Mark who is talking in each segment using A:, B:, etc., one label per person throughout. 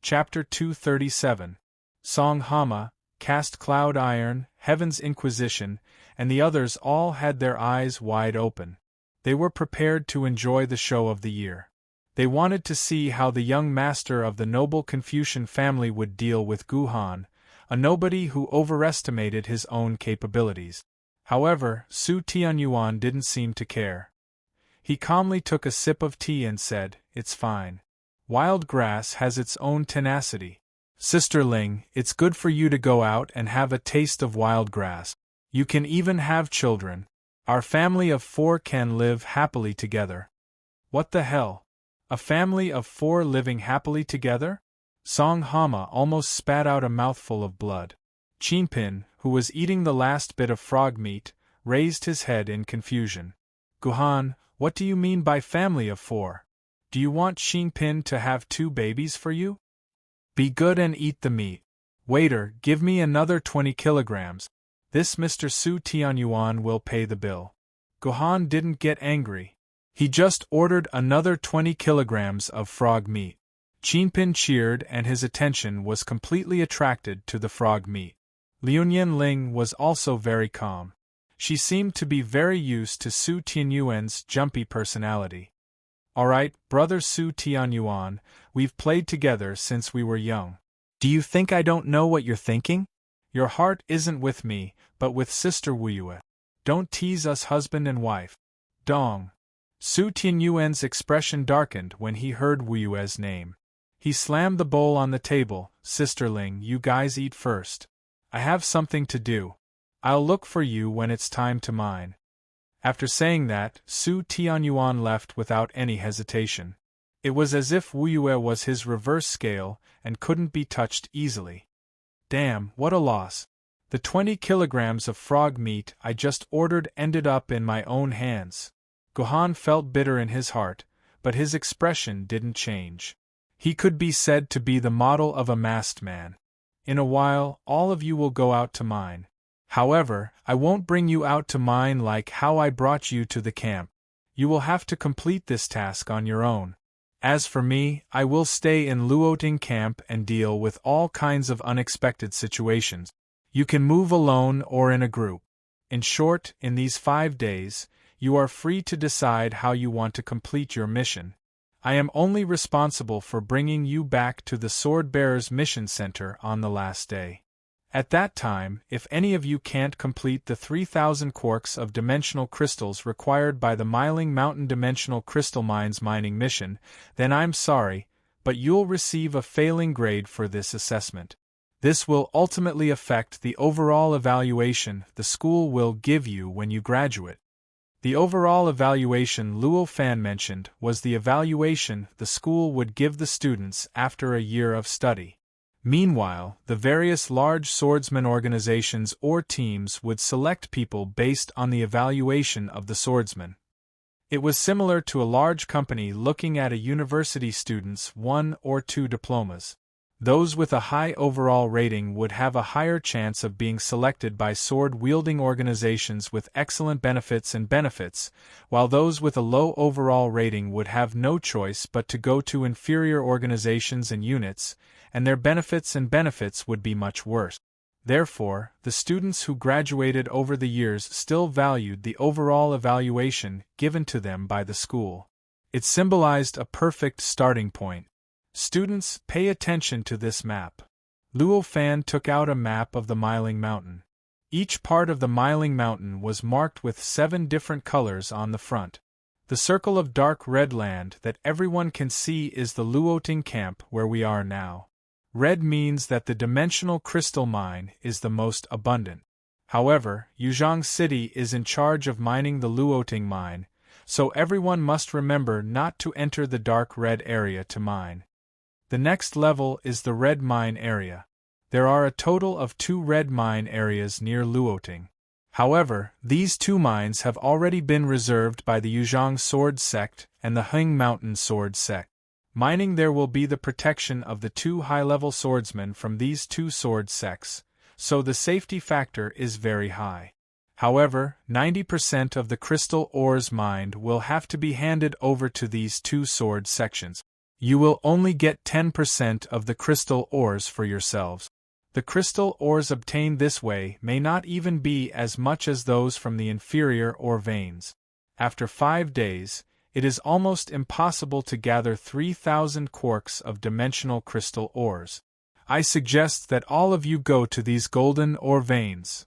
A: Chapter 237. Song Hama, Cast Cloud Iron, Heaven's Inquisition, and the others all had their eyes wide open. They were prepared to enjoy the show of the year. They wanted to see how the young master of the noble Confucian family would deal with Guhan, a nobody who overestimated his own capabilities. However, Su Tianyuan didn't seem to care. He calmly took a sip of tea and said, "It's fine. Wild grass has its own tenacity. Sister Ling, it's good for you to go out and have a taste of wild grass. You can even have children. Our family of 4 can live happily together." What the hell? A family of 4 living happily together? Song Hama almost spat out a mouthful of blood. Qinpin, who was eating the last bit of frog meat, raised his head in confusion. "Guhan, what do you mean by family of 4? Do you want Qinpin to have 2 babies for you? Be good and eat the meat. Waiter, give me another 20 kilograms. This Mr. Su Tianyuan will pay the bill." Guhan didn't get angry. He just ordered another 20 kilograms of frog meat. Qinpin cheered and his attention was completely attracted to the frog meat. Liuyan Ling was also very calm. She seemed to be very used to Su Tianyuan's jumpy personality. "All right, brother Su Tianyuan, we've played together since we were young. Do you think I don't know what you're thinking? Your heart isn't with me, but with Sister Wuyue. Don't tease us husband and wife." Dong. Su Tianyuan's expression darkened when he heard Wuyue's name. He slammed the bowl on the table. "Sister Ling, you guys eat first. I have something to do. I'll look for you when it's time to mine." After saying that, Su Tianyuan left without any hesitation. It was as if Wuyue was his reverse scale and couldn't be touched easily. Damn, what a loss. The 20 kilograms of frog meat I just ordered ended up in my own hands. Guhan felt bitter in his heart, but his expression didn't change. He could be said to be the model of a masked man. "In a while, all of you will go out to mine. However, I won't bring you out to mine like how I brought you to the camp. You will have to complete this task on your own. As for me, I will stay in Luoting camp and deal with all kinds of unexpected situations. You can move alone or in a group. In short, in these 5 days, you are free to decide how you want to complete your mission. I am only responsible for bringing you back to the Sword-Bearers Mission Center on the last day. At that time, if any of you can't complete the 3,000 quarks of dimensional crystals required by the Miling Mountain Dimensional Crystal Mines mining mission, then I'm sorry, but you'll receive a failing grade for this assessment. This will ultimately affect the overall evaluation the school will give you when you graduate." The overall evaluation Luo Fan mentioned was the evaluation the school would give the students after a year of study. Meanwhile, the various large swordsman organizations or teams would select people based on the evaluation of the swordsman. It was similar to a large company looking at a university student's 1 or 2 diplomas. Those with a high overall rating would have a higher chance of being selected by sword-wielding organizations with excellent benefits, while those with a low overall rating would have no choice but to go to inferior organizations and units, and their benefits would be much worse. Therefore, the students who graduated over the years still valued the overall evaluation given to them by the school. It symbolized a perfect starting point. Students, pay attention to this map. Luo Fan took out a map of the Miling Mountain. Each part of the Miling Mountain was marked with 7 different colors on the front. The circle of dark red land that everyone can see is the Luoting camp where we are now. Red means that the dimensional crystal mine is the most abundant. However, Yuzhang City is in charge of mining the Luoting mine, so everyone must remember not to enter the dark red area to mine. The next level is the red mine area. There are a total of 2 red mine areas near Luoting. However, these 2 mines have already been reserved by the Yuzhang Sword Sect and the Heng Mountain Sword Sect. Mining there will be the protection of the 2 high-level swordsmen from these 2 sword sects, so the safety factor is very high. However, 90% of the crystal ores mined will have to be handed over to these 2 sword sections. You will only get 10% of the crystal ores for yourselves. The crystal ores obtained this way may not even be as much as those from the inferior ore veins. After 5 days, it is almost impossible to gather 3,000 quarks of dimensional crystal ores. I suggest that all of you go to these golden ore veins.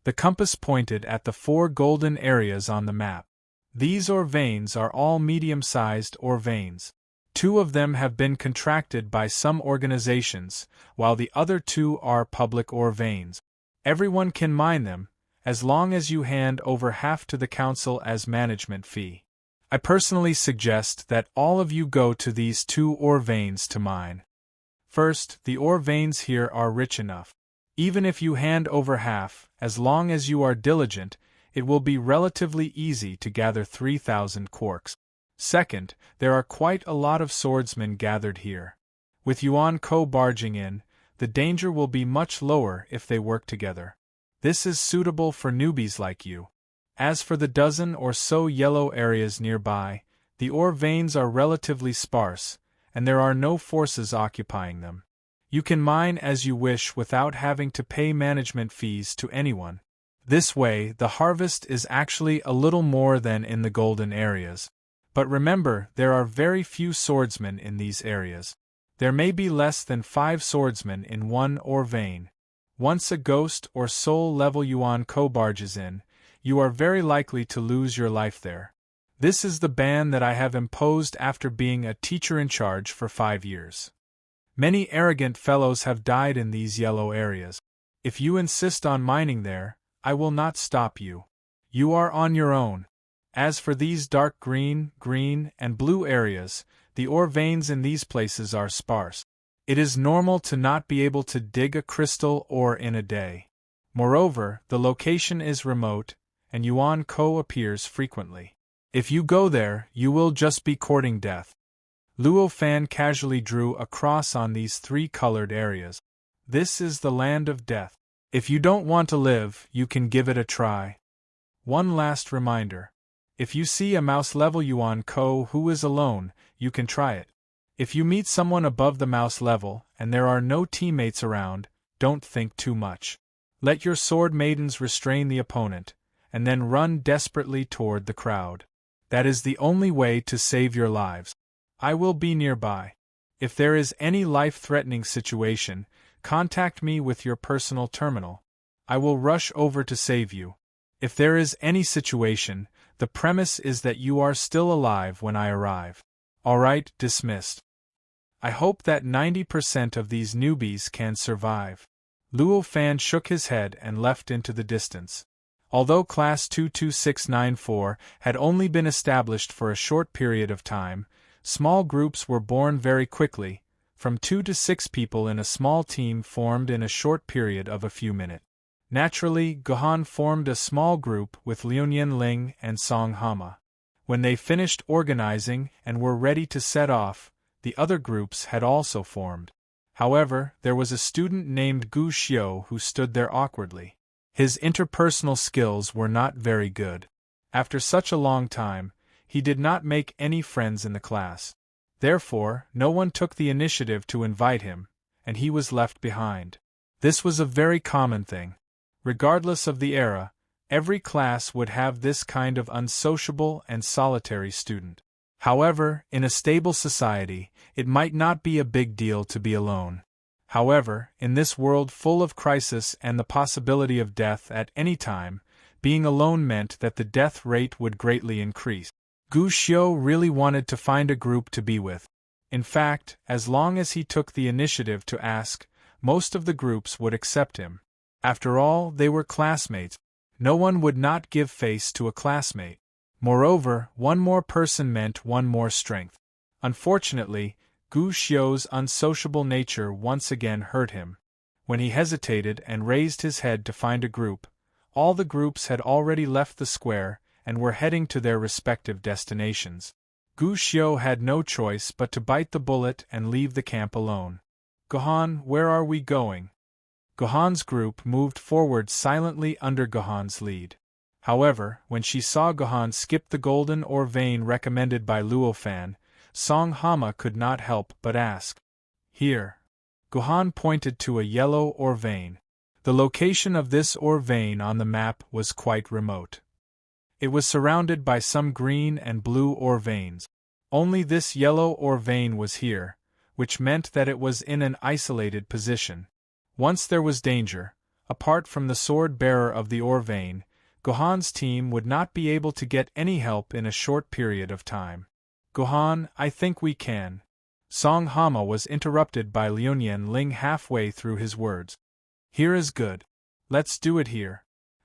A: The compass pointed at the 4 golden areas on the map. These ore veins are all medium-sized ore veins. 2 of them have been contracted by some organizations, while the other 2 are public ore veins. Everyone can mine them, as long as you hand over half to the council as management fee. I personally suggest that all of you go to these 2 ore veins to mine. First, the ore veins here are rich enough. Even if you hand over half, as long as you are diligent, it will be relatively easy to gather 3,000 quarks. Second, there are quite a lot of swordsmen gathered here. With Yuan Ko barging in, the danger will be much lower if they work together. This is suitable for newbies like you. As for the dozen or so yellow areas nearby, the ore veins are relatively sparse, and there are no forces occupying them. You can mine as you wish without having to pay management fees to anyone. This way, the harvest is actually a little more than in the golden areas. But remember, there are very few swordsmen in these areas. There may be less than 5 swordsmen in one ore vein. Once a ghost or soul level Yuan Ko barges in, you are very likely to lose your life there. This is the ban that I have imposed after being a teacher in charge for 5 years. Many arrogant fellows have died in these yellow areas. If you insist on mining there, I will not stop you. You are on your own. As for these dark green, and blue areas, the ore veins in these places are sparse. It is normal to not be able to dig a crystal ore in a day. Moreover, the location is remote, and Yuan Ko appears frequently. If you go there, you will just be courting death. Luo Fan casually drew a cross on these 3 colored areas. This is the land of death. If you don't want to live, you can give it a try. One last reminder. If you see a mouse level Yuan Ko who is alone, you can try it. If you meet someone above the mouse level, and there are no teammates around, don't think too much. Let your sword maidens restrain the opponent, and then run desperately toward the crowd. That is the only way to save your lives. I will be nearby. If there is any life-threatening situation, contact me with your personal terminal. I will rush over to save you. If there is any situation, the premise is that you are still alive when I arrive. Alright, dismissed. I hope that 90% of these newbies can survive. Luo Fan shook his head and left into the distance. Although Class 22694 had only been established for a short period of time, small groups were born very quickly, from 2 to 6 people in a small team formed in a short period of a few minutes. Naturally, Gohan formed a small group with Liunian Ling and Song Hama. When they finished organizing and were ready to set off, the other groups had also formed. However, there was a student named Gu Xiao who stood there awkwardly. His interpersonal skills were not very good. After such a long time, he did not make any friends in the class. Therefore, no one took the initiative to invite him, and he was left behind. This was a very common thing. Regardless of the era, every class would have this kind of unsociable and solitary student. However, in a stable society, it might not be a big deal to be alone. However, in this world full of crisis and the possibility of death at any time, being alone meant that the death rate would greatly increase. Gu Xiao really wanted to find a group to be with. In fact, as long as he took the initiative to ask, most of the groups would accept him. After all, they were classmates. No one would not give face to a classmate. Moreover, one more person meant one more strength. Unfortunately, Gu Xiao's unsociable nature once again hurt him. When he hesitated and raised his head to find a group, all the groups had already left the square and were heading to their respective destinations. Gu Xiao had no choice but to bite the bullet and leave the camp alone. Gohan, where are we going? Gohan's group moved forward silently under Gohan's lead. However, when she saw Gohan skip the golden ore vein recommended by Luo Fan, Song Hama could not help but ask. Here. Gohan pointed to a yellow ore vein. The location of this ore vein on the map was quite remote. It was surrounded by some green and blue ore veins. Only this yellow ore vein was here, which meant that it was in an isolated position. Once there was danger, apart from the sword-bearer of the ore vein, Gohan's team would not be able to get any help in a short period of time. Gohan, I think we can. Song Hama was interrupted by Liuyan Ling halfway through his words. Here is good. Let's do it here.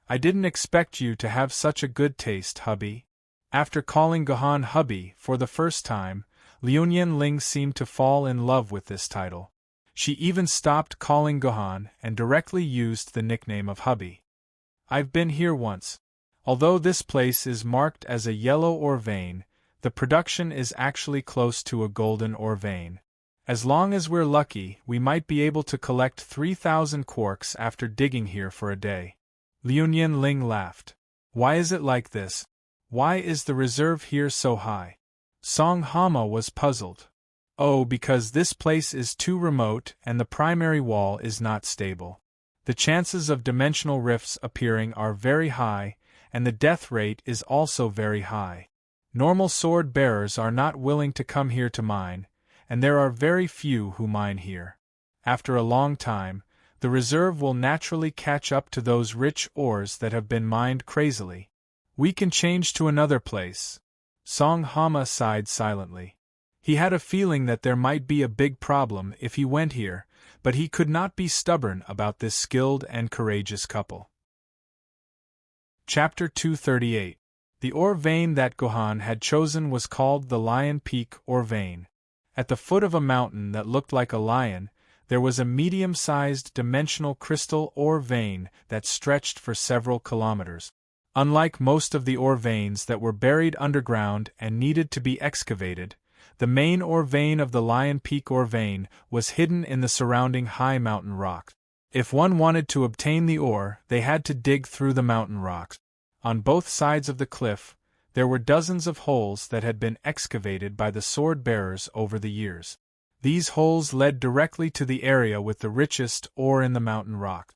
A: I didn't expect you to have such a good taste, hubby. After calling Gohan hubby for the first time, Liuyan Ling seemed to fall in love with this title. She even stopped calling Gohan and directly used the nickname of hubby. I've been here once. Although this place is marked as a yellow ore vein, the production is actually close to a golden ore vein. As long as we're lucky, we might be able to collect 3,000 quarks after digging here for a day. Liuyan Ling laughed. Why is it like this? Why is the reserve here so high? Song Hama was puzzled. Oh, because this place is too remote and the primary wall is not stable. The chances of dimensional rifts appearing are very high, and the death rate is also very high. Normal sword bearers are not willing to come here to mine, and there are very few who mine here. After a long time, the reserve will naturally catch up to those rich ores that have been mined crazily. We can change to another place. Song Hama sighed silently. He had a feeling that there might be a big problem if he went here, but he could not be stubborn about this skilled and courageous couple. Chapter 238. The ore vein that Gohan had chosen was called the Lion Peak ore vein. At the foot of a mountain that looked like a lion, there was a medium-sized dimensional crystal ore vein that stretched for several kilometers. Unlike most of the ore veins that were buried underground and needed to be excavated, the main ore vein of the Lion Peak ore vein was hidden in the surrounding high mountain rocks. If one wanted to obtain the ore, they had to dig through the mountain rocks. On both sides of the cliff, there were dozens of holes that had been excavated by the sword-bearers over the years. These holes led directly to the area with the richest ore in the mountain rock.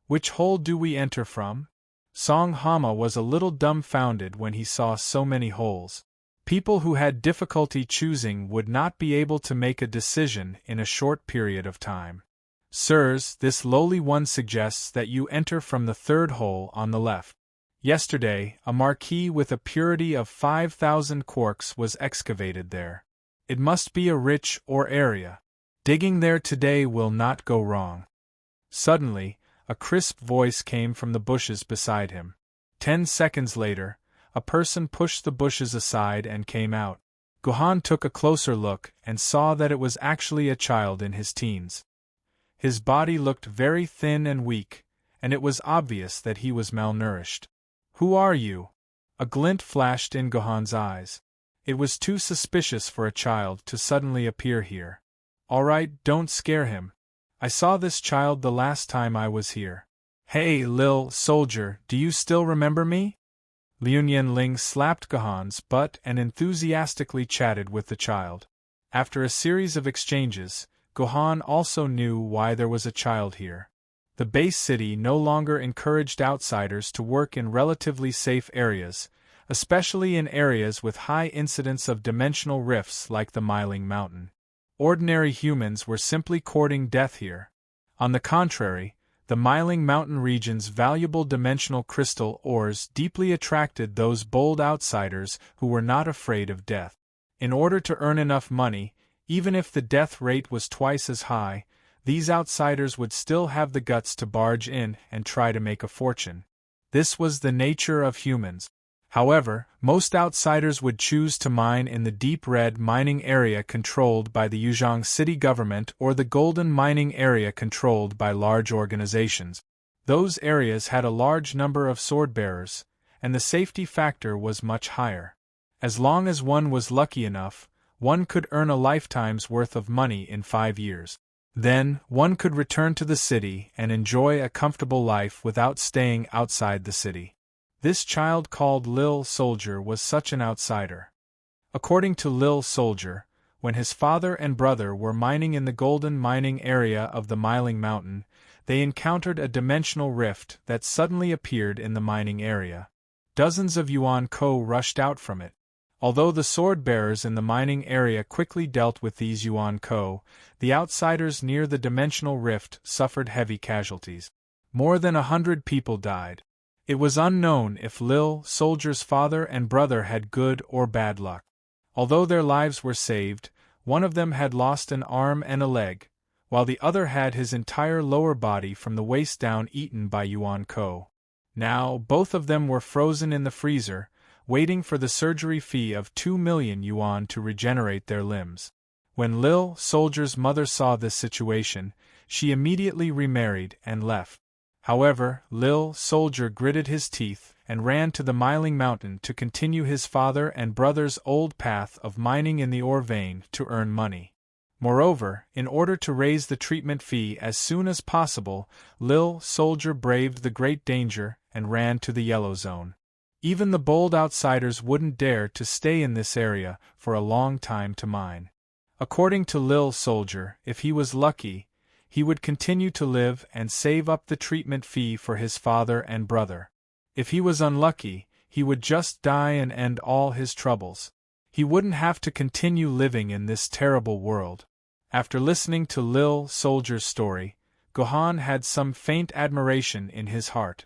A: Which hole do we enter from? Song Hama was a little dumbfounded when he saw so many holes. People who had difficulty choosing would not be able to make a decision in a short period of time. Sirs, this lowly one suggests that you enter from the third hole on the left. Yesterday, a marquee with a purity of 5,000 quarks was excavated there. It must be a rich ore area. Digging there today will not go wrong. Suddenly, a crisp voice came from the bushes beside him. 10 seconds later, a person pushed the bushes aside and came out. Gohan took a closer look and saw that it was actually a child in his teens. His body looked very thin and weak, and it was obvious that he was malnourished. Who are you? A glint flashed in Gohan's eyes. It was too suspicious for a child to suddenly appear here. All right, don't scare him. I saw this child the last time I was here. Hey, Lil Soldier, do you still remember me? Liuyan Ling slapped Gohan's butt and enthusiastically chatted with the child. After a series of exchanges, Gohan also knew why there was a child here. The base city no longer encouraged outsiders to work in relatively safe areas, especially in areas with high incidence of dimensional rifts like the Myling Mountain. Ordinary humans were simply courting death here. On the contrary, the Myling Mountain region's valuable dimensional crystal ores deeply attracted those bold outsiders who were not afraid of death. In order to earn enough money, even if the death rate was twice as high, these outsiders would still have the guts to barge in and try to make a fortune. This was the nature of humans. However, most outsiders would choose to mine in the deep red mining area controlled by the Yuzhong city government or the golden mining area controlled by large organizations. Those areas had a large number of sword-bearers, and the safety factor was much higher. As long as one was lucky enough, one could earn a lifetime's worth of money in 5 years. Then, one could return to the city and enjoy a comfortable life without staying outside the city. This child called Lil Soldier was such an outsider. According to Lil Soldier, when his father and brother were mining in the golden mining area of the Miling Mountain, they encountered a dimensional rift that suddenly appeared in the mining area. Dozens of Yuan Ko rushed out from it. Although the sword-bearers in the mining area quickly dealt with these Yuan Ko, the outsiders near the dimensional rift suffered heavy casualties. More than 100 people died. It was unknown if Lil Soldier's father and brother had good or bad luck. Although their lives were saved, one of them had lost an arm and a leg, while the other had his entire lower body from the waist down eaten by Yuan Ko. Now, both of them were frozen in the freezer, waiting for the surgery fee of 2 million yuan to regenerate their limbs. When Lil Soldier's mother saw this situation, she immediately remarried and left. However, Lil Soldier gritted his teeth and ran to the Miling Mountain to continue his father and brother's old path of mining in the ore vein to earn money. Moreover, in order to raise the treatment fee as soon as possible, Lil Soldier braved the great danger and ran to the Yellow Zone. Even the bold outsiders wouldn't dare to stay in this area for a long time to mine. According to Lil Soldier, if he was lucky, he would continue to live and save up the treatment fee for his father and brother. If he was unlucky, he would just die and end all his troubles. He wouldn't have to continue living in this terrible world. After listening to Lil Soldier's story, Gohan had some faint admiration in his heart.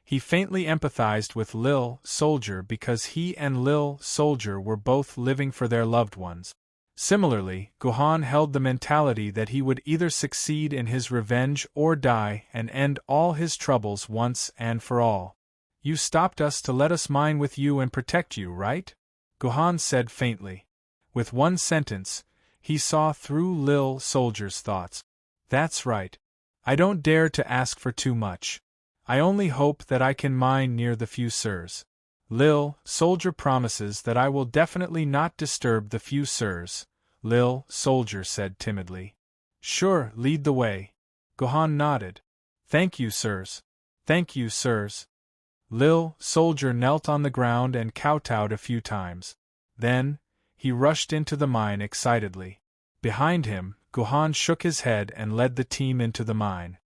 A: He faintly empathized with Lil Soldier because he and Lil Soldier were both living for their loved ones. Similarly, Gohan held the mentality that he would either succeed in his revenge or die and end all his troubles once and for all. "You stopped us to let us mine with you and protect you, right?" Gohan said faintly. With one sentence, he saw through Lil Soldier's thoughts. "That's right. I don't dare to ask for too much. I only hope that I can mine near the Fusers. Lil Soldier promises that I will definitely not disturb the Fusers," Lil Soldier said timidly. "Sure, lead the way." Gohan nodded. "Thank you, sirs. Thank you, sirs." Lil Soldier knelt on the ground and kowtowed a few times. Then, he rushed into the mine excitedly. Behind him, Gohan shook his head and led the team into the mine.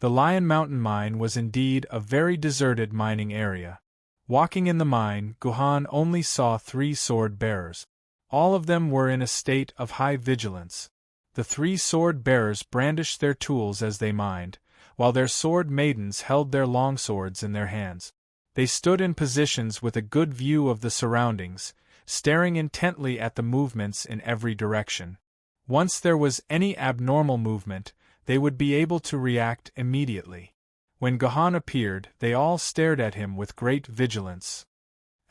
A: The Lion Mountain mine was indeed a very deserted mining area. Walking in the mine, Gohan only saw 3 sword-bearers. All of them were in a state of high vigilance. The 3 sword-bearers brandished their tools as they mined, while their sword maidens held their longswords in their hands. They stood in positions with a good view of the surroundings, staring intently at the movements in every direction. Once there was any abnormal movement, they would be able to react immediately. When Gohan appeared, they all stared at him with great vigilance.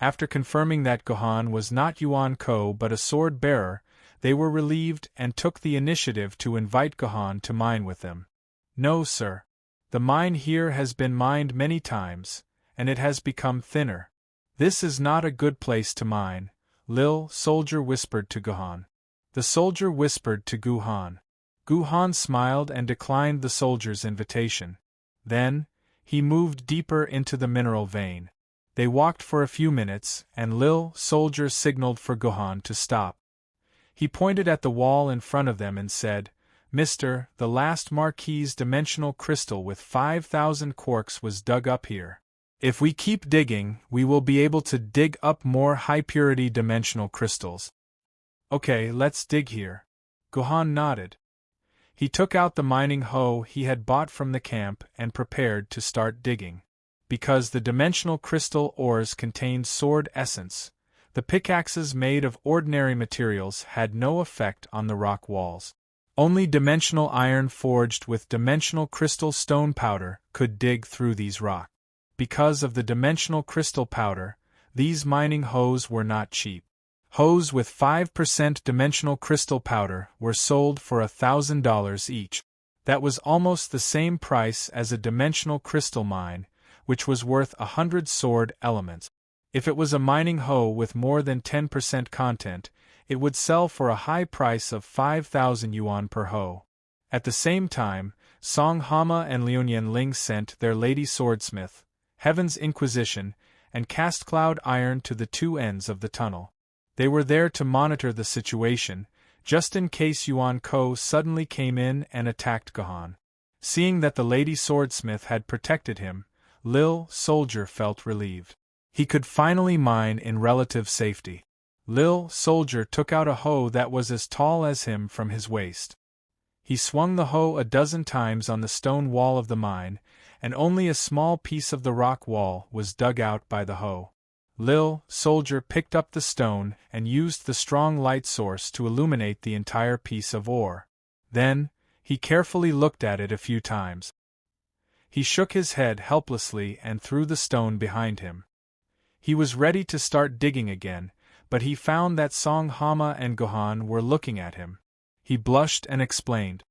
A: After confirming that Gohan was not Yuan Ko but a sword-bearer, they were relieved and took the initiative to invite Gohan to mine with them. "No, sir. The mine here has been mined many times, and it has become thinner. This is not a good place to mine," Lil Soldier whispered to Gohan. The soldier whispered to Gohan. Gohan smiled and declined the soldier's invitation. Then, he moved deeper into the mineral vein. They walked for a few minutes, and Lil Soldier signaled for Gohan to stop. He pointed at the wall in front of them and said, "Mister, the last Marquis dimensional crystal with 5,000 quarks was dug up here. If we keep digging, we will be able to dig up more high-purity dimensional crystals." "Okay, let's dig here." Gohan nodded. He took out the mining hoe he had bought from the camp and prepared to start digging. Because the dimensional crystal ores contained sword essence, the pickaxes made of ordinary materials had no effect on the rock walls. Only dimensional iron forged with dimensional crystal stone powder could dig through these rocks. Because of the dimensional crystal powder, these mining hoes were not cheap. Hoes with 5% dimensional crystal powder were sold for $1,000 each. That was almost the same price as a dimensional crystal mine, which was worth 100 sword elements. If it was a mining hoe with more than 10% content, it would sell for a high price of 5,000 yuan per hoe. At the same time, Song Hama and Liuyan Ling sent their lady swordsmith, Heaven's Inquisition, and cast cloud iron to the 2 ends of the tunnel. They were there to monitor the situation, just in case Yuan Ko suddenly came in and attacked Gohan. Seeing that the lady swordsmith had protected him, Lil Soldier felt relieved. He could finally mine in relative safety. Lil Soldier took out a hoe that was as tall as him from his waist. He swung the hoe a dozen times on the stone wall of the mine, and only a small piece of the rock wall was dug out by the hoe. Lil Soldier picked up the stone and used the strong light source to illuminate the entire piece of ore. Then, he carefully looked at it a few times. He shook his head helplessly and threw the stone behind him. He was ready to start digging again, but he found that Song Hama and Gohan were looking at him. He blushed and explained,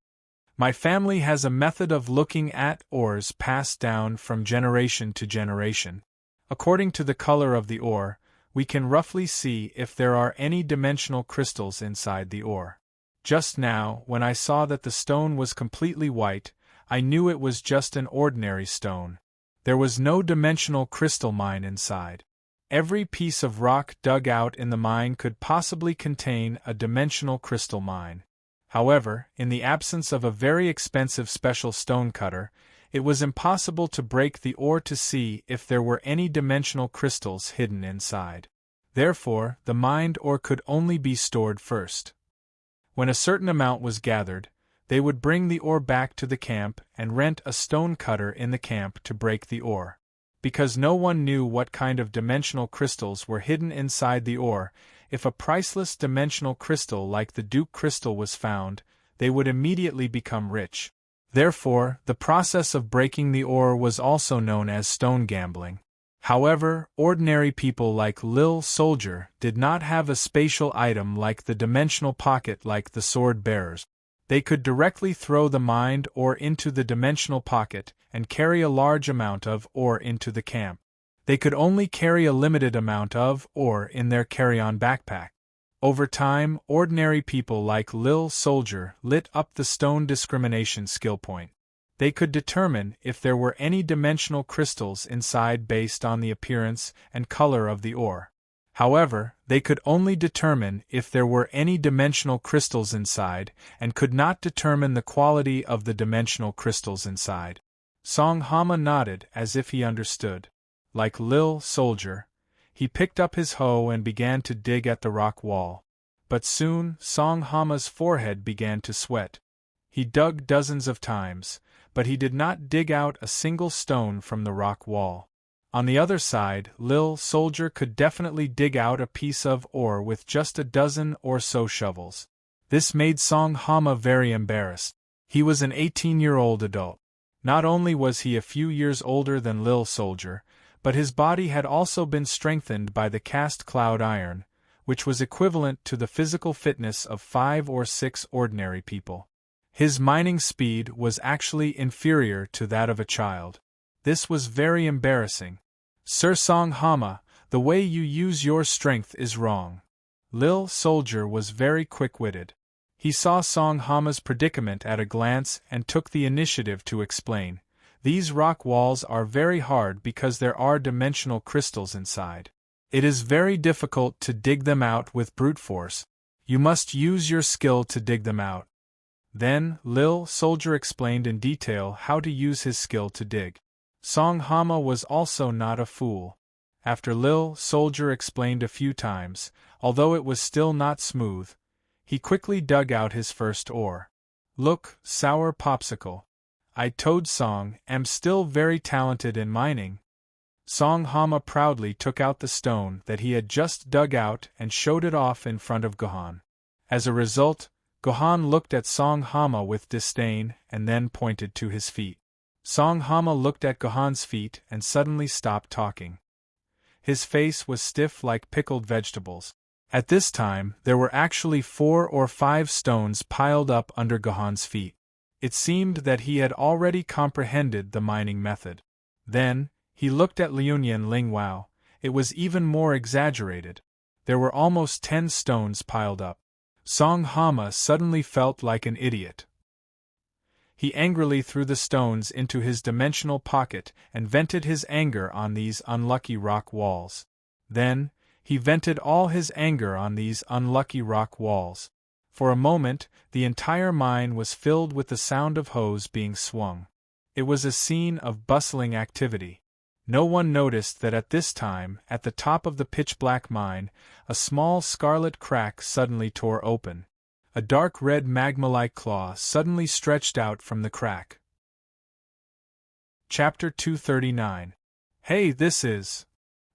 A: "My family has a method of looking at ores passed down from generation to generation. According to the color of the ore, we can roughly see if there are any dimensional crystals inside the ore. Just now, when I saw that the stone was completely white, I knew it was just an ordinary stone. There was no dimensional crystal mine inside. Every piece of rock dug out in the mine could possibly contain a dimensional crystal mine. However, in the absence of a very expensive special stone cutter, it was impossible to break the ore to see if there were any dimensional crystals hidden inside. Therefore, the mined ore could only be stored first. When a certain amount was gathered, they would bring the ore back to the camp and rent a stone cutter in the camp to break the ore. Because no one knew what kind of dimensional crystals were hidden inside the ore, if a priceless dimensional crystal like the Duke crystal was found, they would immediately become rich. Therefore, the process of breaking the ore was also known as stone gambling. However, ordinary people like Lil Soldier did not have a spatial item like the dimensional pocket like the sword bearers. They could directly throw the mined ore into the dimensional pocket and carry a large amount of ore into the camp. They could only carry a limited amount of ore in their carry-on backpack. Over time, ordinary people like Lil Soldier lit up the stone discrimination skill point. They could determine if there were any dimensional crystals inside based on the appearance and color of the ore. However, they could only determine if there were any dimensional crystals inside and could not determine the quality of the dimensional crystals inside. Song Hama nodded as if he understood. Like Lil Soldier, he picked up his hoe and began to dig at the rock wall. But soon, Song Hama's forehead began to sweat. He dug dozens of times, but he did not dig out a single stone from the rock wall. On the other side, Lil Soldier could definitely dig out a piece of ore with just a dozen or so shovels. This made Song Hama very embarrassed. He was an 18-year-old adult. Not only was he a few years older than Lil Soldier, but his body had also been strengthened by the cast cloud iron, which was equivalent to the physical fitness of 5 or 6 ordinary people. His mining speed was actually inferior to that of a child. This was very embarrassing. Sir Song Hama, the way you use your strength is wrong. Lil Soldier was very quick-witted. He saw Song Hama's predicament at a glance and took the initiative to explain. These rock walls are very hard because there are dimensional crystals inside. It is very difficult to dig them out with brute force. You must use your skill to dig them out. Then, Lil Soldier explained in detail how to use his skill to dig. Song Hama was also not a fool. After Lil Soldier explained a few times, although it was still not smooth, he quickly dug out his first ore. Look, Sour Popsicle. I Toad Song am still very talented in mining. Song Hama proudly took out the stone that he had just dug out and showed it off in front of Gohan. As a result, Gohan looked at Song Hama with disdain and then pointed to his feet. Song Hama looked at Gohan's feet and suddenly stopped talking. His face was stiff like pickled vegetables. At this time, there were actually 4 or 5 stones piled up under Gohan's feet. It seemed that he had already comprehended the mining method. Then, he looked at Liunian Ling Wao. It was even more exaggerated. There were almost 10 stones piled up. Song Hama suddenly felt like an idiot. He angrily threw the stones into his dimensional pocket and vented his anger on these unlucky rock walls. Then, he vented all his anger on these unlucky rock walls. For a moment, the entire mine was filled with the sound of hose being swung. It was a scene of bustling activity. No one noticed that at this time, at the top of the pitch-black mine, a small scarlet crack suddenly tore open. A dark red magma-like claw suddenly stretched out from the crack. Chapter 239. Hey, this is...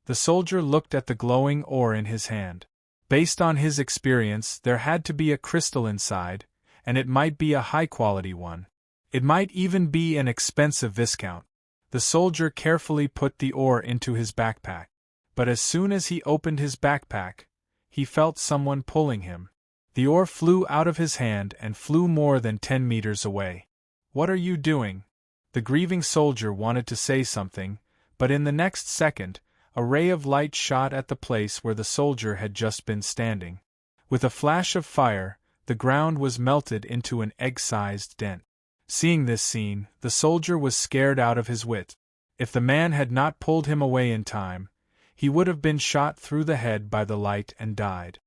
A: The soldier looked at the glowing ore in his hand. Based on his experience, there had to be a crystal inside, and it might be a high-quality one. It might even be an expensive viscount. The soldier carefully put the ore into his backpack. But as soon as he opened his backpack, he felt someone pulling him. The ore flew out of his hand and flew more than 10 meters away. "What are you doing?" The grieving soldier wanted to say something, but in the next second, a ray of light shot at the place where the soldier had just been standing. With a flash of fire, the ground was melted into an egg-sized dent. Seeing this scene, the soldier was scared out of his wit. If the man had not pulled him away in time, he would have been shot through the head by the light and died.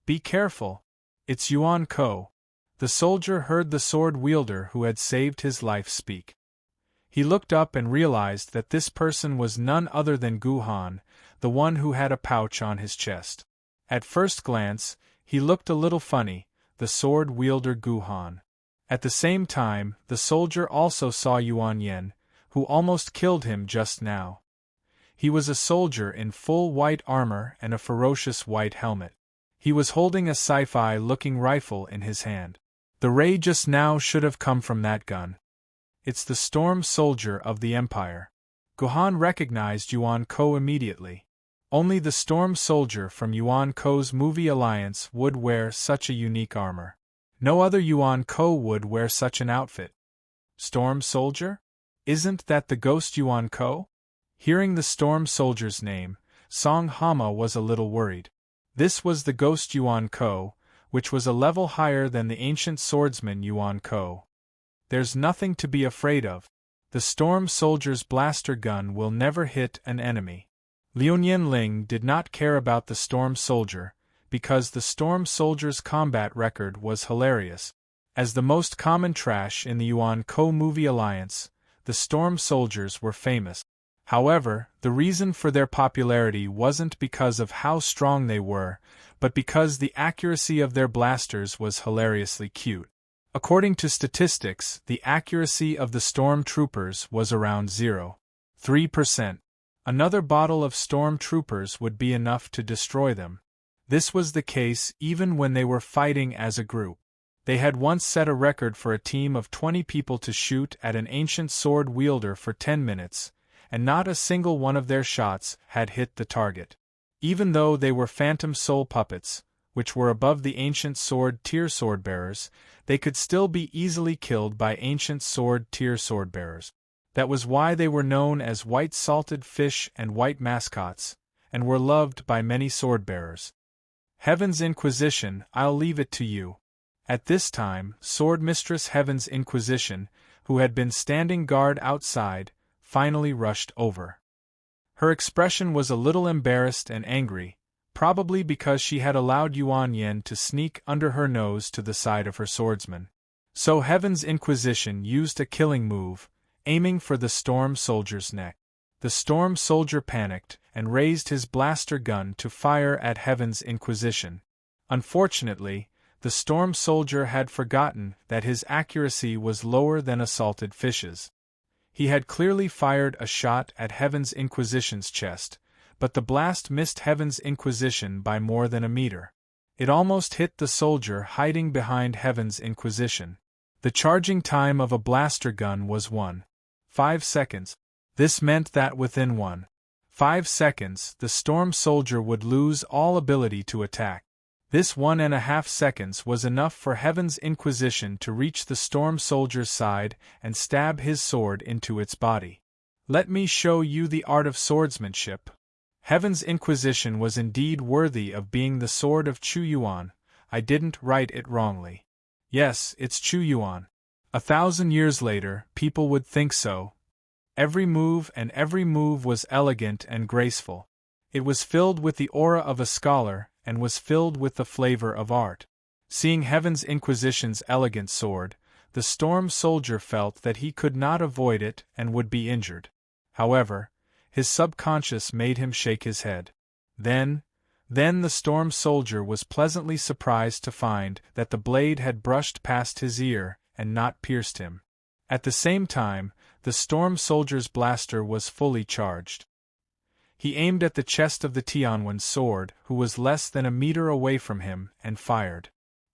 A: "Be careful. It's Yuan Ko." The soldier heard the sword-wielder who had saved his life speak. He looked up and realized that this person was none other than Gu Han, the one who had a pouch on his chest. At first glance, he looked a little funny, the sword-wielder Gu Han. At the same time, the soldier also saw Yuan Yen, who almost killed him just now. He was a soldier in full white armor and a ferocious white helmet. He was holding a sci-fi-looking rifle in his hand. The ray just now should have come from that gun. It's the storm soldier of the Empire. Gohan recognized Yuan Ko immediately. Only the storm soldier from Yuan Ko's movie Alliance would wear such a unique armor. No other Yuan Ko would wear such an outfit. Storm soldier? Isn't that the ghost Yuan Ko? Hearing the storm soldier's name, Song Hama was a little worried. This was the ghost Yuan Ko, which was a level higher than the ancient swordsman Yuan Ko. There's nothing to be afraid of. The storm soldier's blaster gun will never hit an enemy. Liu Ling did not care about the storm soldier, because the storm soldier's combat record was hilarious. As the most common trash in the Yuan Ko movie Alliance, the storm soldiers were famous. However, the reason for their popularity wasn't because of how strong they were, but because the accuracy of their blasters was hilariously cute. According to statistics, the accuracy of the storm troopers was around 0.3%. Another bottle of storm troopers would be enough to destroy them. This was the case even when they were fighting as a group. They had once set a record for a team of 20 people to shoot at an ancient sword wielder for 10 minutes, and not a single one of their shots had hit the target. Even though they were phantom soul puppets, which were above the ancient sword tier swordbearers, they could still be easily killed by ancient sword tier swordbearers. That was why they were known as white salted fish and white mascots, and were loved by many swordbearers. Heaven's Inquisition, I'll leave it to you. At this time, Sword Mistress Heaven's Inquisition, who had been standing guard outside, finally rushed over. Her expression was a little embarrassed and angry, probably because she had allowed Yuan Yen to sneak under her nose to the side of her swordsman. So Heaven's Inquisition used a killing move, aiming for the storm soldier's neck. The storm soldier panicked and raised his blaster gun to fire at Heaven's Inquisition. Unfortunately, the storm soldier had forgotten that his accuracy was lower than a salted fish's. He had clearly fired a shot at Heaven's Inquisition's chest, but the blast missed Heaven's Inquisition by more than a meter. It almost hit the soldier hiding behind Heaven's Inquisition. The charging time of a blaster gun was 1.5 seconds. This meant that within 1.5 seconds, the storm soldier would lose all ability to attack. This 1.5 seconds was enough for Heaven's Inquisition to reach the storm soldier's side and stab his sword into its body. Let me show you the art of swordsmanship. Heaven's Inquisition was indeed worthy of being the sword of Chu Yuan. I didn't write it wrongly. Yes, it's Chu Yuan. 1,000 years later, people would think so. Every move was elegant and graceful. It was filled with the aura of a scholar and was filled with the flavor of art. Seeing Heaven's Inquisition's elegant sword, the storm soldier felt that he could not avoid it and would be injured. However, his subconscious made him shake his head. Then the storm soldier was pleasantly surprised to find that the blade had brushed past his ear and not pierced him. At the same time, the storm soldier's blaster was fully charged. He aimed at the chest of the Tianwen's sword, who was less than a meter away from him, and fired.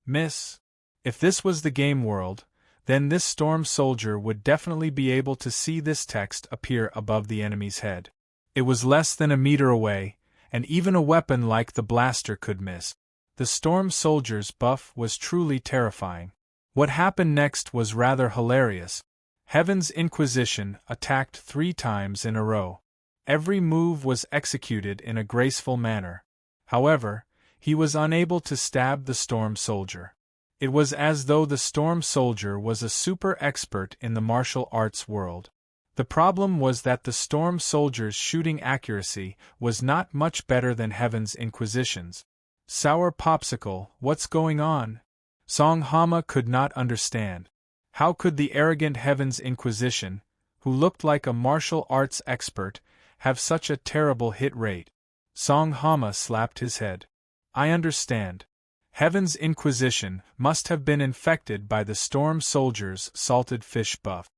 A: Miss. If this was the game world, then this storm soldier would definitely be able to see this text appear above the enemy's head. It was less than a meter away, and even a weapon like the blaster could miss. The storm soldier's buff was truly terrifying. What happened next was rather hilarious. Heaven's Inquisition attacked 3 times in a row. Every move was executed in a graceful manner. However, he was unable to stab the storm soldier. It was as though the storm soldier was a super expert in the martial arts world. The problem was that the storm soldier's shooting accuracy was not much better than Heaven's Inquisition's. Sour popsicle, what's going on? Song Hama could not understand. How could the arrogant Heaven's Inquisition, who looked like a martial arts expert, have such a terrible hit rate? Song Hama slapped his head. I understand. Heaven's Inquisition must have been infected by the storm soldier's salted fish buff.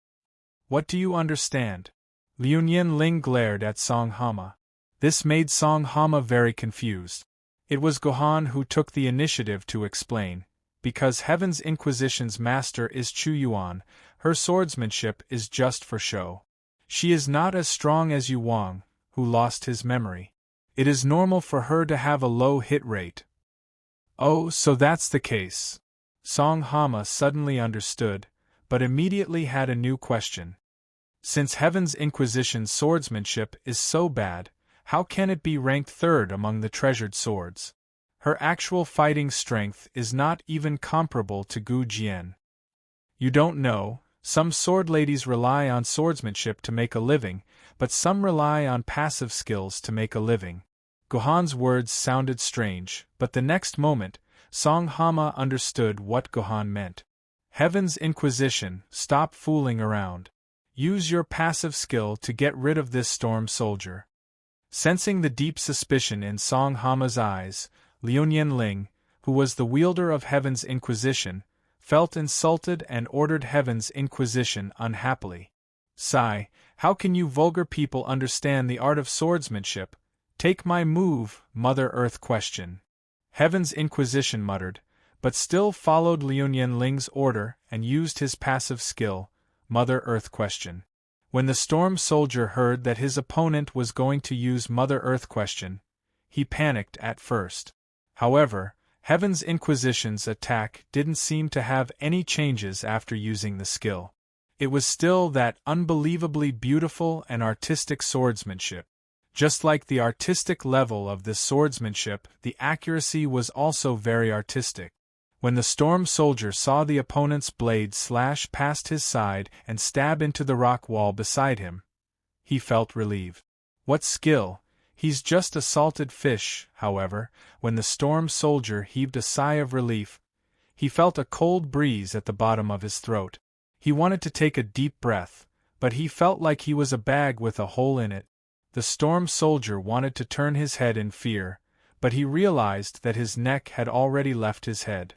A: What do you understand? Liu Ling glared at Song Hama. This made Song Hama very confused. It was Gohan who took the initiative to explain. Because Heaven's Inquisition's master is Chu Yuan, her swordsmanship is just for show. She is not as strong as Yu Wang, who lost his memory. It is normal for her to have a low hit rate. Oh, so that's the case. Song Hama suddenly understood, but immediately had a new question. Since Heaven's Inquisition's swordsmanship is so bad, how can it be ranked 3rd among the treasured swords? Her actual fighting strength is not even comparable to Gu Jian. You don't know, some sword ladies rely on swordsmanship to make a living, but some rely on passive skills to make a living. Gohan's words sounded strange, but the next moment, Song Hama understood what Gohan meant. Heaven's Inquisition, stop fooling around. Use your passive skill to get rid of this storm soldier. Sensing the deep suspicion in Song Hama's eyes, Liu Ling, who was the wielder of Heaven's Inquisition, felt insulted and ordered Heaven's Inquisition unhappily. Sigh, how can you vulgar people understand the art of swordsmanship? Take my move, Mother Earth question. Heaven's Inquisition muttered, but still followed Liu Ling's order and used his passive skill, Mother Earth question. When the storm soldier heard that his opponent was going to use Mother Earth question, he panicked at first. However, Heaven's Inquisition's attack didn't seem to have any changes after using the skill. It was still that unbelievably beautiful and artistic swordsmanship. Just like the artistic level of this swordsmanship, the accuracy was also very artistic. When the storm soldier saw the opponent's blade slash past his side and stab into the rock wall beside him, he felt relieved. What skill! He's just a salted fish. However, when the storm soldier heaved a sigh of relief, he felt a cold breeze at the bottom of his throat. He wanted to take a deep breath, but he felt like he was a bag with a hole in it. The storm soldier wanted to turn his head in fear, but he realized that his neck had already left his head.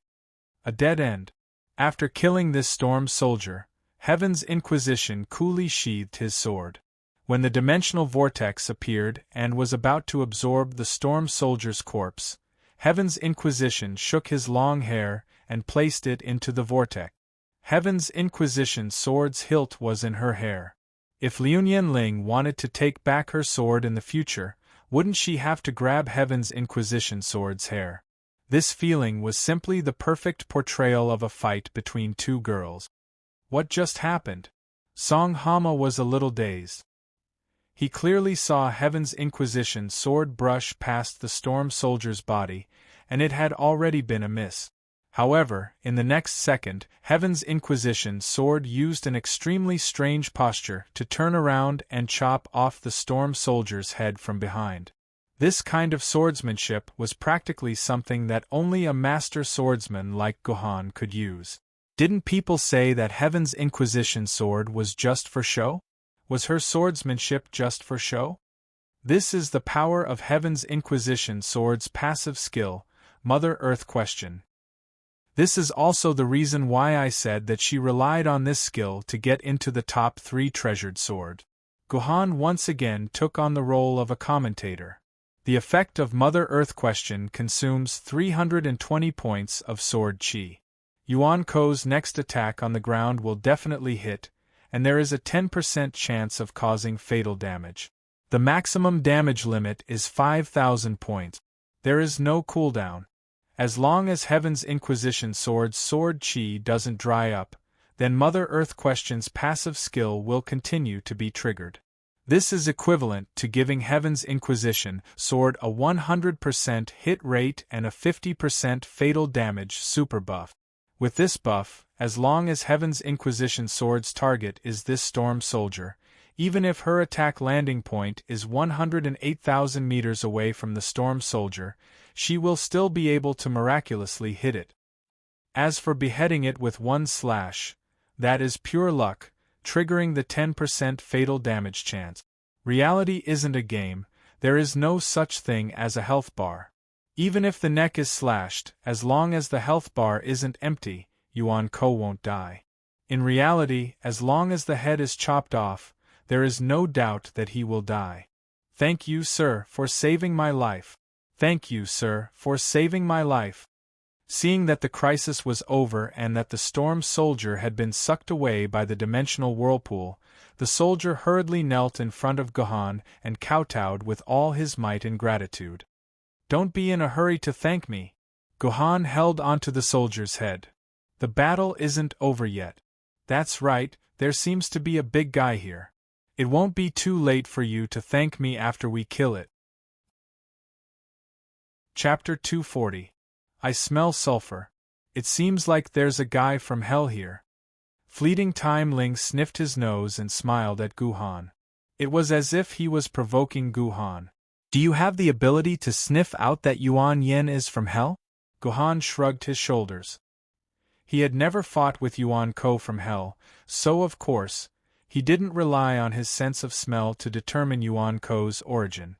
A: A dead end. After killing this storm soldier, Heaven's Inquisition coolly sheathed his sword. When the dimensional vortex appeared and was about to absorb the storm soldier's corpse, Heaven's Inquisition shook his long hair and placed it into the vortex. Heaven's Inquisition's sword's hilt was in her hair. If Liu Ling wanted to take back her sword in the future, wouldn't she have to grab Heaven's Inquisition sword's hair? This feeling was simply the perfect portrayal of a fight between two girls. What just happened? Song Hama was a little dazed. He clearly saw Heaven's Inquisition sword brush past the storm soldier's body, and it had already been a miss. However, in the next second, Heaven's Inquisition sword used an extremely strange posture to turn around and chop off the storm soldier's head from behind. This kind of swordsmanship was practically something that only a master swordsman like Gohan could use. Didn't people say that Heaven's Inquisition sword was just for show? Was her swordsmanship just for show? This is the power of Heaven's Inquisition sword's passive skill, Mother Earth question. This is also the reason why I said that she relied on this skill to get into the top 3 treasured sword. Gohan once again took on the role of a commentator. The effect of Mother Earth question consumes 320 points of sword chi. Yuan Ko's next attack on the ground will definitely hit, and there is a 10% chance of causing fatal damage. The maximum damage limit is 5,000 points. There is no cooldown. As long as Heaven's Inquisition sword's sword chi doesn't dry up, then Mother Earth question's passive skill will continue to be triggered. This is equivalent to giving Heaven's Inquisition sword a 100% hit rate and a 50% fatal damage super buff. With this buff, as long as Heaven's Inquisition sword's target is this storm soldier, even if her attack landing point is 108,000 meters away from the storm soldier, she will still be able to miraculously hit it. As for beheading it with one slash, that is pure luck, triggering the 10% fatal damage chance. Reality isn't a game, there is no such thing as a health bar. Even if the neck is slashed, as long as the health bar isn't empty, Yuan Ko won't die. In reality, as long as the head is chopped off, there is no doubt that he will die. Thank you, sir, for saving my life. Thank you, sir, for saving my life. Seeing that the crisis was over and that the storm soldier had been sucked away by the dimensional whirlpool, the soldier hurriedly knelt in front of Gohan and kowtowed with all his might in gratitude. Don't be in a hurry to thank me. Gohan held onto the soldier's head. The battle isn't over yet. That's right, there seems to be a big guy here. It won't be too late for you to thank me after we kill it. Chapter 240. I smell sulfur. It seems like there's a guy from hell here. Fleeting Time Ling sniffed his nose and smiled at Gohan. It was as if he was provoking Gohan. Do you have the ability to sniff out that Yuan Yen is from hell? Gohan shrugged his shoulders. He had never fought with Yuan Ko from hell, so of course, he didn't rely on his sense of smell to determine Yuan Ko's origin.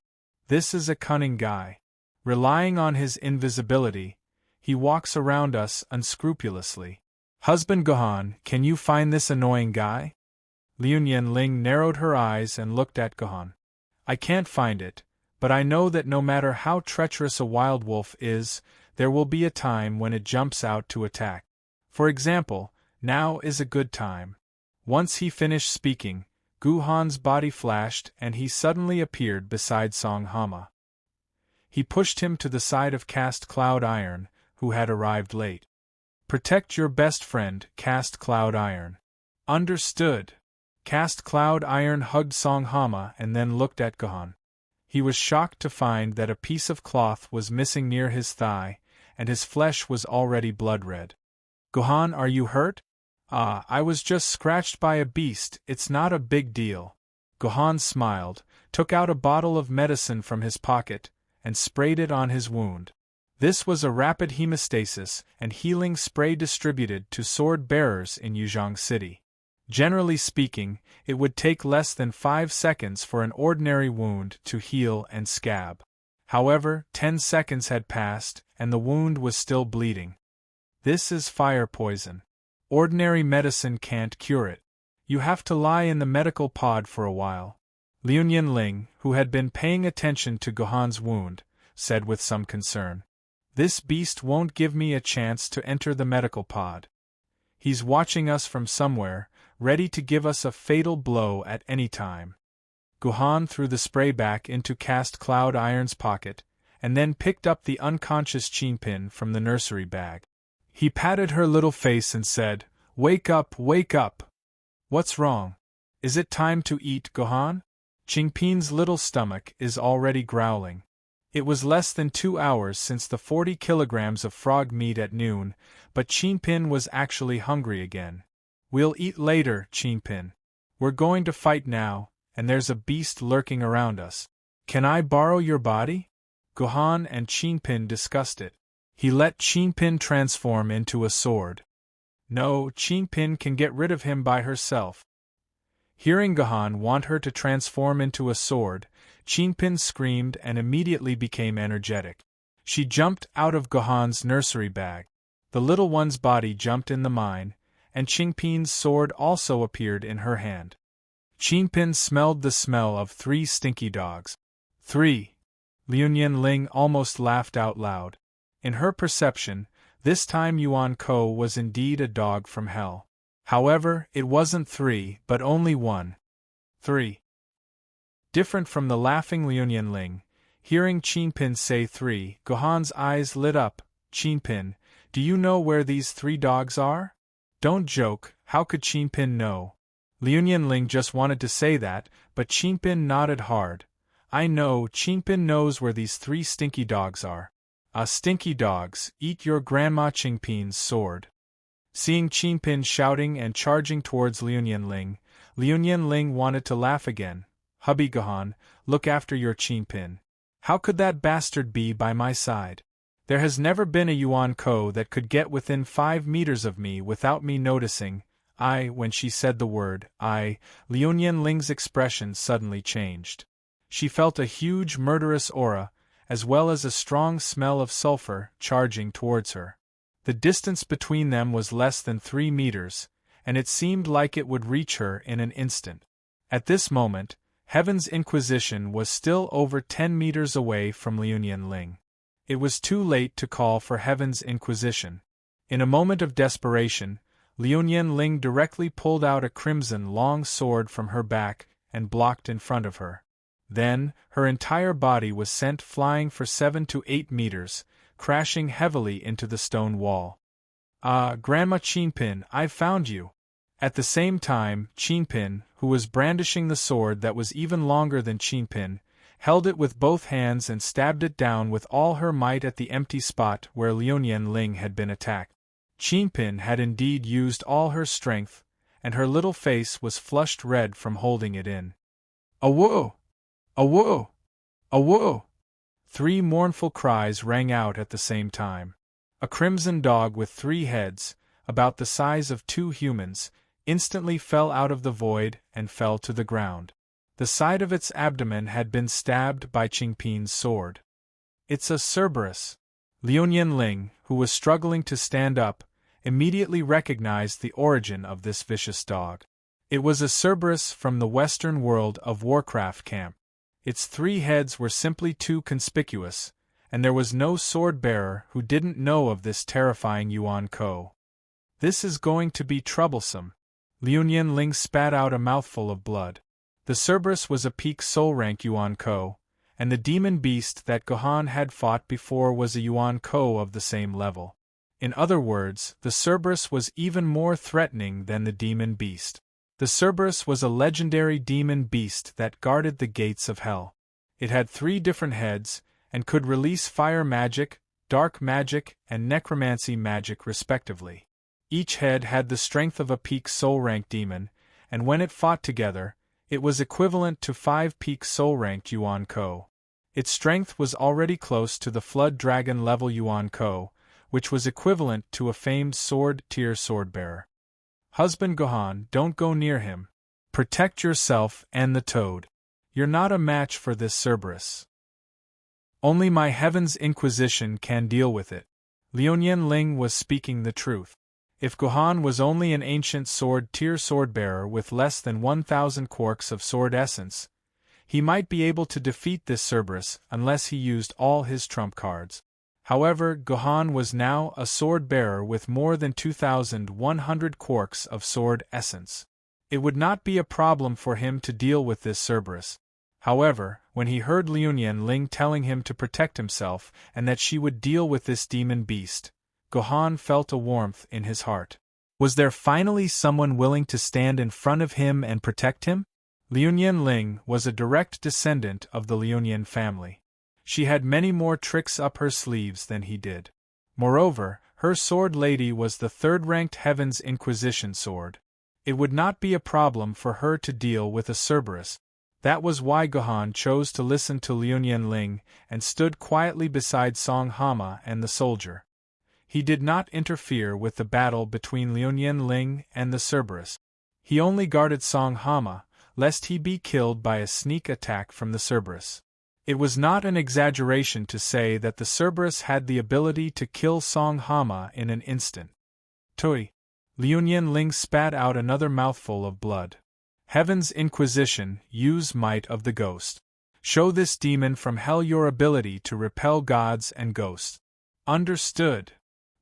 A: This is a cunning guy. Relying on his invisibility, he walks around us unscrupulously. Husband Gohan, can you find this annoying guy? Liu Ling narrowed her eyes and looked at Gohan. I can't find it, but I know that no matter how treacherous a wild wolf is, there will be a time when it jumps out to attack. For example, now is a good time. Once he finished speaking, Gohan's body flashed and he suddenly appeared beside Song Hama. He pushed him to the side of Cast Cloud Iron, who had arrived late. Protect your best friend, Cast Cloud Iron. Understood. Cast Cloud Iron hugged Song Hama and then looked at Gohan. He was shocked to find that a piece of cloth was missing near his thigh, and his flesh was already blood-red. Gohan, are you hurt? Ah, I was just scratched by a beast, it's not a big deal. Gohan smiled, took out a bottle of medicine from his pocket, and sprayed it on his wound. This was a rapid hemostasis and healing spray distributed to sword-bearers in Yuzhong City. Generally speaking, it would take less than 5 seconds for an ordinary wound to heal and scab. However, 10 seconds had passed, and the wound was still bleeding. This is fire poison. Ordinary medicine can't cure it. You have to lie in the medical pod for a while. Liu Ling, who had been paying attention to Gohan's wound, said with some concern. This beast won't give me a chance to enter the medical pod. He's watching us from somewhere, ready to give us a fatal blow at any time. Gohan threw the spray back into Cast Cloud Iron's pocket, and then picked up the unconscious Chinpin from the nursery bag. He patted her little face and said, Wake up, wake up! What's wrong? Is it time to eat, Gohan? Chinpin's little stomach is already growling. It was less than 2 hours since the 40 kilograms of frog meat at noon, but Chinpin was actually hungry again. We'll eat later, Chinpin. We're going to fight now, and there's a beast lurking around us. Can I borrow your body? Gohan and Qingpin discussed it. He let Qingpin transform into a sword. No, Qingpin can get rid of him by herself. Hearing Gohan want her to transform into a sword, Qingpin screamed and immediately became energetic. She jumped out of Gohan's nursery bag. The little one's body jumped in the mine, and Qingpin's sword also appeared in her hand. Qingpin smelled the smell of 3 stinky dogs. 3. Liu Ling almost laughed out loud. In her perception, this time Yuan Ko was indeed a dog from hell. However, it wasn't 3, but only 1. 3. Different from the laughing Liu Ling, hearing Qingpin say 3, Gohan's eyes lit up. Qingpin, do you know where these 3 dogs are? Don't joke, how could Qingpin know? Liu Ling just wanted to say that, but Qingpin nodded hard. I know, Qingpin knows where these 3 stinky dogs are. Stinky dogs, eat your grandma Qingpin's sword. Seeing Qingpin shouting and charging towards Liu Ling wanted to laugh again. Hubby Gohan, look after your Qingpin. How could that bastard be by my side? There has never been a Yuan Ko that could get within 5 meters of me without me noticing. When she said the word, Liu Ling's expression suddenly changed. She felt a huge murderous aura, as well as a strong smell of sulfur, charging towards her. The distance between them was less than 3 meters, and it seemed like it would reach her in an instant. At this moment, Heaven's Inquisition was still over 10 meters away from Liu Ling. It was too late to call for Heaven's Inquisition. In a moment of desperation, Liu Ling directly pulled out a crimson long sword from her back and blocked in front of her. Then, her entire body was sent flying for 7 to 8 meters, crashing heavily into the stone wall. Grandma Qingpin, I've found you. At the same time, Qingpin, who was brandishing the sword that was even longer than Qingpin, held it with both hands and stabbed it down with all her might at the empty spot where Liu Ling had been attacked. Qingpin had indeed used all her strength, and her little face was flushed red from holding it in. Awoo! Awoo! Awoo! 3 mournful cries rang out at the same time. A crimson dog with 3 heads, about the size of 2 humans, instantly fell out of the void and fell to the ground. The side of its abdomen had been stabbed by Qingpin's sword. It's a Cerberus. Liu Ling, who was struggling to stand up, immediately recognized the origin of this vicious dog. It was a Cerberus from the western world of Warcraft camp. Its 3 heads were simply too conspicuous, and there was no sword-bearer who didn't know of this terrifying Yuan Ko. This is going to be troublesome. Liu Ling spat out a mouthful of blood. The Cerberus was a peak soul rank Yuan Ko, and the demon beast that Gohan had fought before was a Yuan Ko of the same level. In other words, the Cerberus was even more threatening than the demon beast. The Cerberus was a legendary demon beast that guarded the gates of hell. It had 3 different heads, and could release fire magic, dark magic, and necromancy magic respectively. Each head had the strength of a peak soul rank demon, and when it fought together, it was equivalent to 5 peak soul ranked Yuan Ko. Its strength was already close to the Flood Dragon level Yuan Ko, which was equivalent to a famed sword-tier swordbearer. Husband Gohan, don't go near him. Protect yourself and the toad. You're not a match for this Cerberus. Only my Heaven's Inquisition can deal with it. Liu Ling was speaking the truth. If Gohan was only an ancient sword-tier swordbearer with less than 1,000 quarks of sword essence, he might be able to defeat this Cerberus unless he used all his trump cards. However, Gohan was now a sword-bearer with more than 2,100 quarks of sword essence. It would not be a problem for him to deal with this Cerberus. However, when he heard Liu Ling telling him to protect himself and that she would deal with this demon beast, Gohan felt a warmth in his heart. Was there finally someone willing to stand in front of him and protect him? Liu Ling was a direct descendant of the Liu family. She had many more tricks up her sleeves than he did. Moreover, her sword lady was the 3rd-ranked Heaven's Inquisition sword. It would not be a problem for her to deal with a Cerberus. That was why Gohan chose to listen to Liu Ling and stood quietly beside Song Hama and the soldier. He did not interfere with the battle between Liu Ling and the Cerberus. He only guarded Song Hama, lest he be killed by a sneak attack from the Cerberus. It was not an exaggeration to say that the Cerberus had the ability to kill Song Hama in an instant. Tui! Liu Ling spat out another mouthful of blood. Heaven's Inquisition, use might of the ghost. Show this demon from hell your ability to repel gods and ghosts. Understood.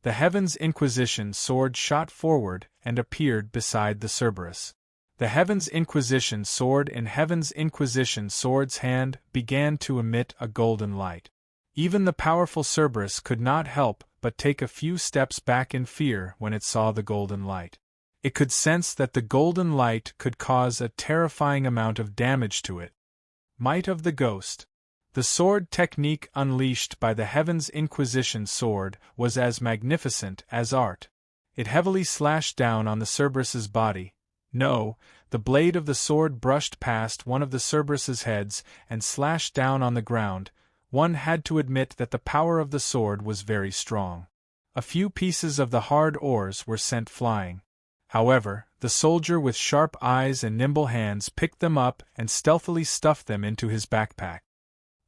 A: The Heaven's Inquisition sword shot forward and appeared beside the Cerberus. The Heaven's Inquisition sword in Heaven's Inquisition sword's hand began to emit a golden light. Even the powerful Cerberus could not help but take a few steps back in fear when it saw the golden light. It could sense that the golden light could cause a terrifying amount of damage to it. Might of the Ghost. The sword technique unleashed by the Heaven's Inquisition sword was as magnificent as art. It heavily slashed down on the Cerberus's body. No, the blade of the sword brushed past one of the Cerberus's heads and slashed down on the ground. One had to admit that the power of the sword was very strong. A few pieces of the hard ores were sent flying. However, the soldier with sharp eyes and nimble hands picked them up and stealthily stuffed them into his backpack.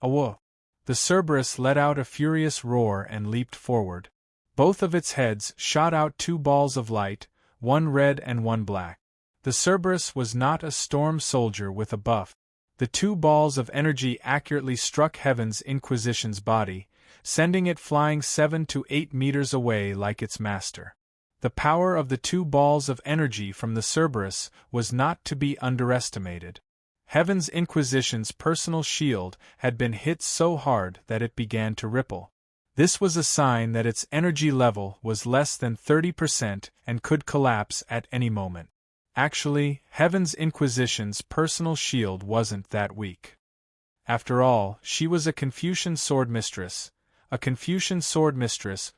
A: Awo! The Cerberus let out a furious roar and leaped forward. Both of its heads shot out two balls of light, one red and one black. The Cerberus was not a storm soldier with a buff. The two balls of energy accurately struck Heaven's Inquisition's body, sending it flying 7 to 8 meters away like its master. The power of the two balls of energy from the Cerberus was not to be underestimated. Heaven's Inquisition's personal shield had been hit so hard that it began to ripple. This was a sign that its energy level was less than 30% and could collapse at any moment. Actually, Heaven's Inquisition's personal shield wasn't that weak. After all, she was a Confucian swordmistress,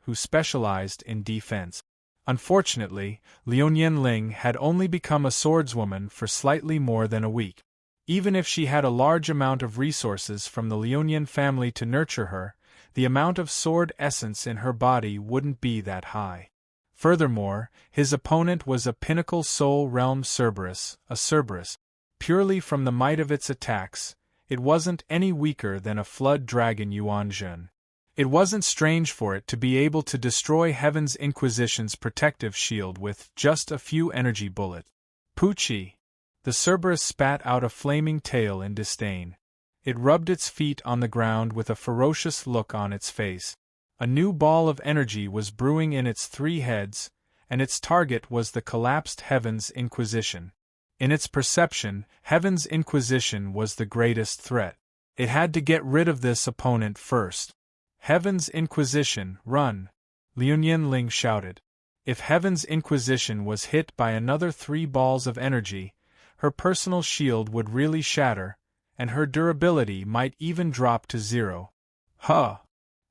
A: who specialized in defense. Unfortunately, Liu Ling had only become a swordswoman for slightly more than a week. Even if she had a large amount of resources from the Liu family to nurture her, the amount of sword essence in her body wouldn't be that high. Furthermore, his opponent was a pinnacle soul realm Cerberus, a Cerberus. Purely from the might of its attacks, it wasn't any weaker than a flood dragon Yuanzhen. It wasn't strange for it to be able to destroy Heaven's Inquisition's protective shield with just a few energy bullets. Poochie! The Cerberus spat out a flaming tail in disdain. It rubbed its feet on the ground with a ferocious look on its face. A new ball of energy was brewing in its 3 heads, and its target was the collapsed Heaven's Inquisition. In its perception, Heaven's Inquisition was the greatest threat. It had to get rid of this opponent first. Heaven's Inquisition, run! Liu Ling shouted. If Heaven's Inquisition was hit by another 3 balls of energy, her personal shield would really shatter, and her durability might even drop to 0. Huh!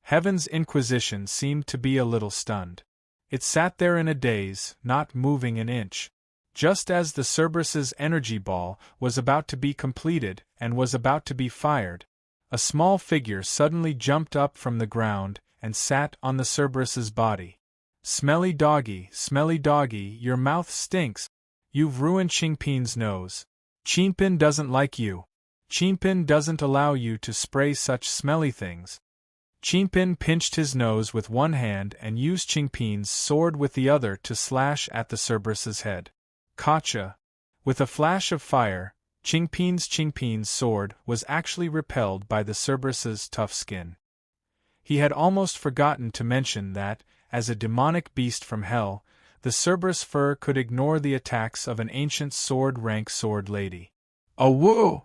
A: Heaven's Inquisition seemed to be a little stunned. It sat there in a daze, not moving an inch. Just as the Cerberus's energy ball was about to be completed and was about to be fired, a small figure suddenly jumped up from the ground and sat on the Cerberus's body. Smelly doggy, your mouth stinks. You've ruined Qingpin's nose. Qingpin doesn't like you. Qingpin doesn't allow you to spray such smelly things. Qingpin pinched his nose with one hand and used Qingpin's sword with the other to slash at the Cerberus's head. Gotcha! With a flash of fire, Qingpin's sword was actually repelled by the Cerberus's tough skin. He had almost forgotten to mention that, as a demonic beast from hell, the Cerberus fur could ignore the attacks of an ancient sword-rank sword lady. Awoo!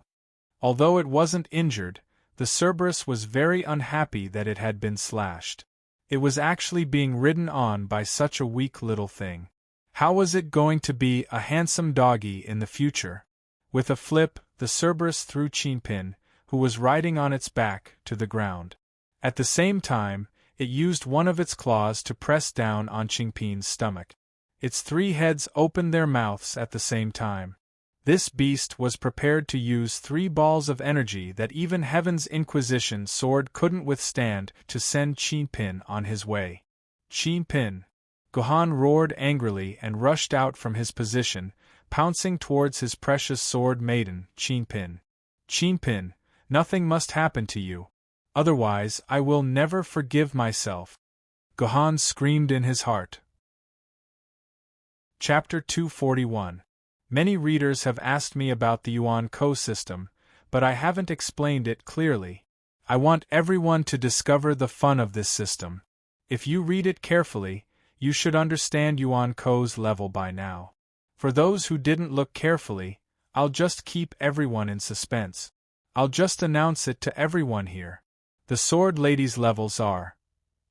A: Although it wasn't injured, the Cerberus was very unhappy that it had been slashed. It was actually being ridden on by such a weak little thing. How was it going to be a handsome doggy in the future? With a flip, the Cerberus threw Qingpin, who was riding on its back, to the ground. At the same time, it used one of its claws to press down on Qingpin's stomach. Its 3 heads opened their mouths at the same time. This beast was prepared to use 3 balls of energy that even Heaven's Inquisition sword couldn't withstand to send Qin on his way. Qin! Gohan roared angrily and rushed out from his position, pouncing towards his precious sword Maiden, Qin. Qin, nothing must happen to you. Otherwise I will never forgive myself. Gohan screamed in his heart. Chapter 241. Many readers have asked me about the Yuan-Ko system, but I haven't explained it clearly. I want everyone to discover the fun of this system. If you read it carefully, you should understand Yuan-Ko's level by now. For those who didn't look carefully, I'll just keep everyone in suspense. I'll just announce it to everyone here. The Sword Lady's levels are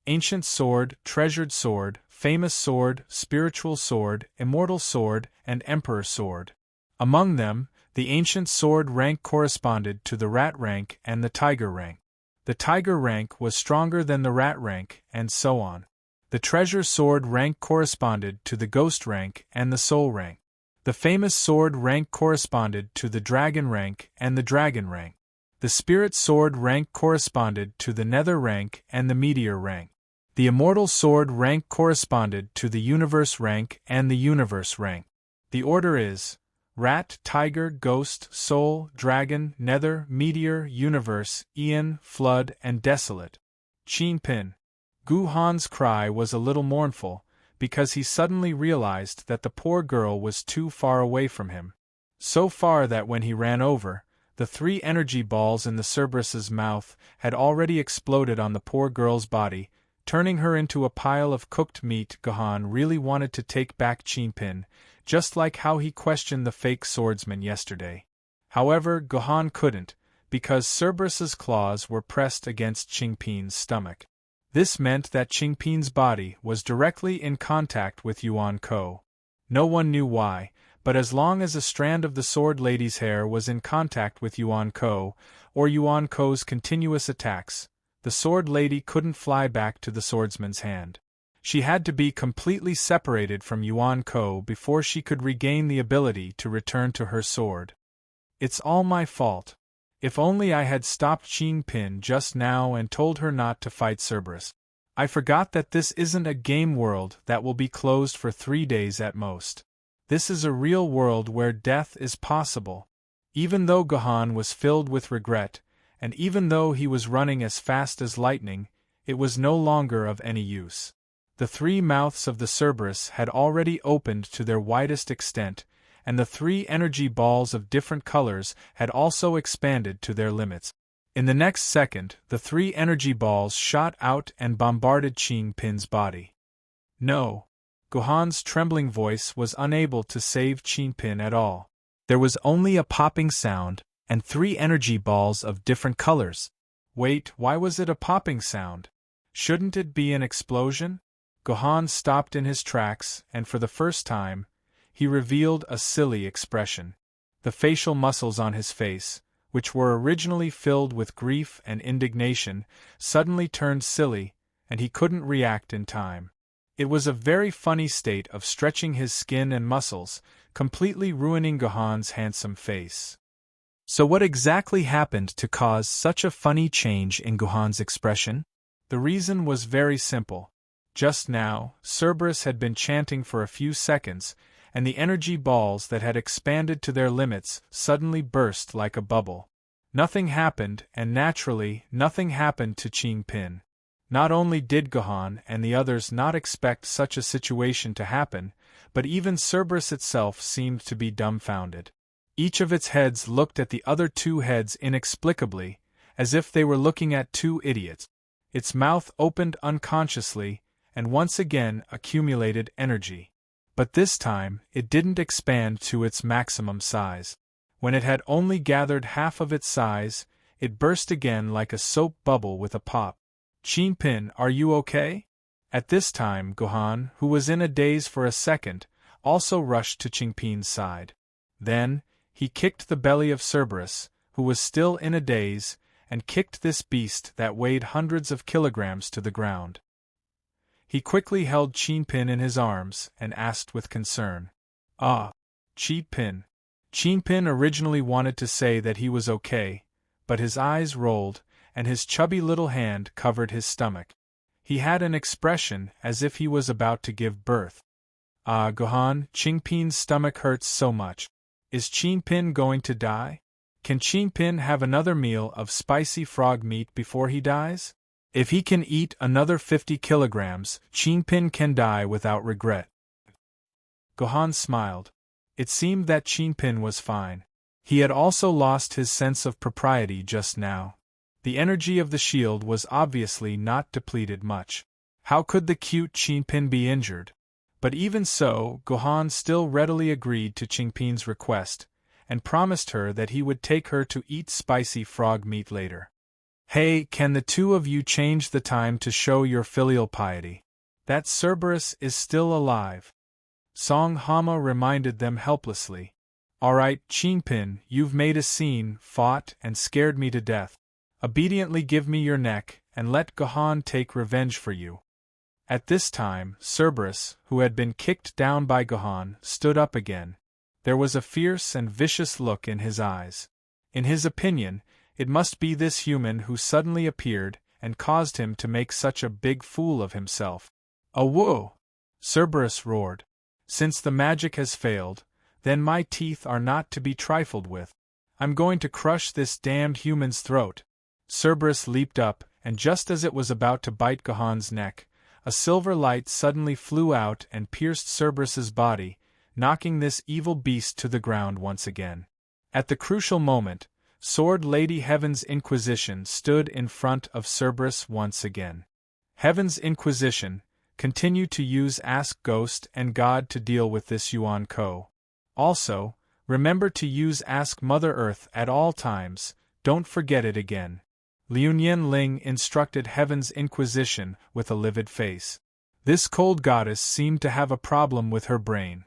A: Ancient Sword, Treasured Sword, Famous Sword, Spiritual Sword, Immortal Sword, and Emperor Sword. Among them, the Ancient Sword rank corresponded to the Rat rank and the Tiger rank. The Tiger rank was stronger than the Rat rank, and so on. The Treasure Sword rank corresponded to the Ghost rank and the Soul rank. The Famous Sword rank corresponded to the Dragon rank and the Dragon rank. The Spirit Sword rank corresponded to the Nether rank and the Meteor rank. The Immortal Sword rank corresponded to the Universe rank and the Universe rank. The order is Rat, Tiger, Ghost, Soul, Dragon, Nether, Meteor, Universe, Eon, Flood, and Desolate. Qin. Gohan's cry was a little mournful, because he suddenly realized that the poor girl was too far away from him. So far that when he ran over, the 3 energy balls in the Cerberus's mouth had already exploded on the poor girl's body, turning her into a pile of cooked meat. Gohan really wanted to take back Qin, just like how he questioned the fake swordsman yesterday. However, Gohan couldn't, because Cerberus's claws were pressed against Qin's stomach. This meant that Qin's body was directly in contact with Yuan-Ko. No one knew why, but as long as a strand of the Sword Lady's hair was in contact with Yuan-Ko, or Yuan-Ko's continuous attacks, the Sword Lady couldn't fly back to the swordsman's hand. She had to be completely separated from Yuan-Ko before she could regain the ability to return to her sword. It's all my fault. If only I had stopped Qin just now and told her not to fight Cerberus. I forgot that this isn't a game world that will be closed for 3 days at most. This is a real world where death is possible. Even though Gohan was filled with regret, and even though he was running as fast as lightning, it was no longer of any use. The 3 mouths of the Cerberus had already opened to their widest extent, and the 3 energy balls of different colors had also expanded to their limits. In the next second, the 3 energy balls shot out and bombarded Qin's body. No. Gohan's trembling voice was unable to save Qin at all. There was only a popping sound, and 3 energy balls of different colors. Wait, why was it a popping sound? Shouldn't it be an explosion? Gohan stopped in his tracks, and for the first time, he revealed a silly expression. The facial muscles on his face, which were originally filled with grief and indignation, suddenly turned silly, and he couldn't react in time. It was a very funny state of stretching his skin and muscles, completely ruining Gohan's handsome face. So what exactly happened to cause such a funny change in Gohan's expression? The reason was very simple. Just now, Cerberus had been chanting for a few seconds, and the energy balls that had expanded to their limits suddenly burst like a bubble. Nothing happened, and naturally, nothing happened to Qin. Not only did Gohan and the others not expect such a situation to happen, but even Cerberus itself seemed to be dumbfounded. Each of its heads looked at the other 2 heads inexplicably, as if they were looking at 2 idiots. Its mouth opened unconsciously, and once again accumulated energy. But this time, it didn't expand to its maximum size. When it had only gathered half of its size, it burst again like a soap bubble with a pop. Qin, are you okay? At this time, Gohan, who was in a daze for a second, also rushed to Qin's side. Then, he kicked the belly of Cerberus, who was still in a daze, and kicked this beast that weighed hundreds of kilograms to the ground. He quickly held Qin in his arms and asked with concern, "Ah, Qin." Chinpin originally wanted to say that he was okay, but his eyes rolled, and his chubby little hand covered his stomach. He had an expression as if he was about to give birth. Ah, Gohan, Chinpin's stomach hurts so much. Is Chinpin going to die? Can Chinpin have another meal of spicy frog meat before he dies? If he can eat another 50 kilograms, Chinpin can die without regret. Gohan smiled. It seemed that Chinpin was fine. He had also lost his sense of propriety just now. The energy of the shield was obviously not depleted much. How could the cute Chinpin be injured? But even so, Gohan still readily agreed to Chinpin's request, and promised her that he would take her to eat spicy frog meat later. Hey, can the two of you change the time to show your filial piety? That Cerberus is still alive. Song Hama reminded them helplessly. Alright, Chinpin, you've made a scene, fought, and scared me to death. Obediently give me your neck, and let Gohan take revenge for you. At this time, Cerberus, who had been kicked down by Gohan, stood up again. There was a fierce and vicious look in his eyes. In his opinion, it must be this human who suddenly appeared and caused him to make such a big fool of himself. Awoo! Cerberus roared. Since the magic has failed, then my teeth are not to be trifled with. I'm going to crush this damned human's throat. Cerberus leaped up, and just as it was about to bite Gohan's neck, a silver light suddenly flew out and pierced Cerberus's body, knocking this evil beast to the ground once again. At the crucial moment, Sword Lady Heaven's Inquisition stood in front of Cerberus once again. Heaven's Inquisition, continue to use Ask Ghost and God to deal with this Yuan Ko. Also, remember to use Ask Mother Earth at all times, don't forget it again. Liu Ling instructed Heaven's Inquisition with a livid face. This cold goddess seemed to have a problem with her brain.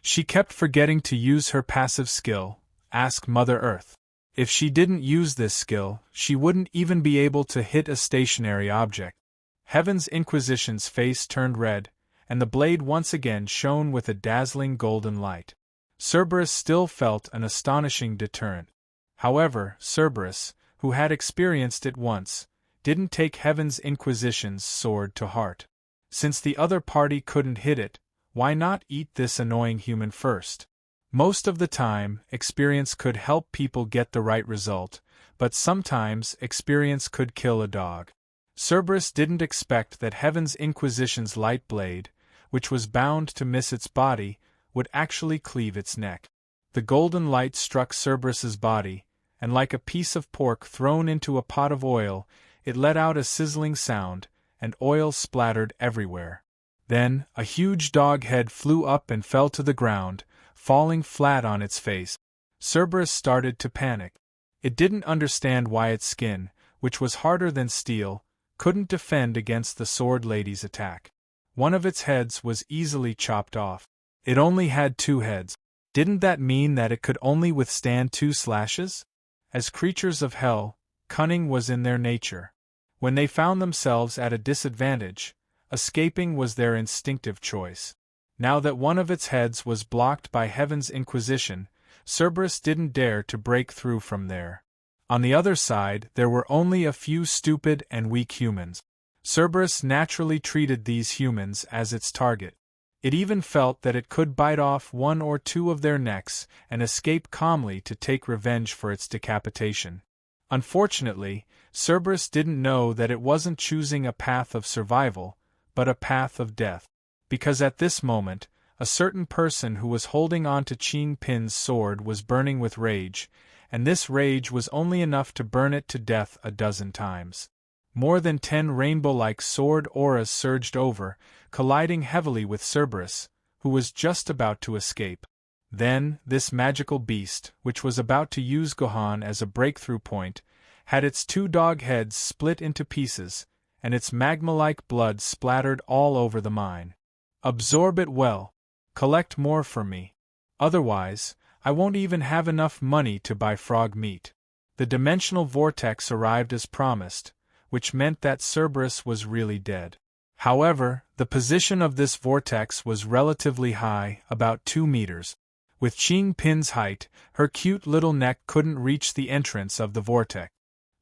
A: She kept forgetting to use her passive skill, Ask Mother Earth. If she didn't use this skill, she wouldn't even be able to hit a stationary object. Heaven's Inquisition's face turned red, and the blade once again shone with a dazzling golden light. Cerberus still felt an astonishing deterrent. However, Cerberus, who had experienced it once, didn't take Heaven's Inquisition's sword to heart. Since the other party couldn't hit it, why not eat this annoying human first? Most of the time, experience could help people get the right result, but sometimes experience could kill a dog. Cerberus didn't expect that Heaven's Inquisition's light blade, which was bound to miss its body, would actually cleave its neck. The golden light struck Cerberus's body, and like a piece of pork thrown into a pot of oil, it let out a sizzling sound, and oil splattered everywhere. Then, a huge dog head flew up and fell to the ground, falling flat on its face. Cerberus started to panic. It didn't understand why its skin, which was harder than steel, couldn't defend against the Sword Lady's attack. One of its heads was easily chopped off. It only had 2 heads. Didn't that mean that it could only withstand 2 slashes? As creatures of hell, cunning was in their nature. When they found themselves at a disadvantage, escaping was their instinctive choice. Now that one of its heads was blocked by Heaven's Inquisition, Cerberus didn't dare to break through from there. On the other side, there were only a few stupid and weak humans. Cerberus naturally treated these humans as its target. It even felt that it could bite off 1 or 2 of their necks and escape calmly to take revenge for its decapitation. Unfortunately, Cerberus didn't know that it wasn't choosing a path of survival, but a path of death. Because at this moment, a certain person who was holding on to Chinpin's sword was burning with rage, and this rage was only enough to burn it to death a dozen times. More than 10 rainbow-like sword auras surged over, colliding heavily with Cerberus, who was just about to escape. Then, this magical beast, which was about to use Gohan as a breakthrough point, had its 2 dog heads split into pieces, and its magma-like blood splattered all over the mine. Absorb it well. Collect more for me. Otherwise, I won't even have enough money to buy frog meat. The dimensional vortex arrived as promised, which meant that Cerberus was really dead. However, the position of this vortex was relatively high, about 2 meters. With Qing Pin's height, her cute little neck couldn't reach the entrance of the vortex.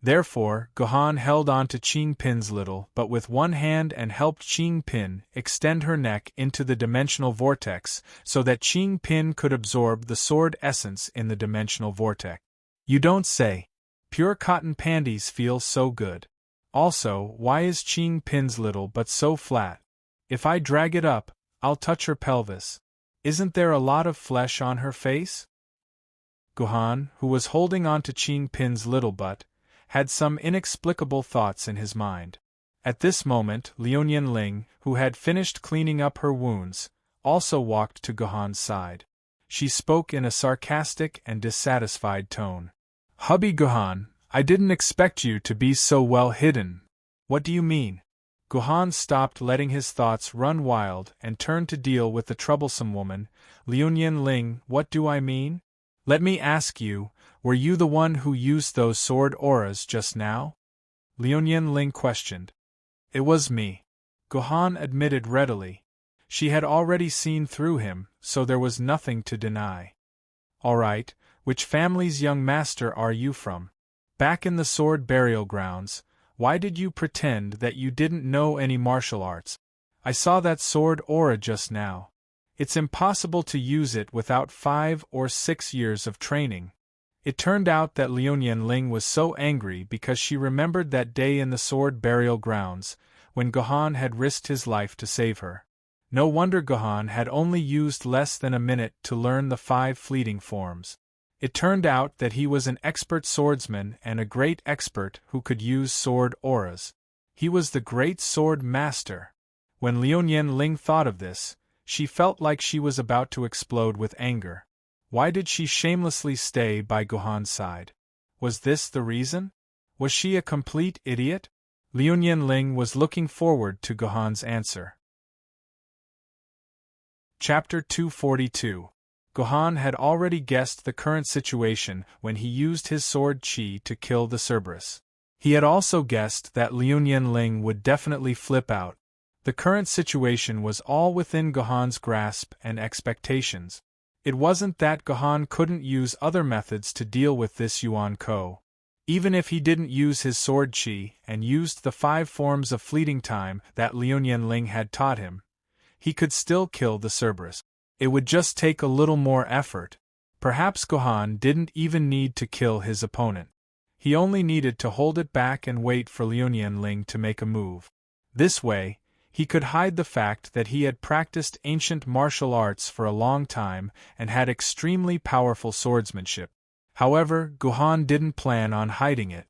A: Therefore, Gohan held on to Qing Pin's little but with one hand and helped Qing Pin extend her neck into the dimensional vortex so that Qing Pin could absorb the sword essence in the dimensional vortex. You don't say. Pure cotton panties feel so good. Also, why is Qing Pin's little but so flat? If I drag it up, I'll touch her pelvis. Isn't there a lot of flesh on her face? Gohan, who was holding on to Qing Pin's little butt, had some inexplicable thoughts in his mind. At this moment, Liuyan Ling, who had finished cleaning up her wounds, also walked to Gohan's side. She spoke in a sarcastic and dissatisfied tone. "Hubby Gohan, I didn't expect you to be so well hidden." "What do you mean?" Gohan stopped letting his thoughts run wild and turned to deal with the troublesome woman. "Liuyan Ling, what do I mean? Let me ask you, were you the one who used those sword auras just now?" Liuyan Ling questioned. "It was me," Gohan admitted readily. She had already seen through him, so there was nothing to deny. "All right, which family's young master are you from? Back in the sword burial grounds, why did you pretend that you didn't know any martial arts? I saw that sword aura just now. It's impossible to use it without 5 or 6 years of training." It turned out that Liuyan Ling was so angry because she remembered that day in the sword burial grounds, when Gohan had risked his life to save her. No wonder Gohan had only used less than a minute to learn the 5 fleeting forms. It turned out that he was an expert swordsman and a great expert who could use sword auras. He was the great sword master. When Liuyan Ling thought of this, she felt like she was about to explode with anger. Why did she shamelessly stay by Gohan's side? Was this the reason? Was she a complete idiot? Liuyan Ling was looking forward to Gohan's answer. Chapter 242. Gohan had already guessed the current situation when he used his sword chi to kill the Cerberus. He had also guessed that Liuyan Ling would definitely flip out. The current situation was all within Gohan's grasp and expectations. It wasn't that Gohan couldn't use other methods to deal with this Yuan Ko. Even if he didn't use his sword chi and used the 5 forms of fleeting time that Liuyan Ling had taught him, he could still kill the Cerberus. It would just take a little more effort. Perhaps Gohan didn't even need to kill his opponent. He only needed to hold it back and wait for Liuyan Ling to make a move. This way, he could hide the fact that he had practiced ancient martial arts for a long time and had extremely powerful swordsmanship. However, Gohan didn't plan on hiding it.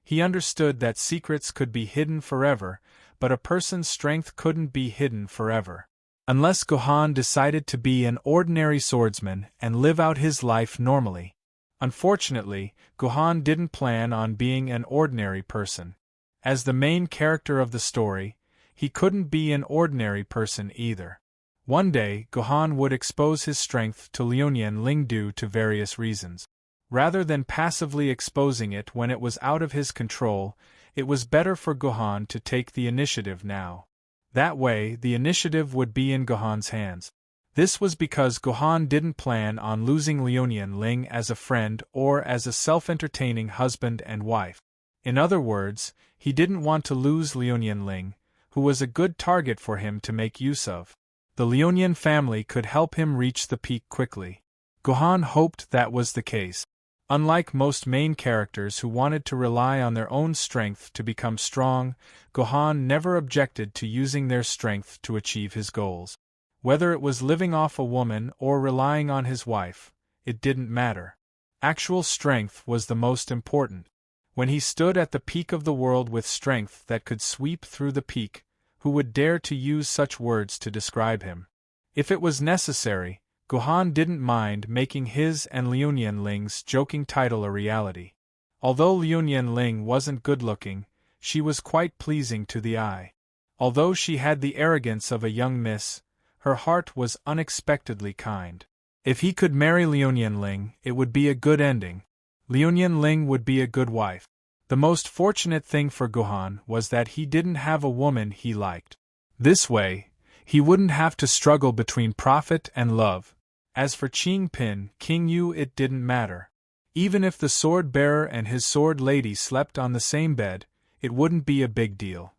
A: He understood that secrets could be hidden forever, but a person's strength couldn't be hidden forever. Unless Gohan decided to be an ordinary swordsman and live out his life normally. Unfortunately, Gohan didn't plan on being an ordinary person. As the main character of the story, he couldn't be an ordinary person either. One day, Gohan would expose his strength to Liuyan Ling due to various reasons. Rather than passively exposing it when it was out of his control, it was better for Gohan to take the initiative now. That way, the initiative would be in Gohan's hands. This was because Gohan didn't plan on losing Liuyan Ling as a friend or as a self-entertaining husband and wife. In other words, he didn't want to lose Liuyan Ling, who was a good target for him to make use of. The Liuyan family could help him reach the peak quickly. Gohan hoped that was the case. Unlike most main characters who wanted to rely on their own strength to become strong, Gohan never objected to using their strength to achieve his goals. Whether it was living off a woman or relying on his wife, it didn't matter. Actual strength was the most important. When he stood at the peak of the world with strength that could sweep through the peak, who would dare to use such words to describe him? If it was necessary, Gohan didn't mind making his and Liuyan Ling's joking title a reality. Although Liuyan Ling wasn't good-looking, she was quite pleasing to the eye. Although she had the arrogance of a young miss, her heart was unexpectedly kind. If he could marry Liuyan Ling, it would be a good ending. Liuyan Ling would be a good wife. The most fortunate thing for Gohan was that he didn't have a woman he liked. This way, he wouldn't have to struggle between profit and love. As for Qing Pin, King Yu, it didn't matter. Even if the sword-bearer and his sword lady slept on the same bed, it wouldn't be a big deal.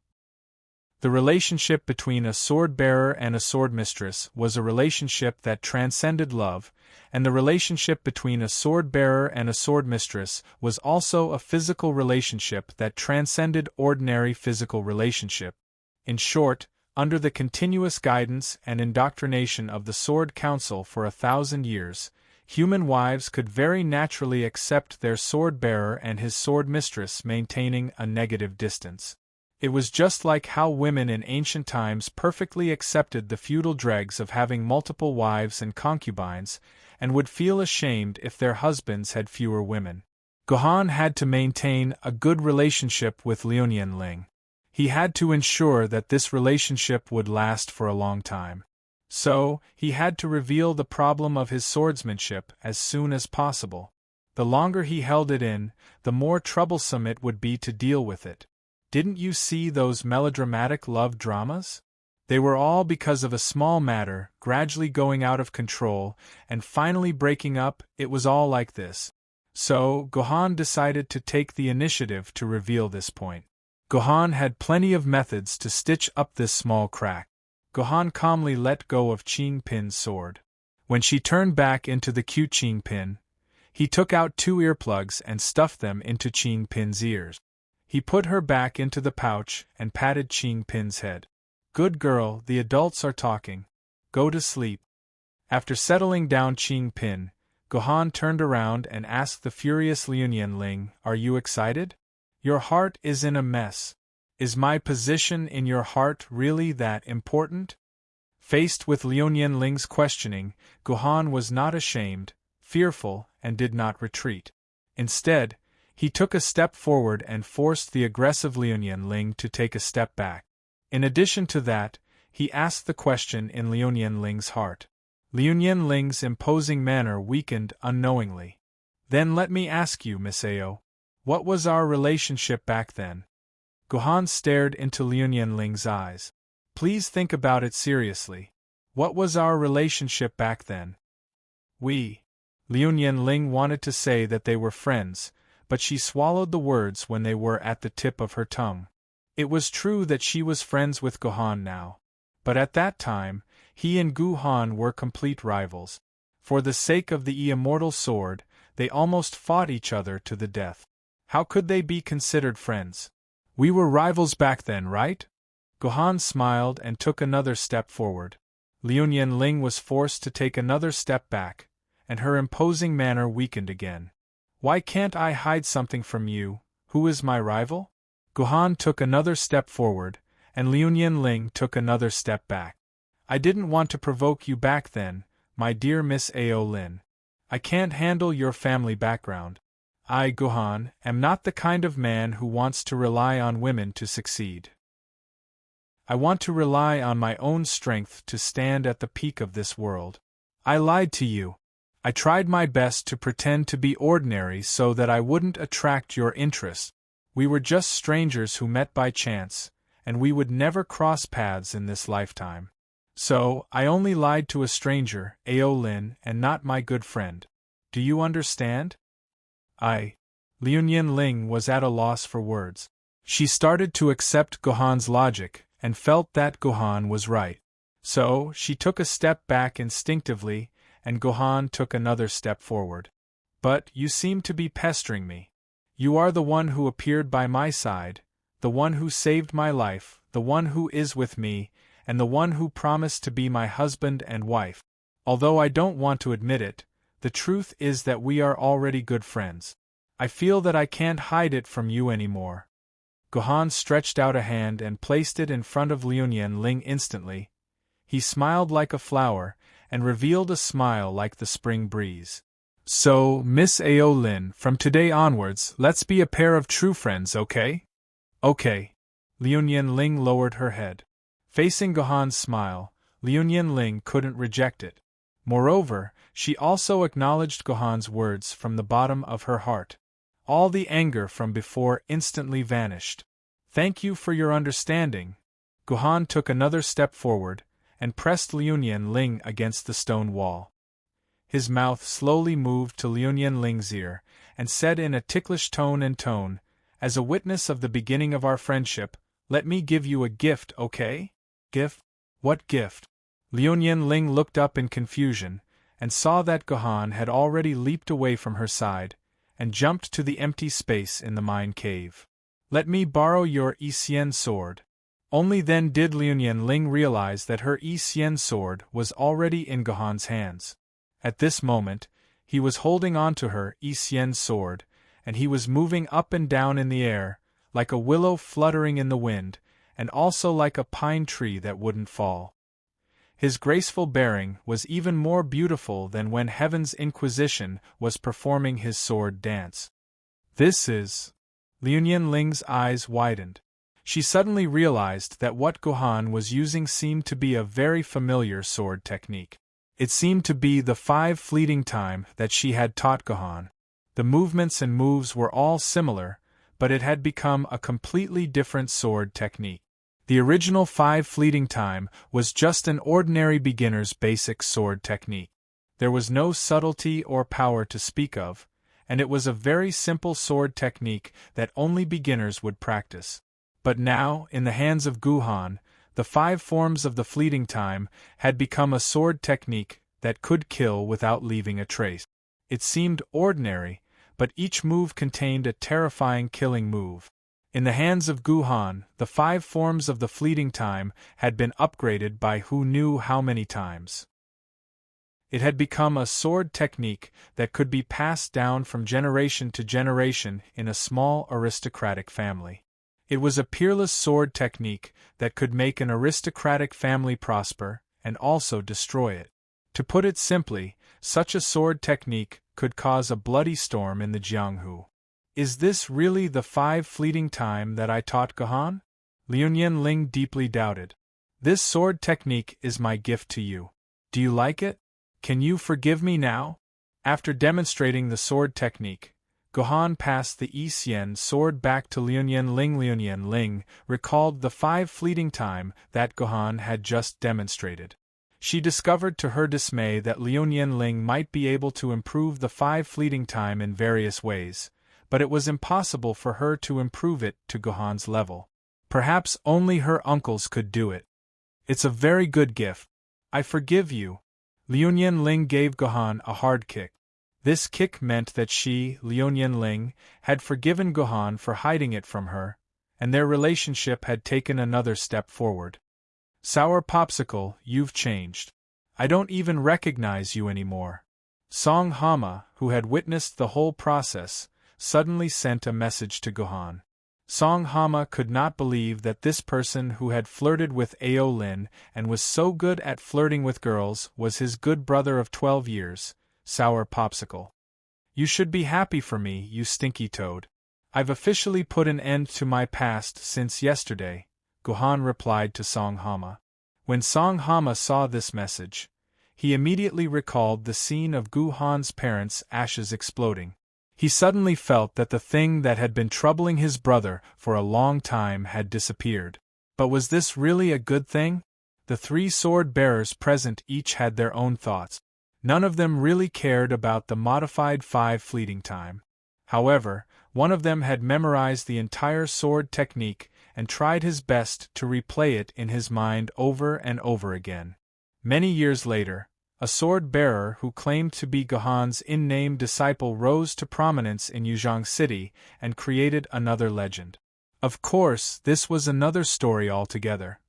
A: The relationship between a sword-bearer and a sword-mistress was a relationship that transcended love, and the relationship between a sword-bearer and a sword-mistress was also a physical relationship that transcended ordinary physical relationship. In short, under the continuous guidance and indoctrination of the Sword Council for 1,000 years, human wives could very naturally accept their sword-bearer and his sword-mistress maintaining a negative distance. It was just like how women in ancient times perfectly accepted the feudal dregs of having multiple wives and concubines, and would feel ashamed if their husbands had fewer women. Gohan had to maintain a good relationship with Liuyan Ling. He had to ensure that this relationship would last for a long time. So, he had to reveal the problem of his swordsmanship as soon as possible. The longer he held it in, the more troublesome it would be to deal with it. Didn't you see those melodramatic love dramas? They were all because of a small matter, gradually going out of control, and finally breaking up. It was all like this. So, Gohan decided to take the initiative to reveal this point. Gohan had plenty of methods to stitch up this small crack. Gohan calmly let go of Qing Pin's sword. When she turned back into the cute Qing Pin, he took out 2 earplugs and stuffed them into Qing Pin's ears. He put her back into the pouch and patted Qing Pin's head. Good girl, the adults are talking. Go to sleep. After settling down Qing Pin, Gohan turned around and asked the furious Liuyan Ling, "Are you excited? Your heart is in a mess. Is my position in your heart really that important?" Faced with Liuyan Ling's questioning, Gohan was not ashamed, fearful, and did not retreat. Instead, he took a step forward and forced the aggressive Liuyan Ling to take a step back. In addition to that, he asked the question in Liuyan Ling's heart. Liuyan Ling's imposing manner weakened unknowingly. "Then let me ask you, Miss Ao, what was our relationship back then?" Gohan stared into Liuyan Ling's eyes. "Please think about it seriously. What was our relationship back then?" Liuyan Ling wanted to say that they were friends, but she swallowed the words when they were at the tip of her tongue. It was true that she was friends with Gohan now. But at that time, he and Gohan were complete rivals. For the sake of the immortal sword, they almost fought each other to the death. How could they be considered friends? "We were rivals back then, right?" Gohan smiled and took another step forward. Liuyan Ling was forced to take another step back, and her imposing manner weakened again. "Why can't I hide something from you? Who is my rival?" Gohan took another step forward, and Liuyan Ling took another step back. "I didn't want to provoke you back then, my dear Miss Ao Lin. I can't handle your family background. I, Gohan, am not the kind of man who wants to rely on women to succeed. I want to rely on my own strength to stand at the peak of this world. I lied to you. I tried my best to pretend to be ordinary so that I wouldn't attract your interest. We were just strangers who met by chance, and we would never cross paths in this lifetime. So, I only lied to a stranger, Ao Lin, and not my good friend. Do you understand?" Liuyan Ling was at a loss for words. She started to accept Gohan's logic, and felt that Gohan was right. So, she took a step back instinctively, and Gohan took another step forward. "But you seem to be pestering me. You are the one who appeared by my side, the one who saved my life, the one who is with me, and the one who promised to be my husband and wife. Although I don't want to admit it, the truth is that we are already good friends. I feel that I can't hide it from you anymore." Gohan stretched out a hand and placed it in front of Liuyan Ling instantly. He smiled like a flower, and revealed a smile like the spring breeze. "So, Miss Ao Lin, from today onwards, let's be a pair of true friends, okay?" "Okay." Liuyan Ling lowered her head. Facing Gohan's smile, Liuyan Ling couldn't reject it. Moreover, she also acknowledged Gohan's words from the bottom of her heart. All the anger from before instantly vanished. "Thank you for your understanding." Gohan took another step forward, and pressed Liuyan Ling against the stone wall. His mouth slowly moved to Liu Ling's ear, and said in a ticklish tone, "As a witness of the beginning of our friendship, let me give you a gift, okay?" "Gift? What gift?" Liu Ling looked up in confusion, and saw that Gohan had already leaped away from her side, and jumped to the empty space in the mine cave. "Let me borrow your Yi Xian sword." Only then did Liu Ling realize that her Yi Xian sword was already in Gohan's hands. At this moment, he was holding onto her Yi Xian sword, and he was moving up and down in the air, like a willow fluttering in the wind, and also like a pine tree that wouldn't fall. His graceful bearing was even more beautiful than when Heaven's Inquisition was performing his sword dance. "This is..." Liu Ling's eyes widened. She suddenly realized that what Gohan was using seemed to be a very familiar sword technique. It seemed to be the 5 fleeting time that she had taught Gohan. The movements and moves were all similar, but it had become a completely different sword technique. The original 5 fleeting time was just an ordinary beginner's basic sword technique. There was no subtlety or power to speak of, and it was a very simple sword technique that only beginners would practice. But now, in the hands of Gohan, the 5 forms of the fleeting time had become a sword technique that could kill without leaving a trace. It seemed ordinary, but each move contained a terrifying killing move. In the hands of Gohan, the 5 forms of the fleeting time had been upgraded by who knew how many times. It had become a sword technique that could be passed down from generation to generation in a small aristocratic family. It was a peerless sword technique that could make an aristocratic family prosper and also destroy it. To put it simply, such a sword technique could cause a bloody storm in the Jianghu. "Is this really the 5 fleeting time that I taught Gohan?" Liu Ling deeply doubted. "This sword technique is my gift to you. Do you like it? Can you forgive me now?" After demonstrating the sword technique, Gohan passed the Yi Xian sword back to Liu Ling. Liu Ling recalled the 5 fleeting time that Gohan had just demonstrated. She discovered to her dismay that Liu Ling might be able to improve the 5 fleeting time in various ways, but it was impossible for her to improve it to Gohan's level. Perhaps only her uncles could do it. "It's a very good gift. I forgive you." Liu Ling gave Gohan a hard kick. This kick meant that she, Liu Ling, had forgiven Gohan for hiding it from her, and their relationship had taken another step forward. "Sour Popsicle, you've changed. I don't even recognize you anymore." Song Hama, who had witnessed the whole process, suddenly sent a message to Gohan. Song Hama could not believe that this person who had flirted with Ao Lin and was so good at flirting with girls was his good brother of 12 years, Sour Popsicle. "You should be happy for me, you stinky toad. I've officially put an end to my past since yesterday," Gohan replied to Song Hama. When Song Hama saw this message, he immediately recalled the scene of Gohan's parents' ashes exploding. He suddenly felt that the thing that had been troubling his brother for a long time had disappeared. But was this really a good thing? The 3 sword bearers present each had their own thoughts. None of them really cared about the modified 5 fleeting time. However, one of them had memorized the entire sword technique and tried his best to replay it in his mind over and over again. Many years later, a sword-bearer who claimed to be Gohan's in-name disciple rose to prominence in Yuzhong City and created another legend. Of course, this was another story altogether.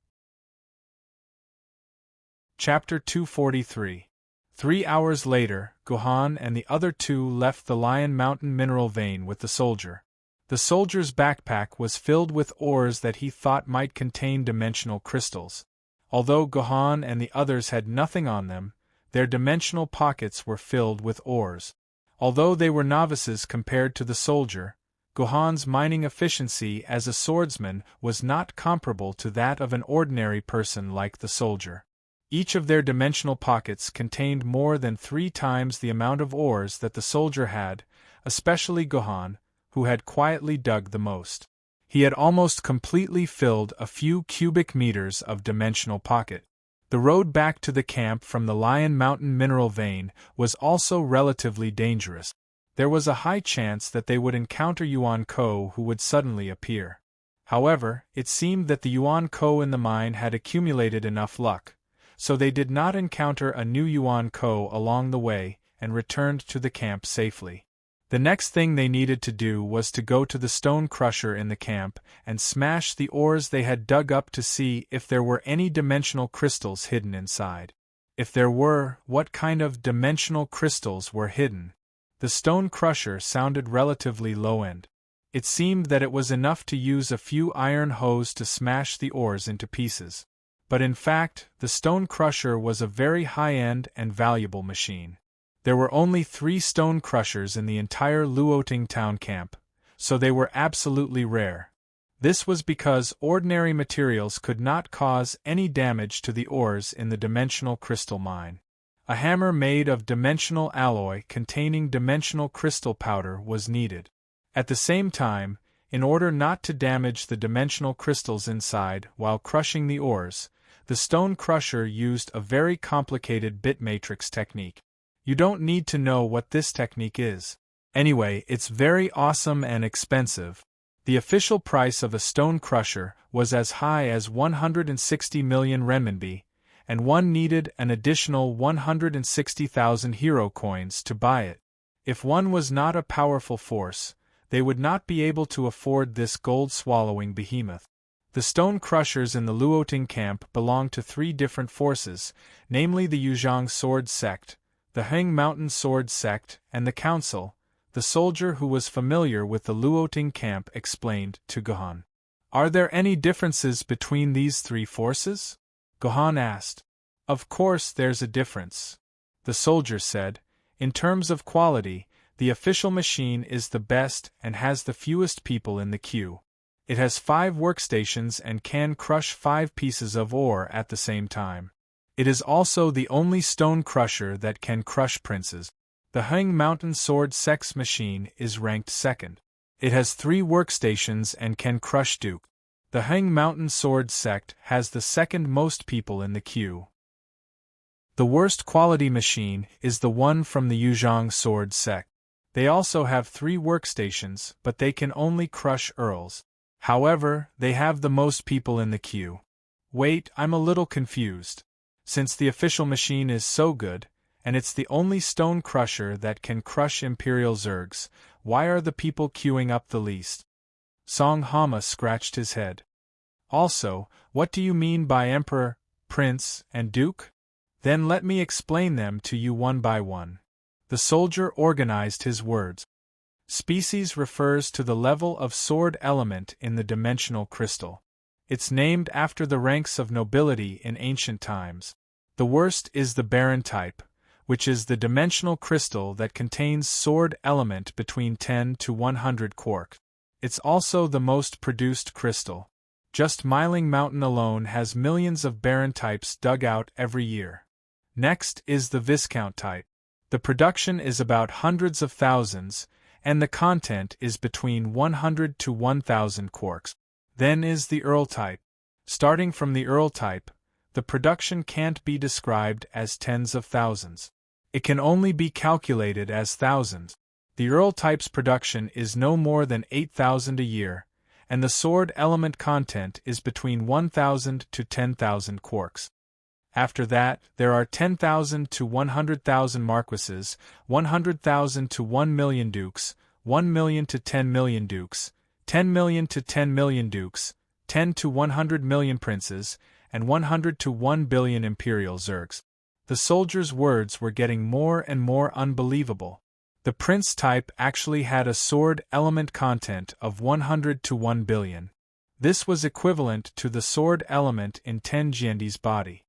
A: Chapter 243. 3 hours later, Gohan and the other 2 left the Lion Mountain mineral vein with the soldier. The soldier's backpack was filled with ores that he thought might contain dimensional crystals. Although Gohan and the others had nothing on them, their dimensional pockets were filled with ores. Although they were novices compared to the soldier, Gohan's mining efficiency as a swordsman was not comparable to that of an ordinary person like the soldier. Each of their dimensional pockets contained more than 3 times the amount of ores that the soldier had, especially Gohan, who had quietly dug the most. He had almost completely filled a few cubic meters of dimensional pocket. The road back to the camp from the Lion Mountain mineral vein was also relatively dangerous. There was a high chance that they would encounter Yuan Ko, who would suddenly appear. However, it seemed that the Yuan Ko in the mine had accumulated enough luck, so they did not encounter a new Yuan Ko along the way and returned to the camp safely. The next thing they needed to do was to go to the stone crusher in the camp and smash the ores they had dug up to see if there were any dimensional crystals hidden inside. If there were, what kind of dimensional crystals were hidden? The stone crusher sounded relatively low-end. It seemed that it was enough to use a few iron hoes to smash the ores into pieces. But in fact, the stone crusher was a very high-end and valuable machine. There were only 3 stone crushers in the entire Luoting town camp, so they were absolutely rare. This was because ordinary materials could not cause any damage to the ores in the dimensional crystal mine. A hammer made of dimensional alloy containing dimensional crystal powder was needed. At the same time, in order not to damage the dimensional crystals inside while crushing the ores, the stone crusher used a very complicated bit matrix technique. You don't need to know what this technique is. Anyway, it's very awesome and expensive. The official price of a stone crusher was as high as 160 million renminbi, and one needed an additional 160,000 hero coins to buy it. If one was not a powerful force, they would not be able to afford this gold-swallowing behemoth. The stone crushers in the Luoting camp belonged to 3 different forces, namely the Yuzhang Sword Sect, the Heng Mountain Sword Sect, and the Council. The soldier who was familiar with the Luoting camp explained to Gohan. Are there any differences between these 3 forces? Gohan asked. Of course there's a difference, the soldier said. In terms of quality, the official machine is the best and has the fewest people in the queue. It has 5 workstations and can crush 5 pieces of ore at the same time. It is also the only stone crusher that can crush princes. The Heng Mountain Sword Sect's machine is ranked 2nd. It has 3 workstations and can crush Duke. The Heng Mountain Sword Sect has the 2nd most people in the queue. The worst quality machine is the one from the Yuzhang Sword Sect. They also have 3 workstations, but they can only crush earls. However, they have the most people in the queue. Wait, I'm a little confused. Since the official machine is so good, and it's the only stone crusher that can crush Imperial Zergs, why are the people queuing up the least? Song Hama scratched his head. Also, what do you mean by Emperor, Prince, and Duke? Then let me explain them to you one by one. The soldier organized his words. Species refers to the level of sword element in the dimensional crystal. It's named after the ranks of nobility in ancient times. The worst is the Baron type, which is the dimensional crystal that contains sword element between 10 to 100 quarks. It's also the most produced crystal. Just Miling Mountain alone has millions of Baron types dug out every year. Next is the Viscount type. The production is about hundreds of thousands, and the content is between 100 to 1,000 quarks. Then is the Earl type. Starting from the Earl type, the production can't be described as tens of thousands. It can only be calculated as thousands. The Earl type's production is no more than 8,000 a year, and the sword element content is between 1,000 to 10,000 quarks. After that, there are 10,000 to 100,000 marquises, 100,000 to 1 million dukes, 1 million to 10 million dukes, 10 million to 10 million dukes, 10 to 100 million princes, and 100 to 1 billion imperial zergs. The soldier's words were getting more and more unbelievable. The prince type actually had a sword element content of 100 to 1 billion. This was equivalent to the sword element in Ten Jiandi's body.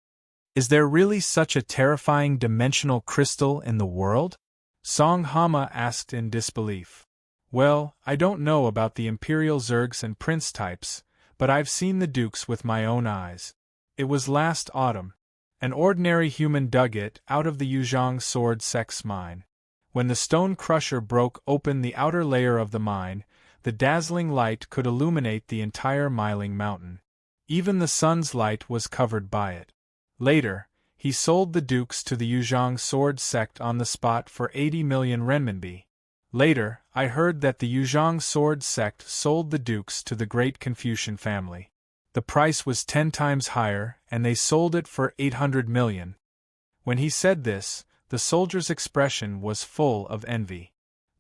A: Is there really such a terrifying dimensional crystal in the world? Song Hama asked in disbelief. Well, I don't know about the Imperial Zergs and Prince types, but I've seen the dukes with my own eyes. It was last autumn. An ordinary human dug it out of the Yuzhang Sword Sect's mine. When the stone crusher broke open the outer layer of the mine, the dazzling light could illuminate the entire Miling Mountain. Even the sun's light was covered by it. Later, he sold the dukes to the Yuzhang sword sect on the spot for 80 million renminbi. Later, I heard that the Yuzhang sword sect sold the dukes to the great Confucian family. The price was 10 times higher, and they sold it for 800 million. When he said this, the soldier's expression was full of envy.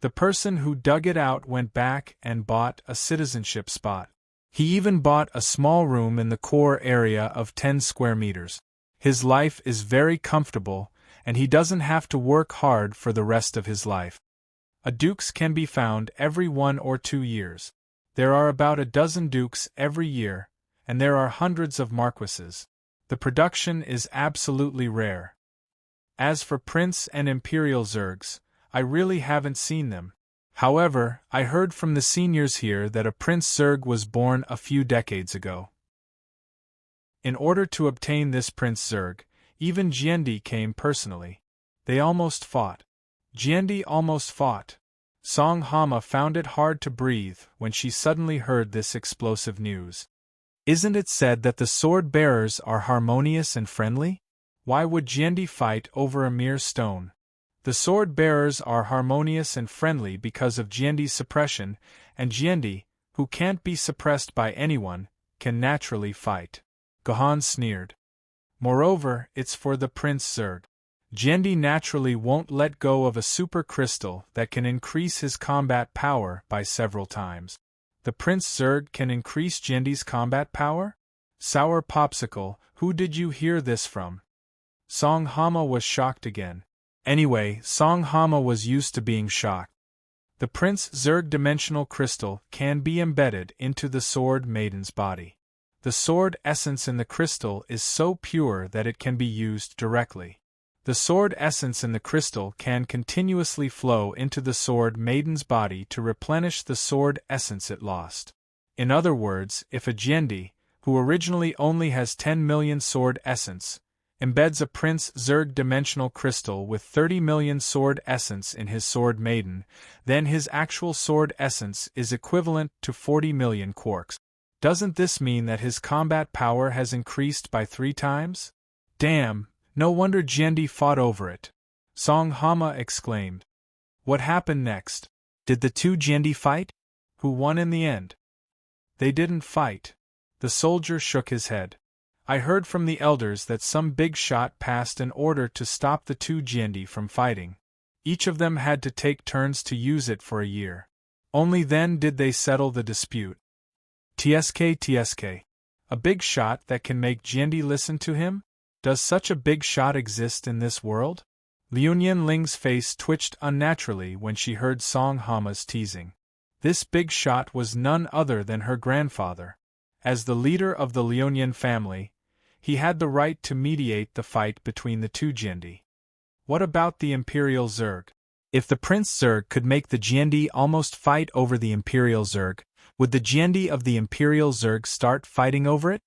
A: The person who dug it out went back and bought a citizenship spot. He even bought a small room in the core area of 10 square meters. His life is very comfortable, and he doesn't have to work hard for the rest of his life. A dukes can be found every 1 or 2 years. There are about a dozen dukes every year, and there are hundreds of marquises. The production is absolutely rare. As for prince and imperial zergs, I really haven't seen them. However, I heard from the seniors here that a Prince Zerg was born a few decades ago. In order to obtain this Prince Zerg, even Jiandi came personally. They almost fought. Jiandi almost fought. Song Hama found it hard to breathe when she suddenly heard this explosive news. Isn't it said that the sword bearers are harmonious and friendly? Why would Jiandi fight over a mere stone? The sword bearers are harmonious and friendly because of Jiandi's suppression, and Jiandi, who can't be suppressed by anyone, can naturally fight. Gohan sneered. Moreover, it's for the Prince Zerg. Jiandi naturally won't let go of a super crystal that can increase his combat power by several times. The Prince Zerg can increase Jiandi's combat power? Sour Popsicle, who did you hear this from? Song Hama was shocked again. Anyway, Song Hama was used to being shocked. The Prince Zerg dimensional crystal can be embedded into the sword Maiden's body. The sword essence in the crystal is so pure that it can be used directly. The sword essence in the crystal can continuously flow into the sword Maiden's body to replenish the sword essence it lost. In other words, if a Jiandi, who originally only has 10 million sword essence, embeds a Prince Zerg dimensional crystal with 30 million sword essence in his sword Maiden, then his actual sword essence is equivalent to 40 million quarks. Doesn't this mean that his combat power has increased by 3 times? Damn! No wonder Jiandi fought over it. Song Hama exclaimed. What happened next? Did the two Jiandi fight? Who won in the end? They didn't fight. The soldier shook his head. I heard from the elders that some big shot passed an order to stop the two Jiandi from fighting. Each of them had to take turns to use it for a year. Only then did they settle the dispute. TSK. A big shot that can make Jiandi listen to him? Does such a big shot exist in this world? Liu Nianling's face twitched unnaturally when she heard Song Hama's teasing. This big shot was none other than her grandfather. As the leader of the Lionian family, he had the right to mediate the fight between the two Jiandi. What about the Imperial Zerg? If the Prince Zerg could make the Jiandi almost fight over the Imperial Zerg, would the Jiandi of the Imperial Zerg start fighting over it?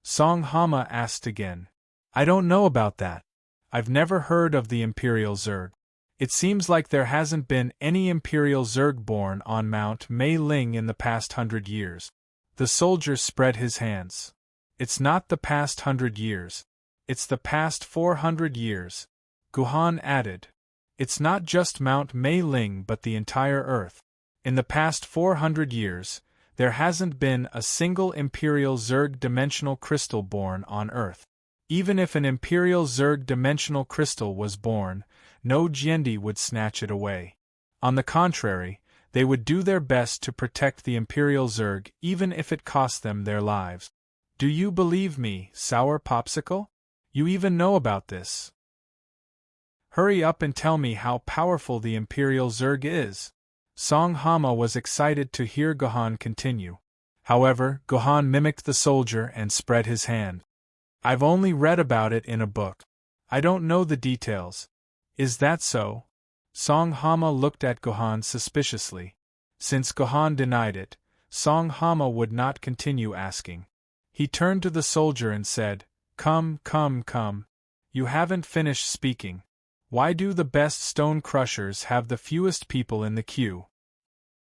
A: Song Hama asked again. I don't know about that. I've never heard of the Imperial Zerg. It seems like there hasn't been any Imperial Zerg born on Mount Mei Ling in the past 100 years. The soldier spread his hands. It's not the past 100 years. It's the past 400 years. Guhan added. It's not just Mount Mei Ling but the entire Earth. In the past 400 years, there hasn't been a single Imperial Zerg dimensional crystal born on Earth. Even if an Imperial Zerg dimensional crystal was born, no Jiandi would snatch it away. On the contrary, they would do their best to protect the Imperial Zerg even if it cost them their lives. Do you believe me, Sour Popsicle? You even know about this. Hurry up and tell me how powerful the Imperial Zerg is. Song Hama was excited to hear Gohan continue. However, Gohan mimicked the soldier and spread his hand. I've only read about it in a book. I don't know the details. Is that so? Song Hama looked at Gohan suspiciously. Since Gohan denied it, Song Hama would not continue asking. He turned to the soldier and said, Come. You haven't finished speaking. Why do the best stone crushers have the fewest people in the queue?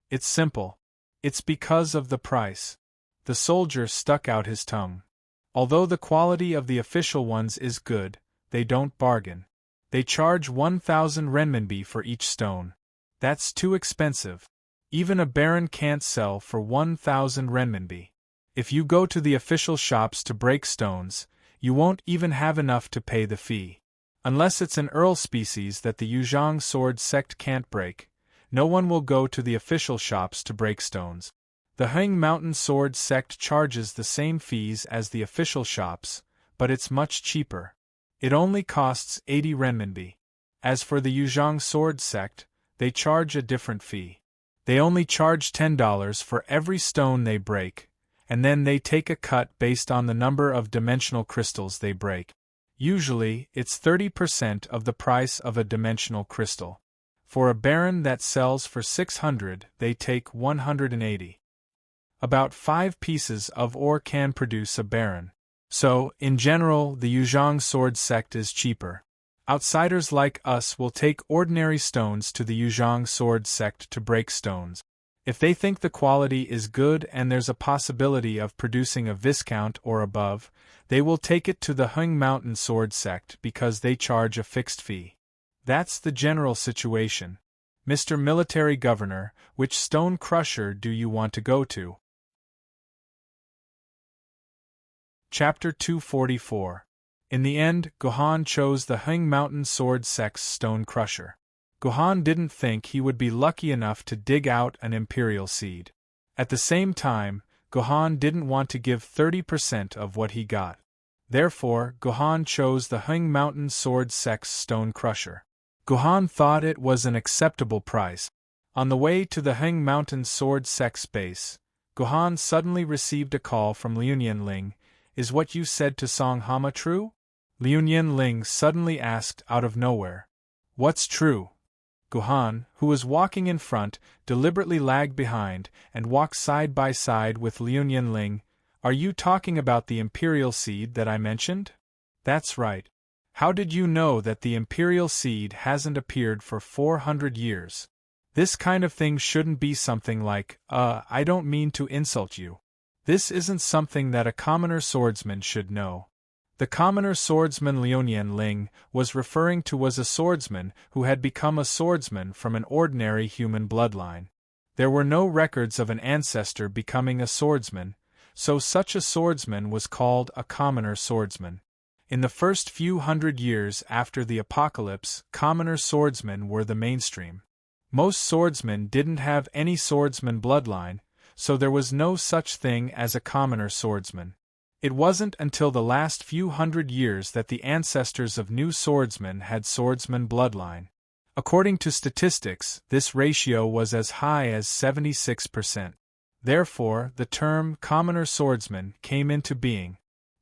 A: It's simple. It's because of the price. The soldier stuck out his tongue. Although the quality of the official ones is good, they don't bargain. They charge 1,000 renminbi for each stone. That's too expensive. Even a baron can't sell for 1,000 renminbi. If you go to the official shops to break stones, you won't even have enough to pay the fee. Unless it's an earl species that the Yuzhang sword sect can't break, no one will go to the official shops to break stones. The Heng Mountain Sword sect charges the same fees as the official shops, but it's much cheaper. It only costs 80 renminbi. As for the Yuzhang sword sect, they charge a different fee. They only charge $10 for every stone they break, and then they take a cut based on the number of dimensional crystals they break. Usually, it's 30% of the price of a dimensional crystal. For a baron that sells for 600, they take 180. About 5 pieces of ore can produce a baron. So, in general, the Yuzhang sword sect is cheaper. Outsiders like us will take ordinary stones to the Yuzhang sword sect to break stones. If they think the quality is good and there's a possibility of producing a viscount or above, they will take it to the Heng Mountain sword sect because they charge a fixed fee. That's the general situation. Mr. Military Governor, which stone crusher do you want to go to? Chapter 244. In the end, Gohan chose the Heng Mountain sword sect's stone crusher. Gohan didn't think he would be lucky enough to dig out an imperial seed. At the same time, Gohan didn't want to give 30% of what he got. Therefore, Gohan chose the Heng Mountain sword sect's stone crusher. Gohan thought it was an acceptable price. On the way to the Heng Mountain sword sect's base, Gohan suddenly received a call from Liu Ling. Is what you said to Song Hama true? Liu Ling suddenly asked out of nowhere. What's true? Gohan, who was walking in front, deliberately lagged behind and walked side by side with Liu Ling. Are you talking about the imperial seed that I mentioned? That's right. How did you know that the imperial seed hasn't appeared for 400 years? This kind of thing shouldn't be something like, I don't mean to insult you. This isn't something that a commoner swordsman should know. The commoner swordsman Liu Ling was referring to was a swordsman who had become a swordsman from an ordinary human bloodline. There were no records of an ancestor becoming a swordsman, so such a swordsman was called a commoner swordsman. In the first few hundred years after the apocalypse, commoner swordsmen were the mainstream. Most swordsmen didn't have any swordsman bloodline, so there was no such thing as a commoner swordsman. It wasn't until the last few hundred years that the ancestors of new swordsmen had swordsman bloodline. According to statistics, this ratio was as high as 76%. Therefore, the term commoner swordsman came into being.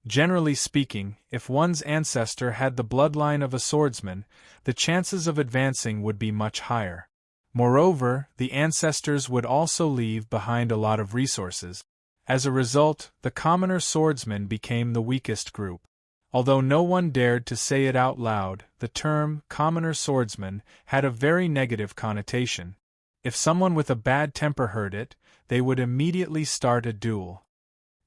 A: Generally speaking, if one's ancestor had the bloodline of a swordsman, the chances of advancing would be much higher. Moreover, the ancestors would also leave behind a lot of resources. As a result, the commoner swordsmen became the weakest group. Although no one dared to say it out loud, the term commoner swordsman had a very negative connotation. If someone with a bad temper heard it, they would immediately start a duel.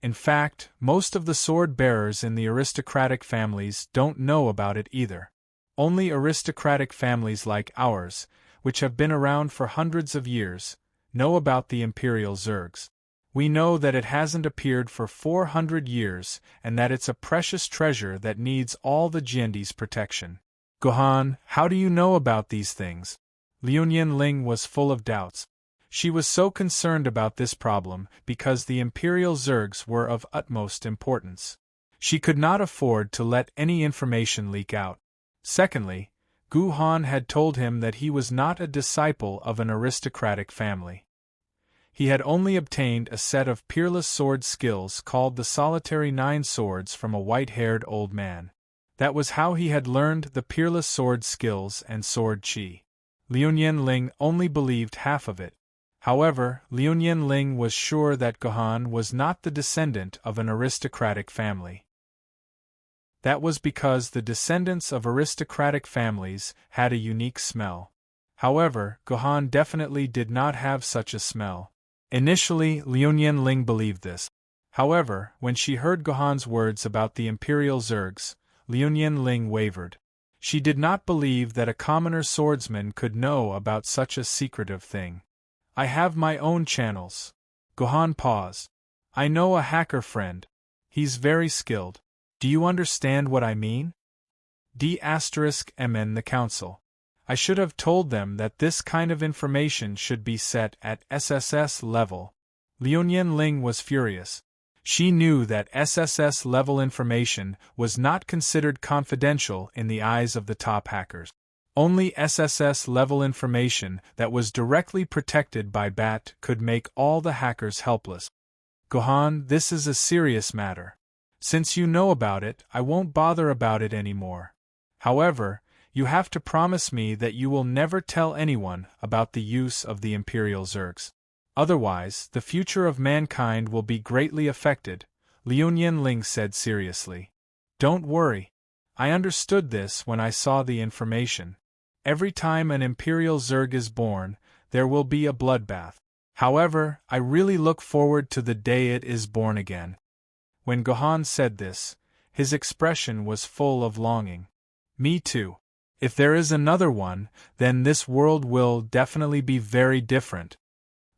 A: In fact, most of the sword bearers in the aristocratic families don't know about it either. Only aristocratic families like ours, which have been around for hundreds of years, know about the imperial zergs. We know that it hasn't appeared for 400 years and that it's a precious treasure that needs all the Jiandi's protection. Gohan, how do you know about these things? Liu Ling was full of doubts. She was so concerned about this problem because the imperial zergs were of utmost importance. She could not afford to let any information leak out. Secondly, Gohan had told him that he was not a disciple of an aristocratic family. He had only obtained a set of peerless sword skills called the solitary 9 swords from a white-haired old man. That was how he had learned the peerless sword skills and sword chi. Liu Ling only believed half of it. However, Liu Ling was sure that Gohan was not the descendant of an aristocratic family. That was because the descendants of aristocratic families had a unique smell. However, Gohan definitely did not have such a smell. Initially, Liu Ling believed this. However, when she heard Gohan's words about the Imperial Zergs, Liuyan Ling wavered. She did not believe that a commoner swordsman could know about such a secretive thing. I have my own channels. Gohan paused. I know a hacker friend. He's very skilled. Do you understand what I mean? D*MN the Council. I should have told them that this kind of information should be set at SSS level. Liuyan Ling was furious. She knew that SSS level information was not considered confidential in the eyes of the top hackers. Only SSS level information that was directly protected by BAT could make all the hackers helpless. Gohan, this is a serious matter. Since you know about it, I won't bother about it anymore. However, you have to promise me that you will never tell anyone about the use of the Imperial Zergs. Otherwise, the future of mankind will be greatly affected, Liuyan Ling said seriously. Don't worry. I understood this when I saw the information. Every time an Imperial Zerg is born, there will be a bloodbath. However, I really look forward to the day it is born again. When Gohan said this, his expression was full of longing. Me too. If there is another one, then this world will definitely be very different.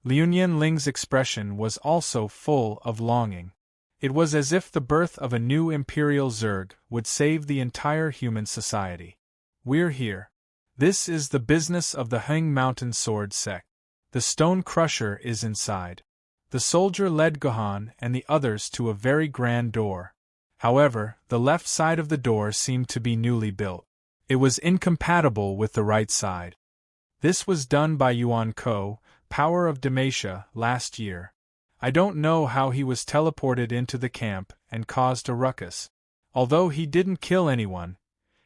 A: Liuyan Ling's expression was also full of longing. It was as if the birth of a new Imperial Zerg would save the entire human society. We're here. This is the business of the Heng Mountain Sword Sect. The Stone Crusher is inside. The soldier led Gohan and the others to a very grand door. However, the left side of the door seemed to be newly built. It was incompatible with the right side. This was done by Yuan Ko, Power of Demacia, last year. I don't know how he was teleported into the camp and caused a ruckus. Although he didn't kill anyone,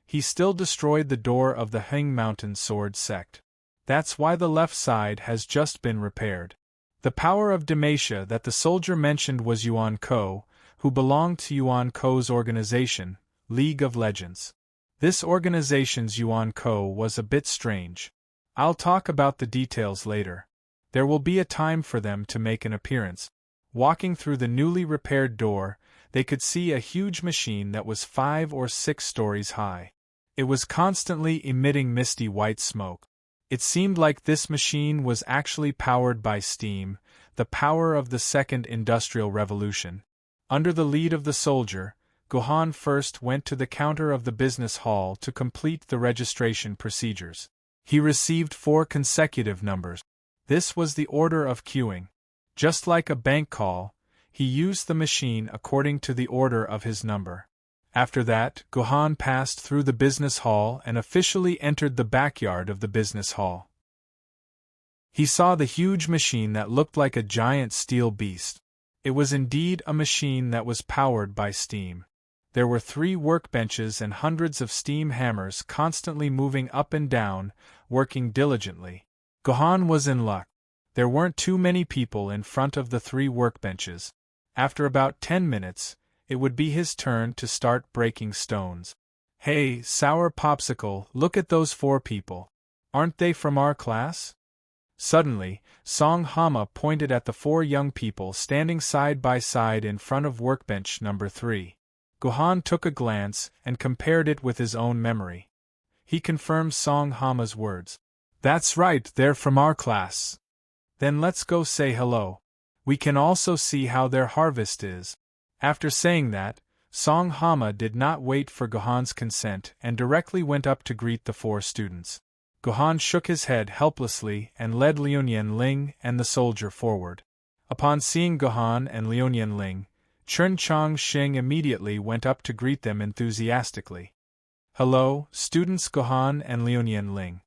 A: he still destroyed the door of the Heng Mountain Sword Sect. That's why the left side has just been repaired. The Power of Demacia that the soldier mentioned was Yuan Ko, who belonged to Yuan Ko's organization, League of Legends. This organization's Yuan Ko was a bit strange. I'll talk about the details later. There will be a time for them to make an appearance. Walking through the newly repaired door, they could see a huge machine that was 5 or 6 stories high. It was constantly emitting misty white smoke. It seemed like this machine was actually powered by steam, the power of the Second Industrial Revolution. Under the lead of the soldier, Gohan first went to the counter of the business hall to complete the registration procedures. He received 4 consecutive numbers. This was the order of queuing. Just like a bank call, he used the machine according to the order of his number. After that, Gohan passed through the business hall and officially entered the backyard of the business hall. He saw the huge machine that looked like a giant steel beast. It was indeed a machine that was powered by steam. There were 3 workbenches and hundreds of steam hammers constantly moving up and down, working diligently. Gohan was in luck. There weren't too many people in front of the 3 workbenches. After about 10 minutes, it would be his turn to start breaking stones. Hey, Sour Popsicle, look at those 4 people. Aren't they from our class? Suddenly, Song Hama pointed at the 4 young people standing side by side in front of workbench number 3. Gohan took a glance and compared it with his own memory. He confirmed Song Hama's words. That's right, they're from our class. Then let's go say hello. We can also see how their harvest is. After saying that, Song Hama did not wait for Gohan's consent and directly went up to greet the 4 students. Gohan shook his head helplessly and led Liuyan Ling and the soldier forward. Upon seeing Gohan and Liuyan Ling, Chen Chong Xing immediately went up to greet them enthusiastically. Hello, students Gohan and Liuyan Ling.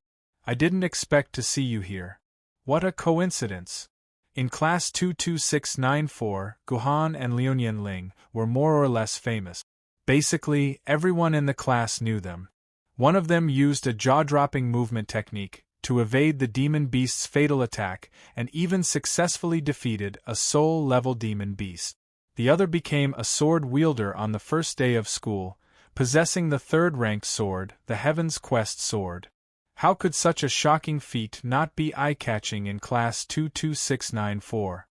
A: I didn't expect to see you here. What a coincidence! In class 22694, Gohan and Liuyan Ling were more or less famous. Basically, everyone in the class knew them. One of them used a jaw-dropping movement technique to evade the demon beast's fatal attack and even successfully defeated a soul-level demon beast. The other became a sword wielder on the first day of school, possessing the 3rd-ranked sword, the Heaven's Quest sword. How could such a shocking feat not be eye-catching in class 22694?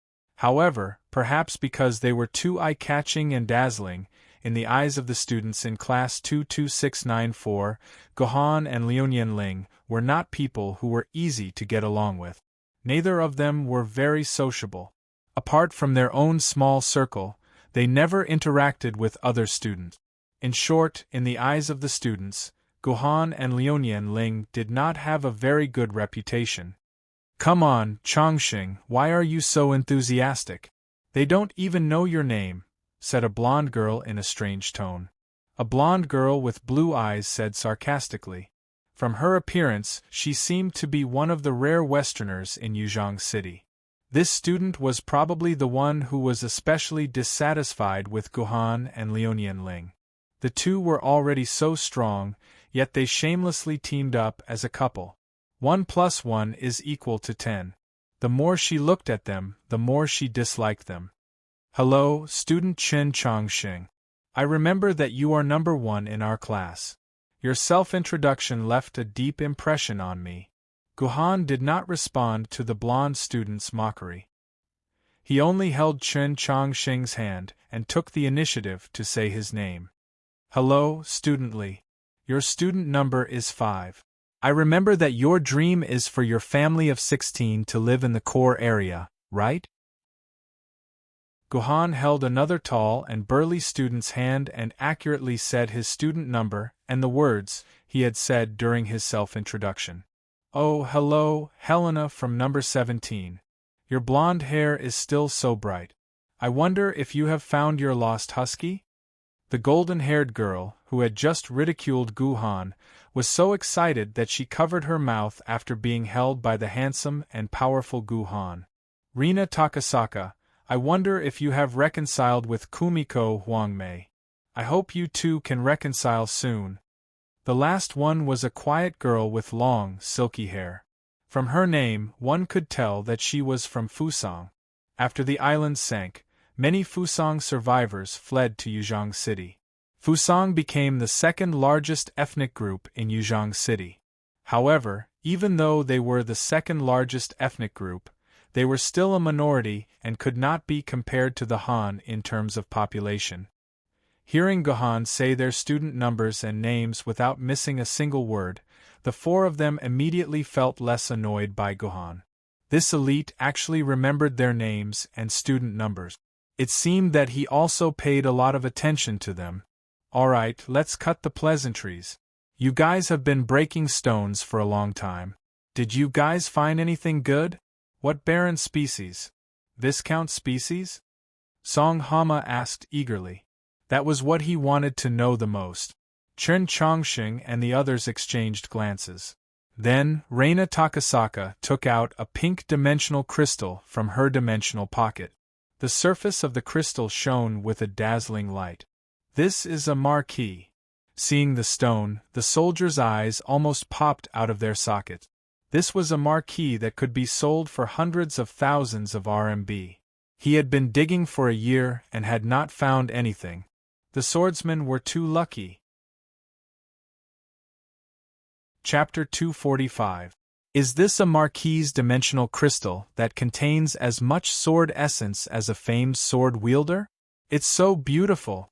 A: However, perhaps because they were too eye-catching and dazzling, in the eyes of the students in Class 22694, Gohan and Liu Ling were not people who were easy to get along with. Neither of them were very sociable. Apart from their own small circle, they never interacted with other students. In short, in the eyes of the students, Gohan and Liu Ling did not have a very good reputation. "Come on, Chongqing, why are you so enthusiastic? They don't even know your name," said a blonde girl in a strange tone. A blonde girl with blue eyes said sarcastically. From her appearance, she seemed to be one of the rare Westerners in Yuzhong City. This student was probably the one who was especially dissatisfied with Gohan and Liu Ling. The two were already so strong, yet they shamelessly teamed up as a couple. 1 + 1 is equal to 10. The more she looked at them, the more she disliked them. "Hello, student Chen Chongqing. I remember that you are number 1 in our class. Your self-introduction left a deep impression on me." Gohan did not respond to the blonde student's mockery. He only held Chen Chongqing's hand and took the initiative to say his name. "Hello, student Li. Your student number is 5. I remember that your dream is for your family of 16 to live in the core area, right?" Gohan held another tall and burly student's hand and accurately said his student number and the words he had said during his self-introduction. "Oh, hello, Helena from number 17. Your blonde hair is still so bright. I wonder if you have found your lost husky?" The golden-haired girl, who had just ridiculed Gohan, was so excited that she covered her mouth after being held by the handsome and powerful Gohan. "Rina Takasaka, I wonder if you have reconciled with Kumiko Huangmei. I hope you two can reconcile soon." The last one was a quiet girl with long, silky hair. From her name, one could tell that she was from Fusang. After the island sank, many Fusang survivors fled to Yuzhong City. Fusang became the second largest ethnic group in Yuzhong City. However, even though they were the second largest ethnic group, they were still a minority and could not be compared to the Han in terms of population. Hearing Gohan say their student numbers and names without missing a single word, the 4 of them immediately felt less annoyed by Gohan. This elite actually remembered their names and student numbers. It seemed that he also paid a lot of attention to them. "Alright, let's cut the pleasantries. You guys have been breaking stones for a long time. Did you guys find anything good? What barren species? Viscount species?" Song Hama asked eagerly. That was what he wanted to know the most. Chen Chongqing and the others exchanged glances. Then, Reina Takasaka took out a pink dimensional crystal from her dimensional pocket. The surface of the crystal shone with a dazzling light. "This is a marquee." Seeing the stone, the soldier's eyes almost popped out of their sockets. This was a marquee that could be sold for hundreds of thousands of RMB. He had been digging for a year and had not found anything. The swordsmen were too lucky. Chapter 245. Is this a marquise dimensional crystal that contains as much sword essence as a famed sword wielder? It's so beautiful.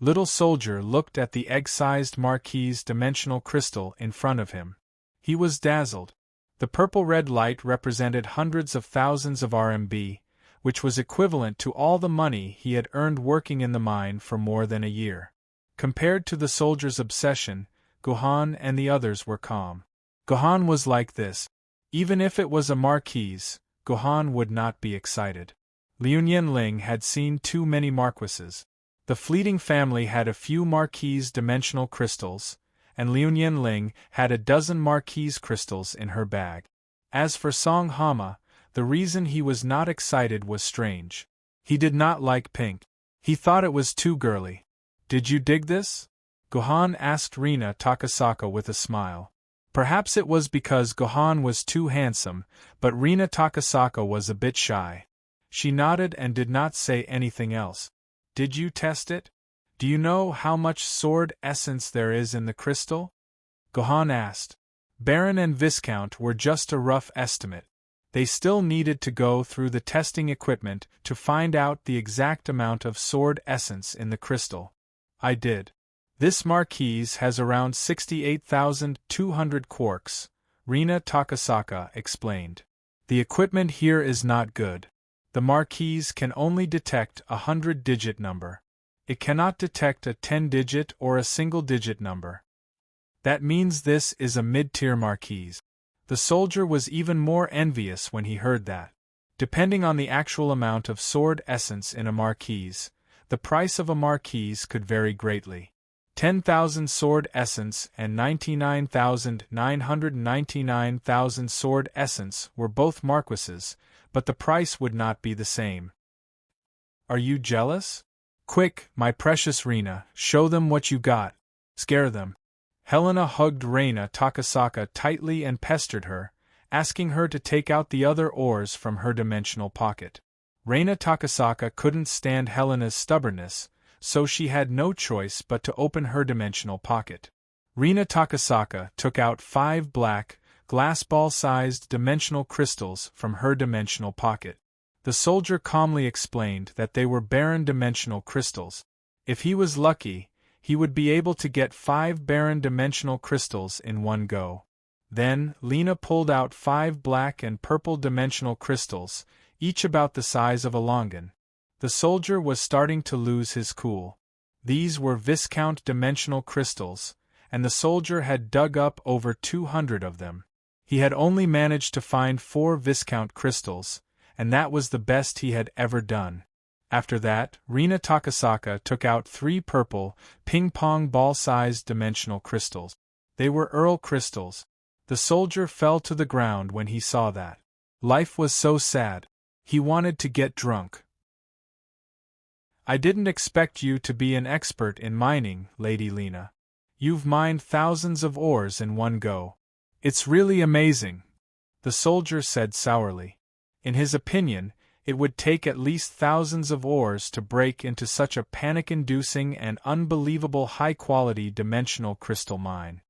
A: Little soldier looked at the egg-sized marquise dimensional crystal in front of him. He was dazzled. The purple-red light represented hundreds of thousands of RMB, which was equivalent to all the money he had earned working in the mine for more than a year. Compared to the soldier's obsession, Gohan and the others were calm. Gohan was like this. Even if it was a marquise, Gohan would not be excited. Liu Ling had seen too many marquises. The fleeting family had a few marquise dimensional crystals, and Liu Ling had a dozen marquise crystals in her bag. As for Song Hama, the reason he was not excited was strange. He did not like pink. He thought it was too girly. "Did you dig this?" Gohan asked Rina Takasaka with a smile. Perhaps it was because Gohan was too handsome, but Rina Takasaka was a bit shy. She nodded and did not say anything else. "Did you test it? Do you know how much sword essence there is in the crystal?" Gohan asked. Baron and Viscount were just a rough estimate. They still needed to go through the testing equipment to find out the exact amount of sword essence in the crystal. I did. This marquise has around 68,200 quarks, Rina Takasaka explained. The equipment here is not good. The marquise can only detect a 100-digit number. It cannot detect a 10-digit or a single-digit number. That means this is a mid-tier marquise. The soldier was even more envious when he heard that. Depending on the actual amount of sword essence in a marquise, the price of a marquise could vary greatly. 10,000 sword essence and 99,999,000 sword essence were both marquises, but the price would not be the same. Are you jealous? Quick, my precious Rina, show them what you got. Scare them. Helena hugged Rina Takasaka tightly and pestered her, asking her to take out the other ores from her dimensional pocket. Rina Takasaka couldn't stand Helena's stubbornness, so she had no choice but to open her dimensional pocket. Rina Takasaka took out 5 black, glass ball-sized dimensional crystals from her dimensional pocket. The soldier calmly explained that they were barren dimensional crystals. If he was lucky, he would be able to get 5 barren dimensional crystals in one go. Then, Lena pulled out 5 black and purple dimensional crystals, each about the size of a longan. The soldier was starting to lose his cool. These were Viscount dimensional crystals, and the soldier had dug up over 200 of them. He had only managed to find 4 Viscount crystals, and that was the best he had ever done. After that, Rina Takasaka took out 3 purple, ping-pong ball-sized dimensional crystals. They were Earl crystals. The soldier fell to the ground when he saw that. Life was so sad. He wanted to get drunk. I didn't expect you to be an expert in mining, Lady Lena. You've mined thousands of ores in one go. It's really amazing, the soldier said sourly. In his opinion, it would take at least thousands of ores to break into such a panic-inducing and unbelievable high-quality dimensional crystal mine.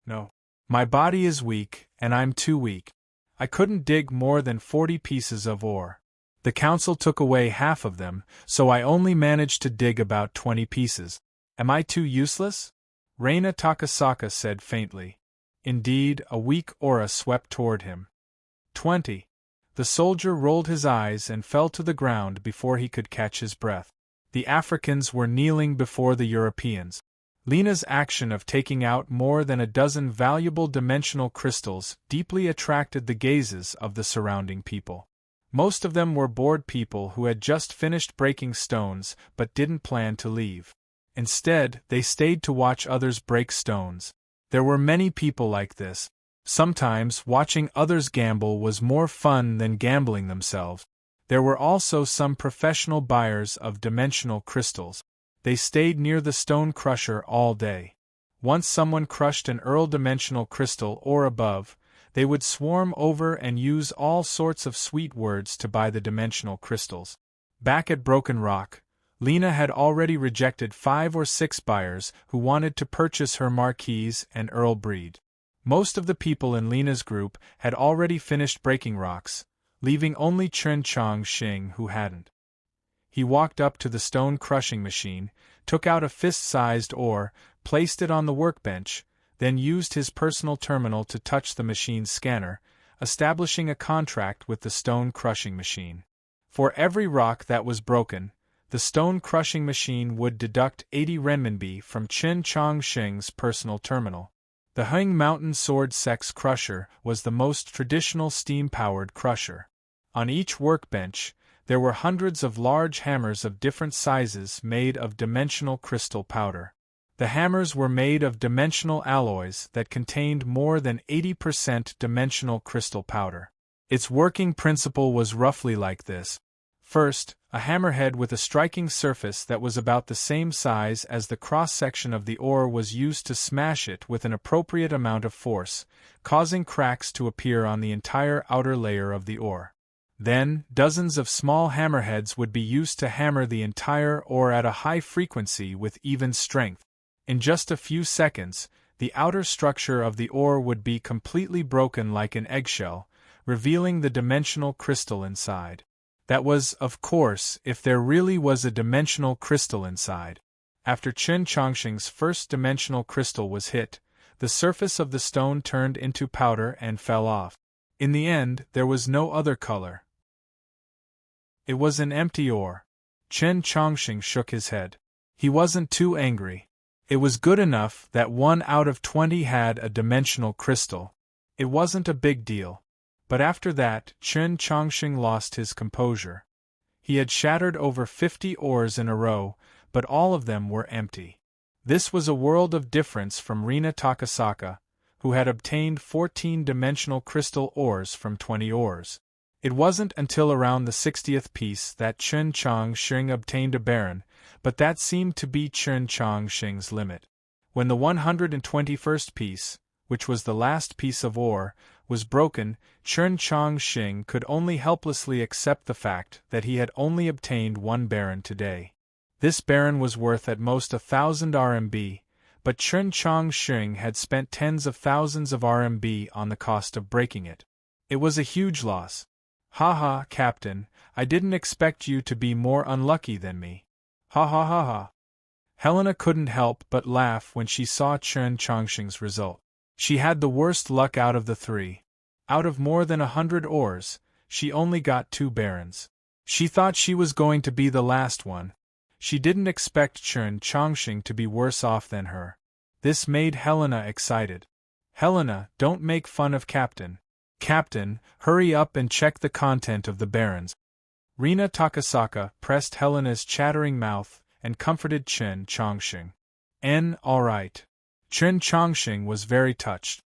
A: No. My body is weak, and I'm too weak. I couldn't dig more than 40 pieces of ore. The council took away half of them, so I only managed to dig about 20 pieces. Am I too useless? Reina Takasaka said faintly. Indeed, a weak aura swept toward him. 20. The soldier rolled his eyes and fell to the ground before he could catch his breath. The Africans were kneeling before the Europeans. Lena's action of taking out more than a dozen valuable dimensional crystals deeply attracted the gazes of the surrounding people. Most of them were bored people who had just finished breaking stones but didn't plan to leave. Instead, they stayed to watch others break stones. There were many people like this. Sometimes, watching others gamble was more fun than gambling themselves. There were also some professional buyers of dimensional crystals. They stayed near the stone crusher all day. Once someone crushed an Earl dimensional crystal or above, they would swarm over and use all sorts of sweet words to buy the dimensional crystals. Back at Broken Rock, Lena had already rejected 5 or 6 buyers who wanted to purchase her Marquise and Earl breed. Most of the people in Lena's group had already finished breaking rocks, leaving only Chen Chong-shing who hadn't. He walked up to the stone crushing machine, took out a fist-sized ore, placed it on the workbench, then used his personal terminal to touch the machine's scanner, establishing a contract with the stone crushing machine. For every rock that was broken, the stone crushing machine would deduct 80 renminbi from Chen Chong-shing's personal terminal. The Heng Mountain Sword Sex Crusher was the most traditional steam-powered crusher. On each workbench, there were hundreds of large hammers of different sizes made of dimensional crystal powder. The hammers were made of dimensional alloys that contained more than 80% dimensional crystal powder. Its working principle was roughly like this. First, a hammerhead with a striking surface that was about the same size as the cross-section of the ore was used to smash it with an appropriate amount of force, causing cracks to appear on the entire outer layer of the ore. Then, dozens of small hammerheads would be used to hammer the entire ore at a high frequency with even strength. In just a few seconds, the outer structure of the ore would be completely broken like an eggshell, revealing the dimensional crystal inside. That was, of course, if there really was a dimensional crystal inside. After Chen Chongqing's first dimensional crystal was hit, the surface of the stone turned into powder and fell off. In the end, there was no other color. It was an empty ore. Chen Chongqing shook his head. He wasn't too angry. It was good enough that 1 out of 20 had a dimensional crystal. It wasn't a big deal. But after that, Chen Chongqing lost his composure. He had shattered over 50 ores in a row, but all of them were empty. This was a world of difference from Rina Takasaka, who had obtained 14-dimensional crystal ores from 20 ores. It wasn't until around the 60th piece that Chen Chongqing obtained a baron, but that seemed to be Chen Chongqing's limit. When the 121st piece, which was the last piece of ore, was broken, Chen Chongqing could only helplessly accept the fact that he had only obtained 1 baron today. This baron was worth at most 1,000 RMB, but Chen Chongqing had spent tens of thousands of RMB on the cost of breaking it. It was a huge loss. "Ha, Captain, I didn't expect you to be more unlucky than me. Ha ha ha ha." Helena couldn't help but laugh when she saw Chen Chongqing's result. She had the worst luck out of the 3. Out of more than 100 ores, she only got 2 barons. She thought she was going to be the last one. She didn't expect Chen Chongqing to be worse off than her. This made Helena excited. "Helena, don't make fun of Captain. Captain, hurry up and check the content of the barons." Rina Takasaka pressed Helena's chattering mouth and comforted Chen Chongqing. All right." Chen Chongqing was very touched.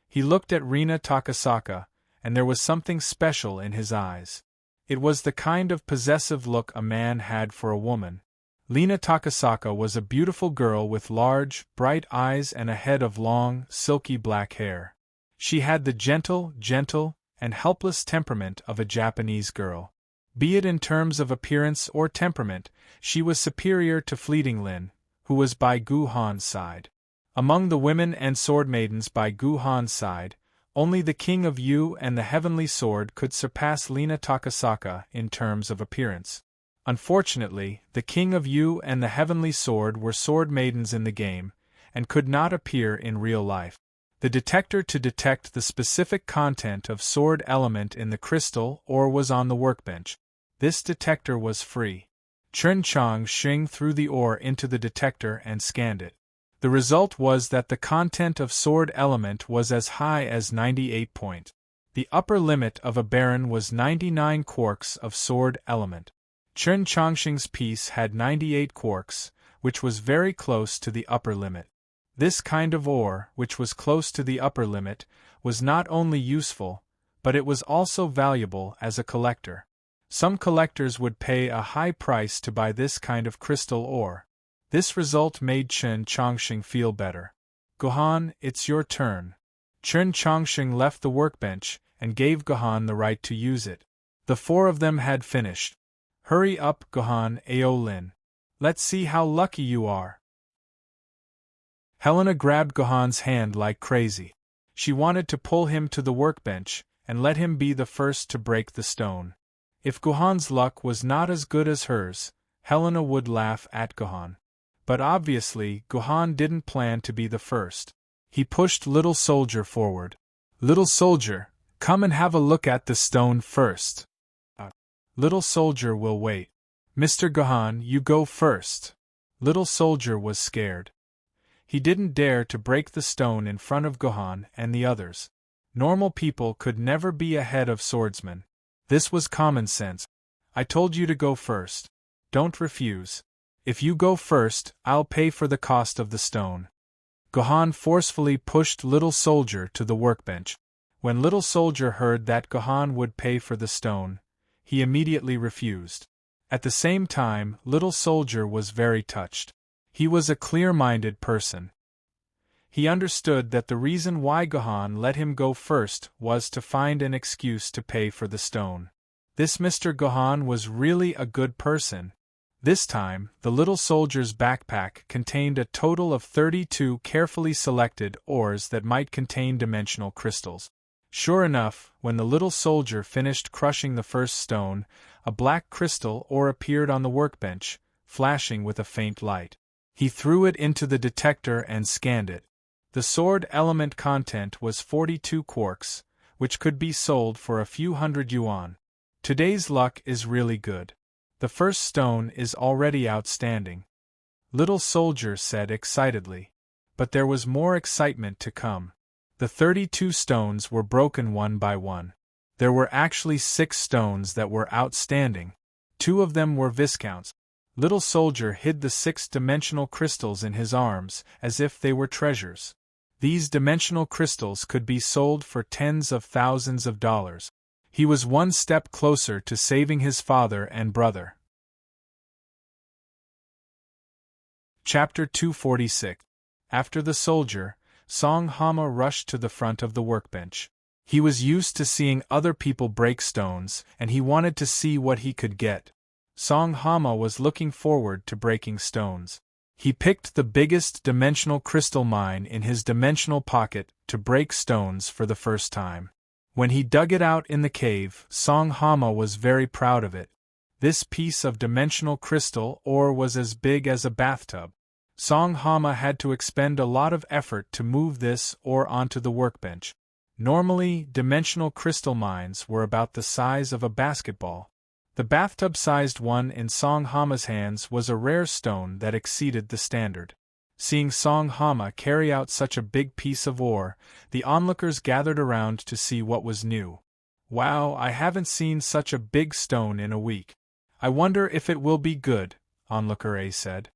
A: He looked at Rina Takasaka, and there was something special in his eyes. It was the kind of possessive look a man had for a woman. Rina Takasaka was a beautiful girl with large, bright eyes and a head of long, silky black hair. She had the gentle, and helpless temperament of a Japanese girl. Be it in terms of appearance or temperament, she was superior to Fleeting Lin, who was by Gu Han's side. Among the women and sword maidens by Gu Han's side, only the King of Yu and the Heavenly Sword could surpass Rina Takasaka in terms of appearance. Unfortunately, the King of Yu and the Heavenly Sword were sword maidens in the game, and could not appear in real life. The detector to detect the specific content of sword element in the crystal ore was on the workbench. This detector was free. Chen Chongqing threw the ore into the detector and scanned it. The result was that the content of sword element was as high as 98 point. The upper limit of a baron was 99 quarks of sword element. Chen Chongqing's piece had 98 quarks, which was very close to the upper limit. This kind of ore, which was close to the upper limit, was not only useful, but it was also valuable as a collector. Some collectors would pay a high price to buy this kind of crystal ore. This result made Chen Chongqing feel better. "Gohan, it's your turn." Chen Chongqing left the workbench and gave Gohan the right to use it. The 4 of them had finished. "Hurry up, Gohan Aolin. Let's see how lucky you are." Helena grabbed Gohan's hand like crazy. She wanted to pull him to the workbench and let him be the first to break the stone. If Gohan's luck was not as good as hers, Helena would laugh at Gohan. But obviously, Gohan didn't plan to be the first. He pushed Little Soldier forward. "Little Soldier, come and have a look at the stone first." "Little Soldier will wait." "Mr. Gohan, you go first." Little Soldier was scared. He didn't dare to break the stone in front of Gohan and the others. Normal people could never be ahead of swordsmen. This was common sense. "I told you to go first. Don't refuse. If you go first, I'll pay for the cost of the stone." Gohan forcefully pushed Little Soldier to the workbench. When Little Soldier heard that Gohan would pay for the stone, he immediately refused. At the same time, Little Soldier was very touched. He was a clear-minded person. He understood that the reason why Gohan let him go first was to find an excuse to pay for the stone. This Mr. Gohan was really a good person. This time, the little soldier's backpack contained a total of 32 carefully selected ores that might contain dimensional crystals. Sure enough, when the little soldier finished crushing the first stone, a black crystal ore appeared on the workbench, flashing with a faint light. He threw it into the detector and scanned it. The sword element content was 42 quarks, which could be sold for a few hundred yuan. Today's luck is really good. The first stone is already outstanding. Little soldier said excitedly. But there was more excitement to come. The 32 stones were broken one by one. There were actually 6 stones that were outstanding. 2 of them were viscounts. Little soldier hid the 6-dimensional crystals in his arms, as if they were treasures. These dimensional crystals could be sold for tens of thousands of dollars. He was one step closer to saving his father and brother. Chapter 246. After the soldier, Song Hama rushed to the front of the workbench. He was used to seeing other people break stones, and he wanted to see what he could get. Song Hama was looking forward to breaking stones. He picked the biggest dimensional crystal mine in his dimensional pocket to break stones for the first time. When he dug it out in the cave, Song Hama was very proud of it. This piece of dimensional crystal ore was as big as a bathtub. Song Hama had to expend a lot of effort to move this ore onto the workbench. Normally, dimensional crystal mines were about the size of a basketball. The bathtub-sized one in Song Hama's hands was a rare stone that exceeded the standard. Seeing Song Hama carry out such a big piece of ore, the onlookers gathered around to see what was new. Wow, I haven't seen such a big stone in a week. I wonder if it will be good, onlooker A said.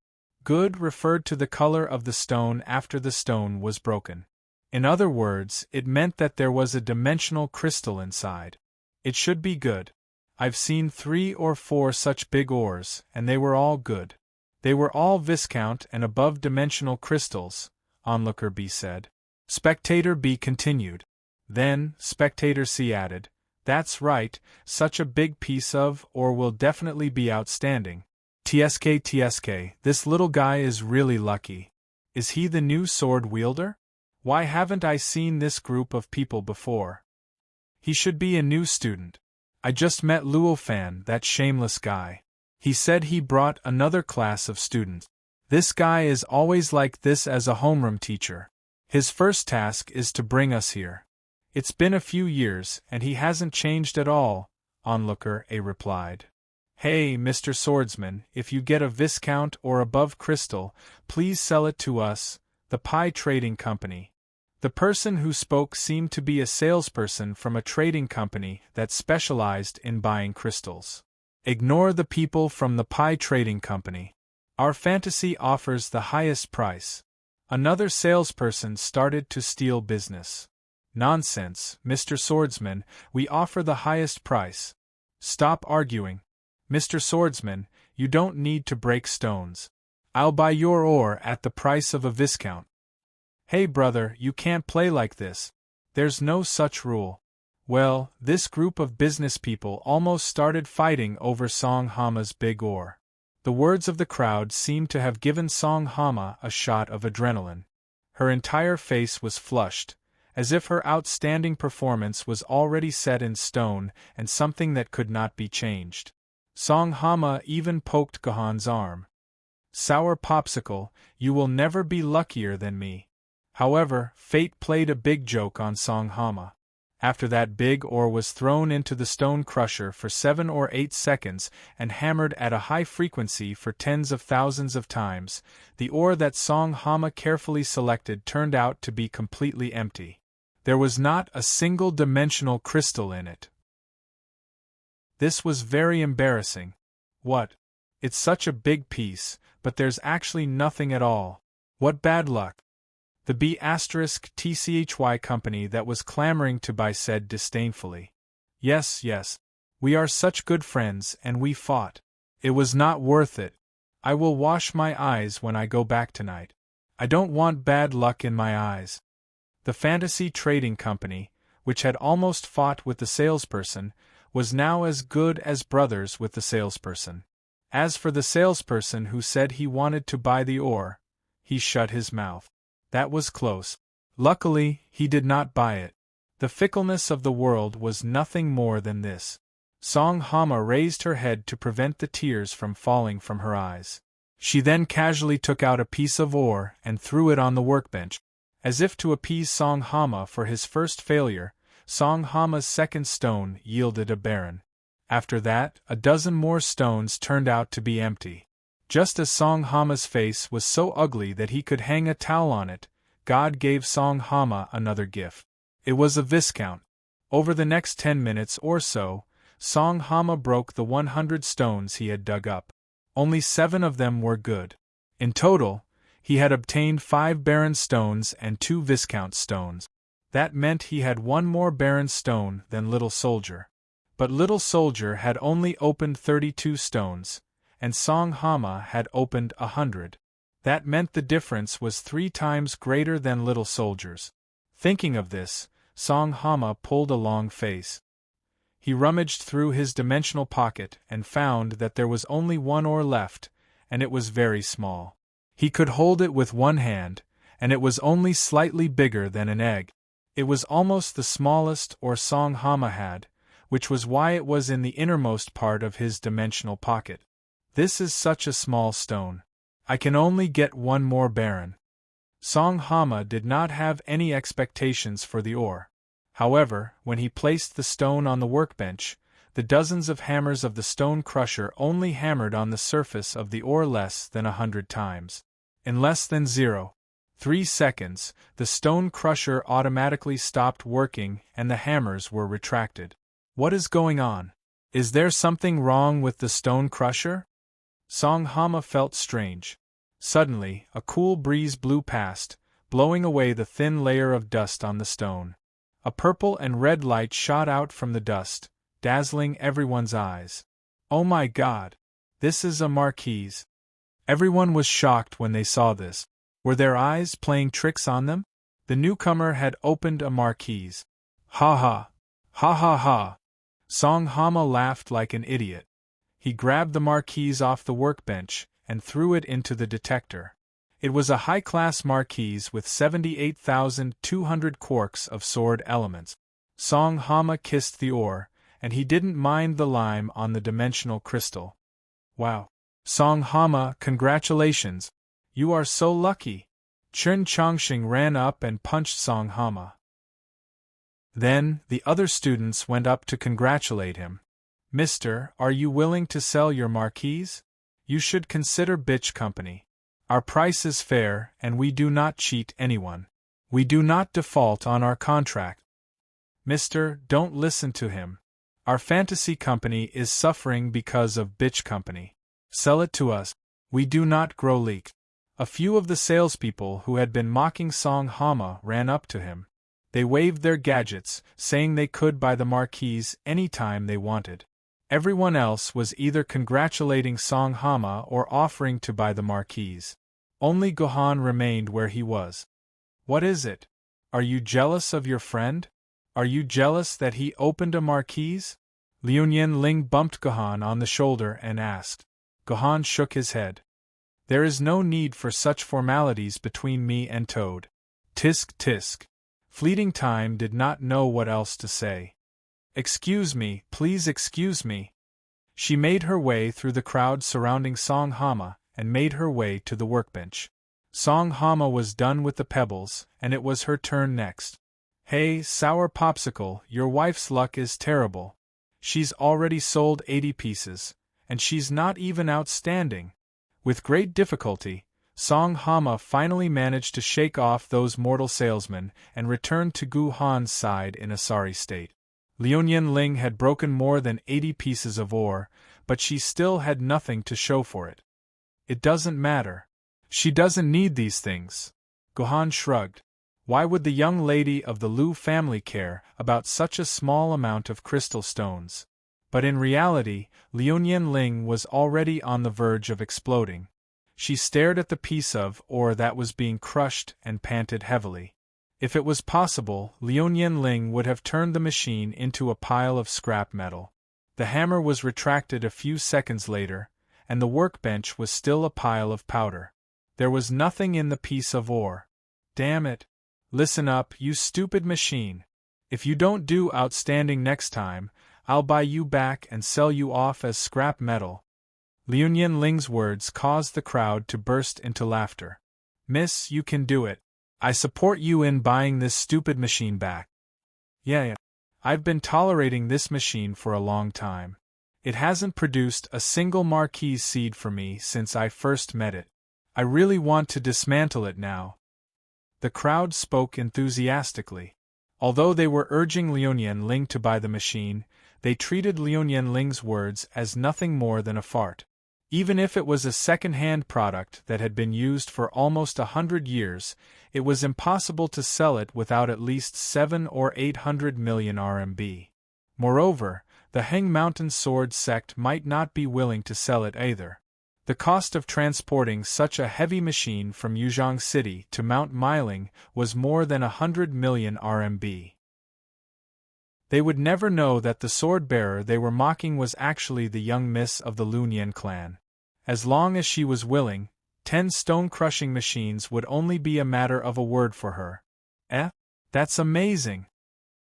A: Good referred to the color of the stone after the stone was broken. In other words, it meant that there was a dimensional crystal inside. It should be good. I've seen 3 or 4 such big ores, and they were all good. They were all viscount and above-dimensional crystals, onlooker B said. Spectator B continued. Then, Spectator C added, that's right, such a big piece of ore will definitely be outstanding. TSK, this little guy is really lucky. Is he the new sword wielder? Why haven't I seen this group of people before? He should be a new student. I just met Luo Fan, that shameless guy. He said he brought another class of students. This guy is always like this as a homeroom teacher. His first task is to bring us here. It's been a few years, and he hasn't changed at all, onlooker A replied. Hey, Mr. Swordsman, if you get a viscount or above crystal, please sell it to us, the Pie Trading Company. The person who spoke seemed to be a salesperson from a trading company that specialized in buying crystals. Ignore the people from the Pie Trading Company. Our fantasy offers the highest price. Another salesperson started to steal business. Nonsense, Mr. Swordsman, we offer the highest price. Stop arguing. Mr. Swordsman, you don't need to break stones. I'll buy your ore at the price of a viscount. Hey brother, you can't play like this. There's no such rule. Well, this group of business people almost started fighting over Song Hama's big ore. The words of the crowd seemed to have given Song Hama a shot of adrenaline. Her entire face was flushed, as if her outstanding performance was already set in stone and something that could not be changed. Song Hama even poked Gohan's arm. Sour Popsicle, you will never be luckier than me. However, fate played a big joke on Song Hama. After that big ore was thrown into the stone crusher for 7 or 8 seconds and hammered at a high frequency for tens of thousands of times, the ore that Song Hama carefully selected turned out to be completely empty. There was not a single dimensional crystal in it. This was very embarrassing. What? It's such a big piece, but there's actually nothing at all. What bad luck. The B*TCHY company that was clamoring to buy said disdainfully. Yes, we are such good friends and we fought. It was not worth it. I will wash my eyes when I go back tonight. I don't want bad luck in my eyes. The Fantasy Trading Company, which had almost fought with the salesperson, was now as good as brothers with the salesperson. As for the salesperson who said he wanted to buy the ore, he shut his mouth. That was close. Luckily, he did not buy it. The fickleness of the world was nothing more than this. Song Hama raised her head to prevent the tears from falling from her eyes. She then casually took out a piece of ore and threw it on the workbench. As if to appease Song Hama for his first failure, Song Hama's second stone yielded a barren. After that, a dozen more stones turned out to be empty. Just as Song Hama's face was so ugly that he could hang a towel on it, God gave Song Hama another gift. It was a viscount. Over the next 10 minutes or so, Song Hama broke the 100 stones he had dug up. Only 7 of them were good. In total, he had obtained 5 barren stones and 2 viscount stones. That meant he had 1 more barren stone than Little Soldier. But Little Soldier had only opened 32 stones, and Song Hama had opened 100. That meant the difference was 3 times greater than Little Soldier's. Thinking of this, Song Hama pulled a long face. He rummaged through his dimensional pocket and found that there was only 1 ore left, and it was very small. He could hold it with one hand, and it was only slightly bigger than an egg. It was almost the smallest ore Song Hama had, which was why it was in the innermost part of his dimensional pocket. This is such a small stone. I can only get 1 more barren. Song Hama did not have any expectations for the ore. However, when he placed the stone on the workbench, the dozens of hammers of the stone crusher only hammered on the surface of the ore less than 100 times. In less than 0.3 seconds, the stone crusher automatically stopped working and the hammers were retracted. What is going on? Is there something wrong with the stone crusher? Song Hama felt strange. Suddenly, a cool breeze blew past, blowing away the thin layer of dust on the stone. A purple and red light shot out from the dust, dazzling everyone's eyes. Oh my God! This is a marquise. Everyone was shocked when they saw this. Were their eyes playing tricks on them? The newcomer had opened a marquise. Ha ha! Ha ha ha! Song Hama laughed like an idiot. He grabbed the marquise off the workbench and threw it into the detector. It was a high-class marquise with 78,200 quarks of sword elements. Song Hama kissed the ore, and he didn't mind the lime on the dimensional crystal. Wow! Song Hama, congratulations! You are so lucky! Chen Chongqing ran up and punched Song Hama. Then, the other students went up to congratulate him. Mister, are you willing to sell your marquise? You should consider Bitch Company. Our price is fair, and we do not cheat anyone. We do not default on our contract. Mister, don't listen to him. Our fantasy company is suffering because of Bitch Company. Sell it to us. We do not grow leak. A few of the salespeople who had been mocking Song Hama ran up to him. They waved their gadgets, saying they could buy the marquise any time they wanted. Everyone else was either congratulating Song Hama or offering to buy the marquise. Only Gohan remained where he was. What is it? Are you jealous of your friend? Are you jealous that he opened a marquise? Liuyan Ling bumped Gohan on the shoulder and asked. Gohan shook his head. There is no need for such formalities between me and Toad. Tisk tisk. Fleeting Time did not know what else to say. Excuse me, please excuse me. She made her way through the crowd surrounding Song Hama and made her way to the workbench. Song Hama was done with the pebbles, and it was her turn next. Hey, Sour Popsicle, your wife's luck is terrible. She's already sold 80 pieces, and she's not even outstanding. With great difficulty, Song Hama finally managed to shake off those mortal salesmen and returned to Gohan's side in a sorry state. Liuyan Ling had broken more than 80 pieces of ore, but she still had nothing to show for it. It doesn't matter. She doesn't need these things. Gohan shrugged. Why would the young lady of the Lu family care about such a small amount of crystal stones? But in reality, Liuyan Ling was already on the verge of exploding. She stared at the piece of ore that was being crushed and panted heavily. If it was possible, Liuyan Ling would have turned the machine into a pile of scrap metal. The hammer was retracted a few seconds later, and the workbench was still a pile of powder. There was nothing in the piece of ore. Damn it! Listen up, you stupid machine. If you don't do outstanding next time, I'll buy you back and sell you off as scrap metal." Liu Nianling's words caused the crowd to burst into laughter. "Miss, you can do it. I support you in buying this stupid machine back." Yeah. I've been tolerating this machine for a long time. It hasn't produced a single marquise seed for me since I first met it. I really want to dismantle it now." The crowd spoke enthusiastically. Although they were urging Liu Nianling to buy the machine, they treated Liu Nianling's words as nothing more than a fart. Even if it was a second-hand product that had been used for almost 100 years, it was impossible to sell it without at least 700 or 800 million RMB. Moreover, the Heng Mountain Sword sect might not be willing to sell it either. The cost of transporting such a heavy machine from Yuzhong City to Mount Miling was more than 100 million RMB. They would never know that the sword-bearer they were mocking was actually the young miss of the Liu Nian clan. As long as she was willing, 10 stone-crushing machines would only be a matter of a word for her. That's amazing!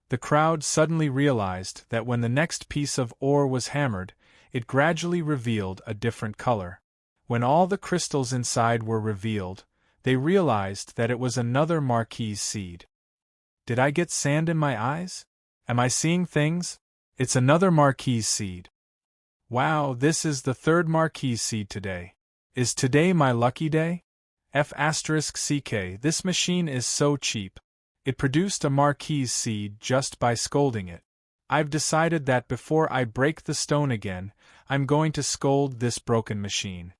A: The crowd suddenly realized that when the next piece of ore was hammered, it gradually revealed a different color. When all the crystals inside were revealed, they realized that it was another marquise seed. Did I get sand in my eyes? Am I seeing things? It's another marquise seed. Wow, this is the third marquise seed today. Is today my lucky day? F***ck, this machine is so cheap. It produced a marquise seed just by scolding it. I've decided that before I break the stone again, I'm going to scold this broken machine.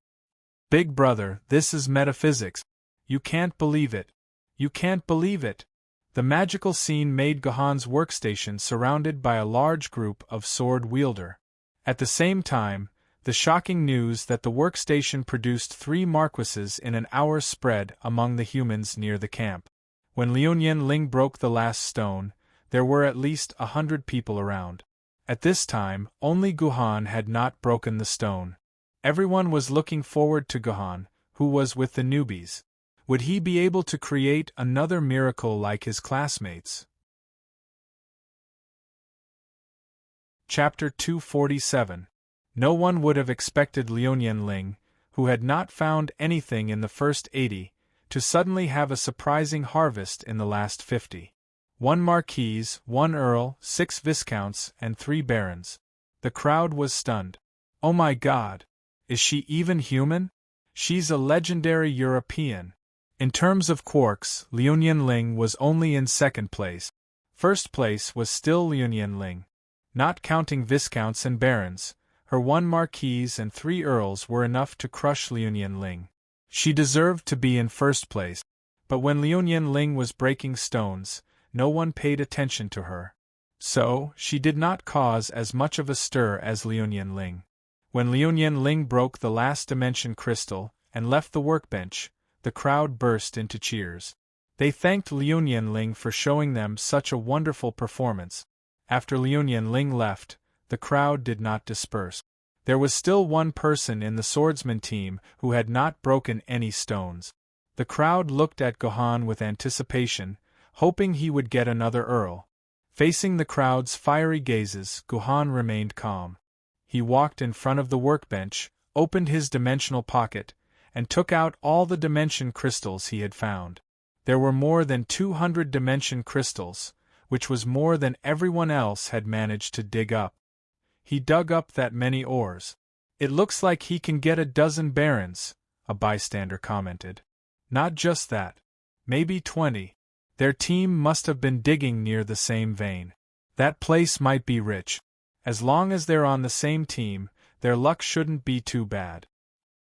A: Big brother, this is metaphysics. You can't believe it. You can't believe it. The magical scene made Gohan's workstation surrounded by a large group of sword-wielder. At the same time, the shocking news that the workstation produced 3 marquises in an hour spread among the humans near the camp. When Liu Nianling broke the last stone, there were at least 100 people around. At this time, only Gohan had not broken the stone. Everyone was looking forward to Gohan, who was with the newbies. Would he be able to create another miracle like his classmates? Chapter 247. No one would have expected Liu Nianling, who had not found anything in the first 80, to suddenly have a surprising harvest in the last 50. 1 marquise, 1 earl, 6 viscounts, and 3 barons. The crowd was stunned. Oh my god! Is she even human? She's a legendary European. In terms of quarks, Liu Nianling was only in second place. First place was still Liu Nianling. Not counting viscounts and barons, her 1 marquise and 3 earls were enough to crush Liu Nianling. She deserved to be in first place, but when Liu Nianling was breaking stones, no one paid attention to her. So, she did not cause as much of a stir as Liu Nianling. When Liu Nianling broke the last dimension crystal and left the workbench, the crowd burst into cheers. They thanked Liu Nianling for showing them such a wonderful performance. After Liu Nianling left, the crowd did not disperse. There was still 1 person in the swordsman team who had not broken any stones. The crowd looked at Gohan with anticipation, hoping he would get another earl. Facing the crowd's fiery gazes, Gohan remained calm. He walked in front of the workbench, opened his dimensional pocket, and took out all the dimension crystals he had found. There were more than 200 dimension crystals, which was more than everyone else had managed to dig up. He dug up that many ores. It looks like he can get a dozen barons, a bystander commented. Not just that. Maybe 20. Their team must have been digging near the same vein. That place might be rich. As long as they're on the same team, their luck shouldn't be too bad.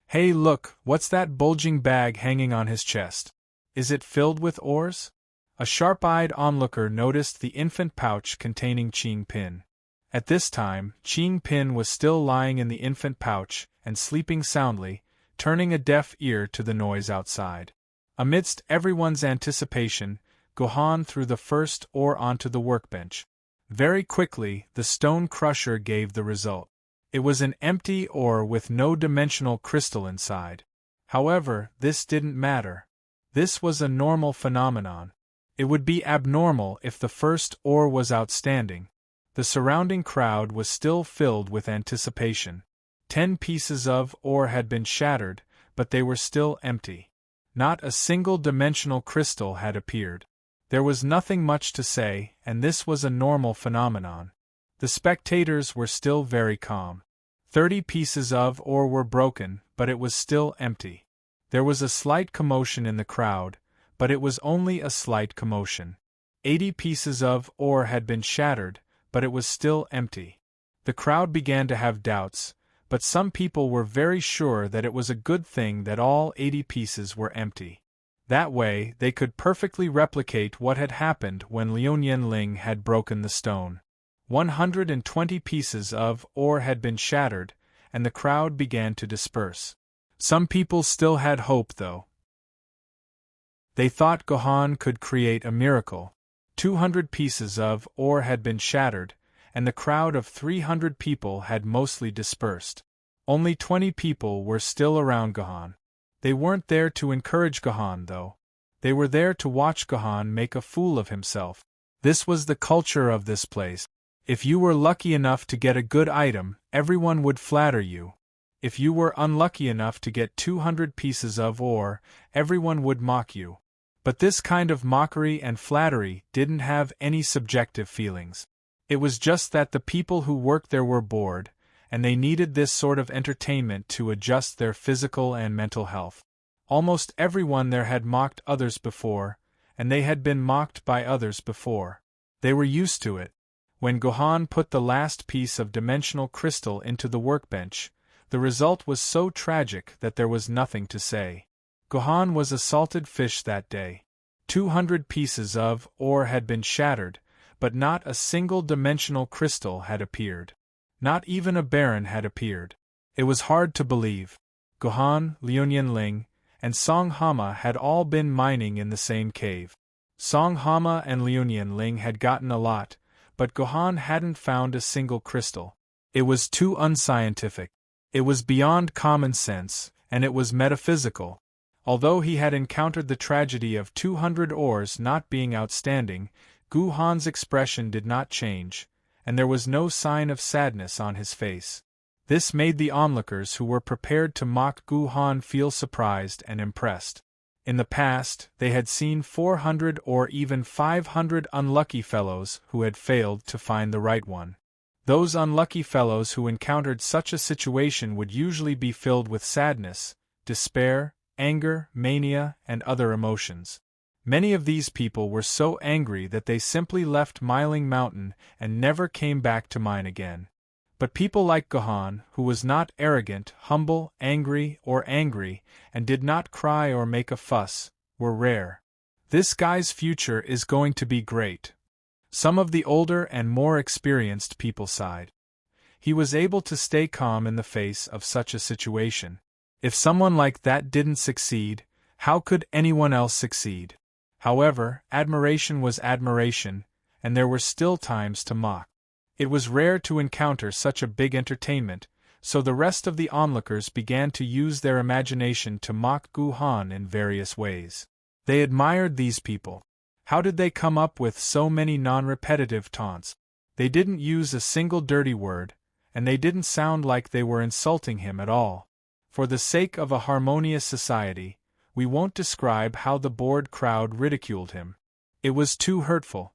A: Hey look, what's that bulging bag hanging on his chest? Is it filled with ores? A sharp-eyed onlooker noticed the infant pouch containing Qing Pin. At this time, Qing Pin was still lying in the infant pouch and sleeping soundly, turning a deaf ear to the noise outside. Amidst everyone's anticipation, Gohan threw the first ore onto the workbench. Very quickly, the stone crusher gave the result. It was an empty ore with no dimensional crystal inside. However, this didn't matter. This was a normal phenomenon. It would be abnormal if the first ore was outstanding. The surrounding crowd was still filled with anticipation. 10 pieces of ore had been shattered, but they were still empty. Not a single dimensional crystal had appeared. There was nothing much to say, and this was a normal phenomenon. The spectators were still very calm. 30 pieces of ore were broken, but it was still empty. There was a slight commotion in the crowd, but it was only a slight commotion. 80 pieces of ore had been shattered, but it was still empty. The crowd began to have doubts, but some people were very sure that it was a good thing that all 80 pieces were empty. That way, they could perfectly replicate what had happened when Liuyan Ling had broken the stone. 120 pieces of ore had been shattered, and the crowd began to disperse. Some people still had hope, though. They thought Gohan could create a miracle. 200 pieces of ore had been shattered, and the crowd of 300 people had mostly dispersed. Only 20 people were still around Gohan. They weren't there to encourage Gohan, though. They were there to watch Gohan make a fool of himself. This was the culture of this place. If you were lucky enough to get a good item, everyone would flatter you. If you were unlucky enough to get 200 pieces of ore, everyone would mock you. But this kind of mockery and flattery didn't have any subjective feelings. It was just that the people who worked there were bored, and they needed this sort of entertainment to adjust their physical and mental health. Almost everyone there had mocked others before, and they had been mocked by others before. They were used to it. When Gohan put the last piece of dimensional crystal into the workbench, the result was so tragic that there was nothing to say. Gohan was a salted fish that day. 200 pieces of ore had been shattered, but not a single dimensional crystal had appeared. Not even a baron had appeared. It was hard to believe. Gohan, Liuyan Ling, and Song Hama had all been mining in the same cave. Song Hama and Liuyan Ling had gotten a lot, but Gohan hadn't found a single crystal. It was too unscientific. It was beyond common sense, and it was metaphysical. Although he had encountered the tragedy of 200 ores not being outstanding, Gohan's expression did not change, and there was no sign of sadness on his face. This made the onlookers who were prepared to mock Gohan feel surprised and impressed. In the past, they had seen 400 or even 500 unlucky fellows who had failed to find the right one. Those unlucky fellows who encountered such a situation would usually be filled with sadness, despair, anger, mania, and other emotions. Many of these people were so angry that they simply left Miling Mountain and never came back to mine again. But people like Gohan, who was not arrogant, humble, angry, and did not cry or make a fuss, were rare. This guy's future is going to be great. Some of the older and more experienced people sighed. He was able to stay calm in the face of such a situation. If someone like that didn't succeed, how could anyone else succeed? However, admiration was admiration, and there were still times to mock. It was rare to encounter such a big entertainment, so the rest of the onlookers began to use their imagination to mock Gohan in various ways. They admired these people. How did they come up with so many non-repetitive taunts? They didn't use a single dirty word, and they didn't sound like they were insulting him at all. For the sake of a harmonious society, we won't describe how the bored crowd ridiculed him. It was too hurtful.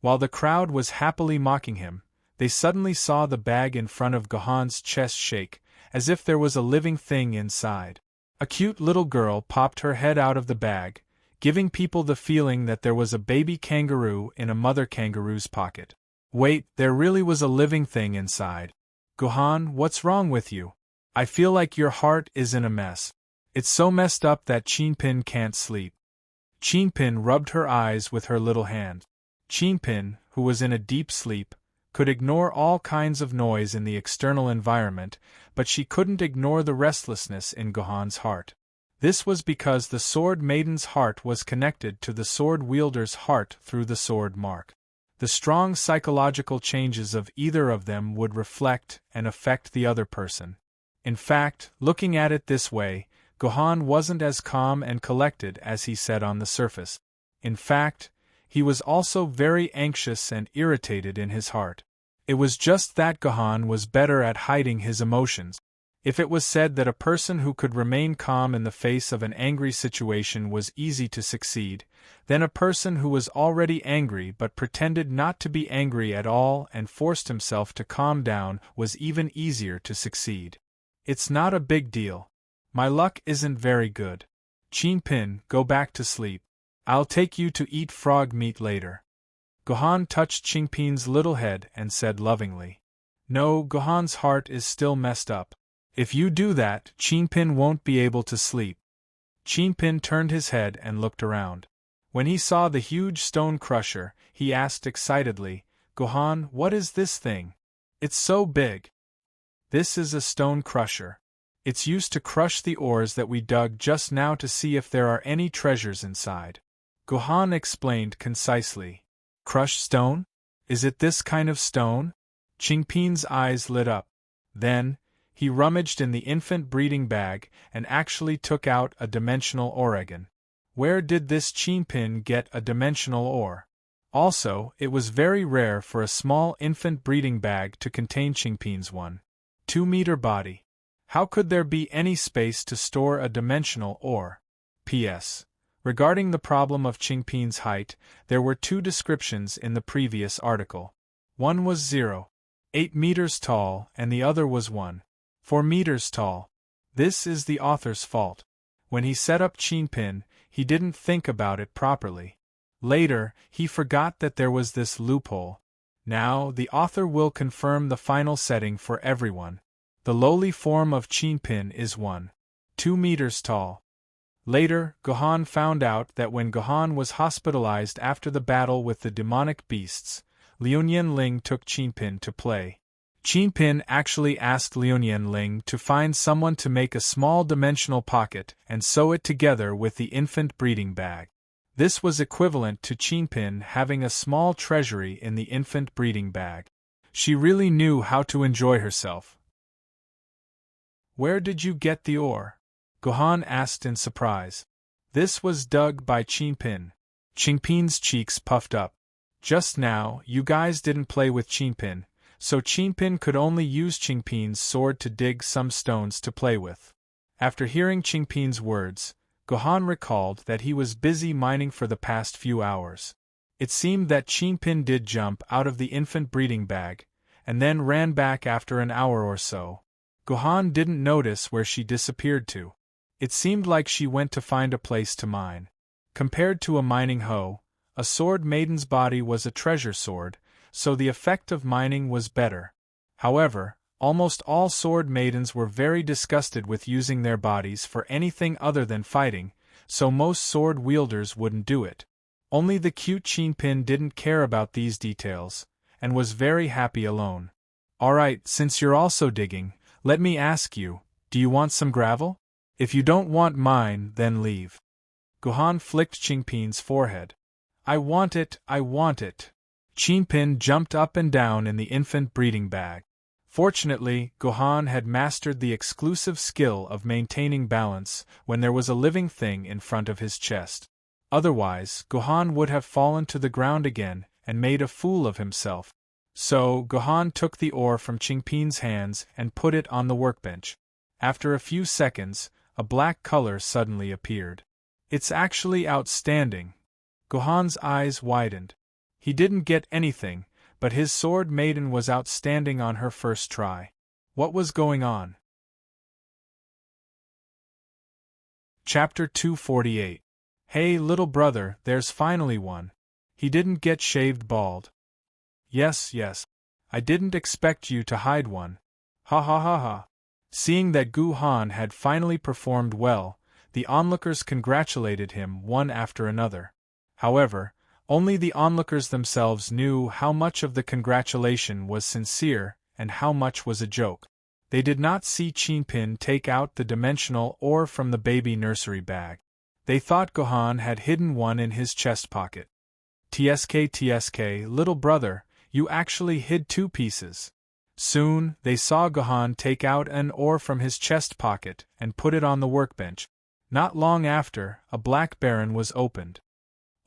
A: While the crowd was happily mocking him, they suddenly saw the bag in front of Gohan's chest shake, as if there was a living thing inside. A cute little girl popped her head out of the bag, giving people the feeling that there was a baby kangaroo in a mother kangaroo's pocket. Wait, there really was a living thing inside. Gohan, what's wrong with you? I feel like your heart is in a mess. It's so messed up that Chinpin can't sleep. Chinpin rubbed her eyes with her little hand. Chinpin, who was in a deep sleep, could ignore all kinds of noise in the external environment, but she couldn't ignore the restlessness in Gohan's heart. This was because the sword maiden's heart was connected to the sword wielder's heart through the sword mark. The strong psychological changes of either of them would reflect and affect the other person. In fact, looking at it this way, Gohan wasn't as calm and collected as he said on the surface. In fact, he was also very anxious and irritated in his heart. It was just that Gohan was better at hiding his emotions. If it was said that a person who could remain calm in the face of an angry situation was easy to succeed, then a person who was already angry but pretended not to be angry at all and forced himself to calm down was even easier to succeed. It's not a big deal. My luck isn't very good. Chinpin, go back to sleep. I'll take you to eat frog meat later. Gohan touched Chinpin's little head and said lovingly. No, Gohan's heart is still messed up. If you do that, Chinpin won't be able to sleep. Chinpin turned his head and looked around. When he saw the huge stone crusher, he asked excitedly, Gohan, what is this thing? It's so big. This is a stone crusher. It's used to crush the ores that we dug just now to see if there are any treasures inside. Gohan explained concisely. Crushed stone? Is it this kind of stone? Chinpin's eyes lit up. Then, he rummaged in the infant breeding bag and actually took out a dimensional oregon. Where did this Chinpin get a dimensional ore? Also, it was very rare for a small infant breeding bag to contain Chinpin's 1.2-meter body. How could there be any space to store a dimensional ore? P.S. Regarding the problem of Chinpin's height, there were two descriptions in the previous article. One was 0.8 meters tall and the other was 1.4 meters tall. This is the author's fault. When he set up Chinpin, he didn't think about it properly. Later, he forgot that there was this loophole. Now, the author will confirm the final setting for everyone. The lowly form of Chinpin is 1.2 meters tall. Later, Gohan found out that when Gohan was hospitalized after the battle with the demonic beasts, Liuyan Ling took Chinpin to play. Chinpin actually asked Liuyan Ling to find someone to make a small dimensional pocket and sew it together with the infant breeding bag. This was equivalent to Chinpin having a small treasury in the infant breeding bag. She really knew how to enjoy herself. Where did you get the ore? Gohan asked in surprise. This was dug by Chinpin. Chinpin's cheeks puffed up. Just now, you guys didn't play with Chinpin, so Chinpin could only use Chinpin's sword to dig some stones to play with. After hearing Chinpin's words, Gohan recalled that he was busy mining for the past few hours. It seemed that Chinpin did jump out of the infant breeding bag, and then ran back after an hour or so. Gohan didn't notice where she disappeared to. It seemed like she went to find a place to mine. Compared to a mining hoe, a sword maiden's body was a treasure sword, so the effect of mining was better. However, almost all sword maidens were very disgusted with using their bodies for anything other than fighting, so most sword wielders wouldn't do it. Only the cute Chinpin didn't care about these details, and was very happy alone. Alright, since you're also digging, let me ask you, do you want some gravel? If you don't want mine, then leave. Gohan flicked Chinpin's forehead. I want it, I want it. Chinpin jumped up and down in the infant breeding bag. Fortunately, Gohan had mastered the exclusive skill of maintaining balance when there was a living thing in front of his chest. Otherwise, Gohan would have fallen to the ground again and made a fool of himself. So, Gohan took the ore from Chinpin's hands and put it on the workbench. After a few seconds, a black color suddenly appeared. It's actually outstanding. Gohan's eyes widened. He didn't get anything, but his sword maiden was outstanding on her first try. What was going on? Chapter 248. Hey little brother, there's finally one. He didn't get shaved bald. Yes, I didn't expect you to hide one. Ha ha ha ha. Seeing that Gohan had finally performed well, the onlookers congratulated him one after another. However, only the onlookers themselves knew how much of the congratulation was sincere and how much was a joke. They did not see Chinpin take out the dimensional ore from the baby nursery bag. They thought Gohan had hidden one in his chest pocket. TSK, little brother, you actually hid two pieces. Soon, they saw Gohan take out an ore from his chest pocket and put it on the workbench. Not long after, a black baron was opened.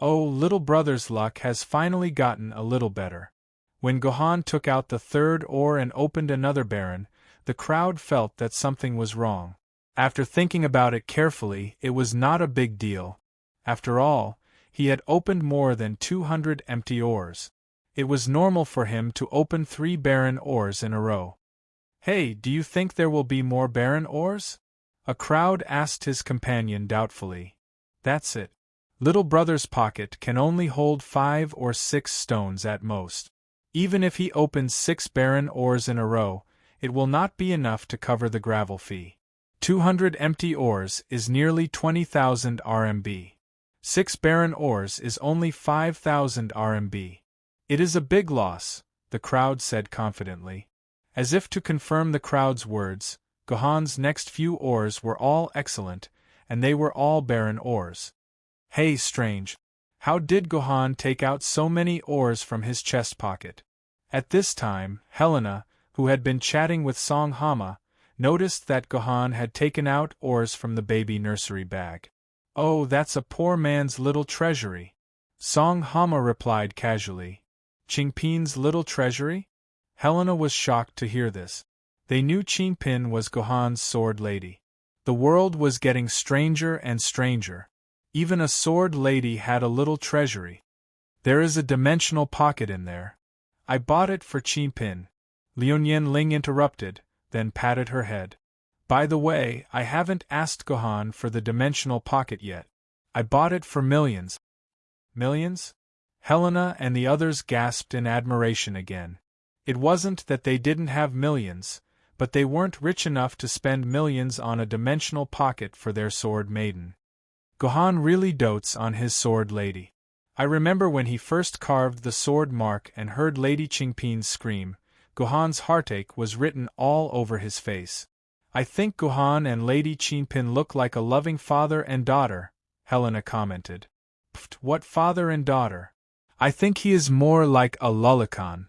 A: Oh, little brother's luck has finally gotten a little better. When Gohan took out the third ore and opened another baron, the crowd felt that something was wrong. After thinking about it carefully, it was not a big deal. After all, he had opened more than 200 empty ores. It was normal for him to open 3 barren ores in a row. Hey, do you think there will be more barren ores? A crowd asked his companion doubtfully. That's it. Little brother's pocket can only hold 5 or 6 stones at most. Even if he opens 6 barren ores in a row, it will not be enough to cover the gravel fee. 200 empty ores is nearly 20,000 RMB. 6 barren ores is only 5,000 RMB. It is a big loss, the crowd said confidently. As if to confirm the crowd's words, Gohan's next few ores were all excellent, and they were all barren ores. Hey, strange. How did Gohan take out so many ores from his chest pocket? At this time, Helena, who had been chatting with Song Hama, noticed that Gohan had taken out ores from the baby nursery bag. Oh, that's a poor man's little treasury. Song Hama replied casually. Qingpin's little treasury? Helena was shocked to hear this. They knew Qingpin was Gohan's sword lady. The world was getting stranger and stranger. Even a sword lady had a little treasury. There is a dimensional pocket in there. I bought it for Qingpin. Liuyan Ling interrupted, then patted her head. By the way, I haven't asked Gohan for the dimensional pocket yet. I bought it for millions. Millions? Helena and the others gasped in admiration again. It wasn't that they didn't have millions, but they weren't rich enough to spend millions on a dimensional pocket for their sword maiden. Gohan really dotes on his sword lady. I remember when he first carved the sword mark and heard Lady Qingpin scream, Gohan's heartache was written all over his face. I think Gohan and Lady Qingpin look like a loving father and daughter, Helena commented. Pfft, what father and daughter? I think he is more like a lolicon.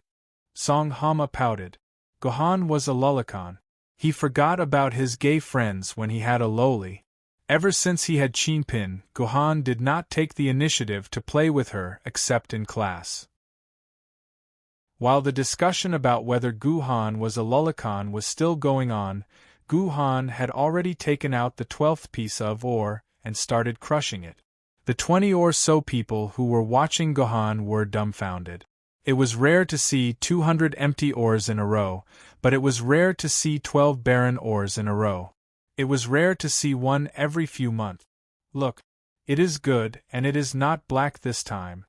A: Song Hama pouted. Gohan was a lolicon. He forgot about his gay friends when he had a loli. Ever since he had Qingpin, Gohan did not take the initiative to play with her except in class. While the discussion about whether Gohan was a lolicon was still going on, Gohan had already taken out the 12th piece of ore and started crushing it. The 20 or so people who were watching Gohan were dumbfounded. It was rare to see 200 empty ores in a row, but it was rare to see 12 barren ores in a row. It was rare to see one every few months. Look, it is good, and it is not black this time.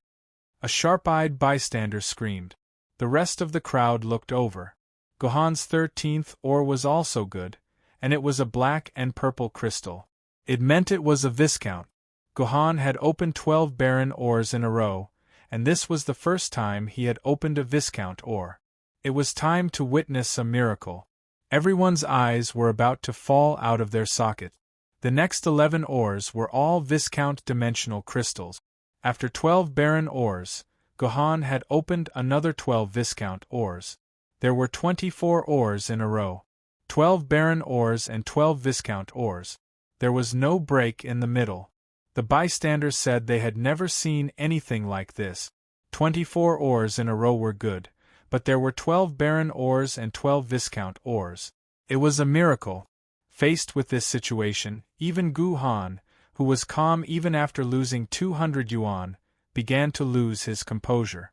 A: A sharp-eyed bystander screamed. The rest of the crowd looked over. Gohan's 13th ore was also good, and it was a black and purple crystal. It meant it was a viscount. Gohan had opened 12 barren ores in a row, and this was the first time he had opened a viscount ore. It was time to witness a miracle. Everyone's eyes were about to fall out of their socket. The next 11 ores were all viscount dimensional crystals. After 12 barren ores, Gohan had opened another 12 viscount ores. There were 24 ores in a row. 12 barren ores and 12 viscount ores. There was no break in the middle. The bystanders said they had never seen anything like this. 24 ores in a row were good, but there were 12 barren ores and 12 viscount ores. It was a miracle. Faced with this situation, even Gohan, who was calm even after losing 200 yuan, began to lose his composure.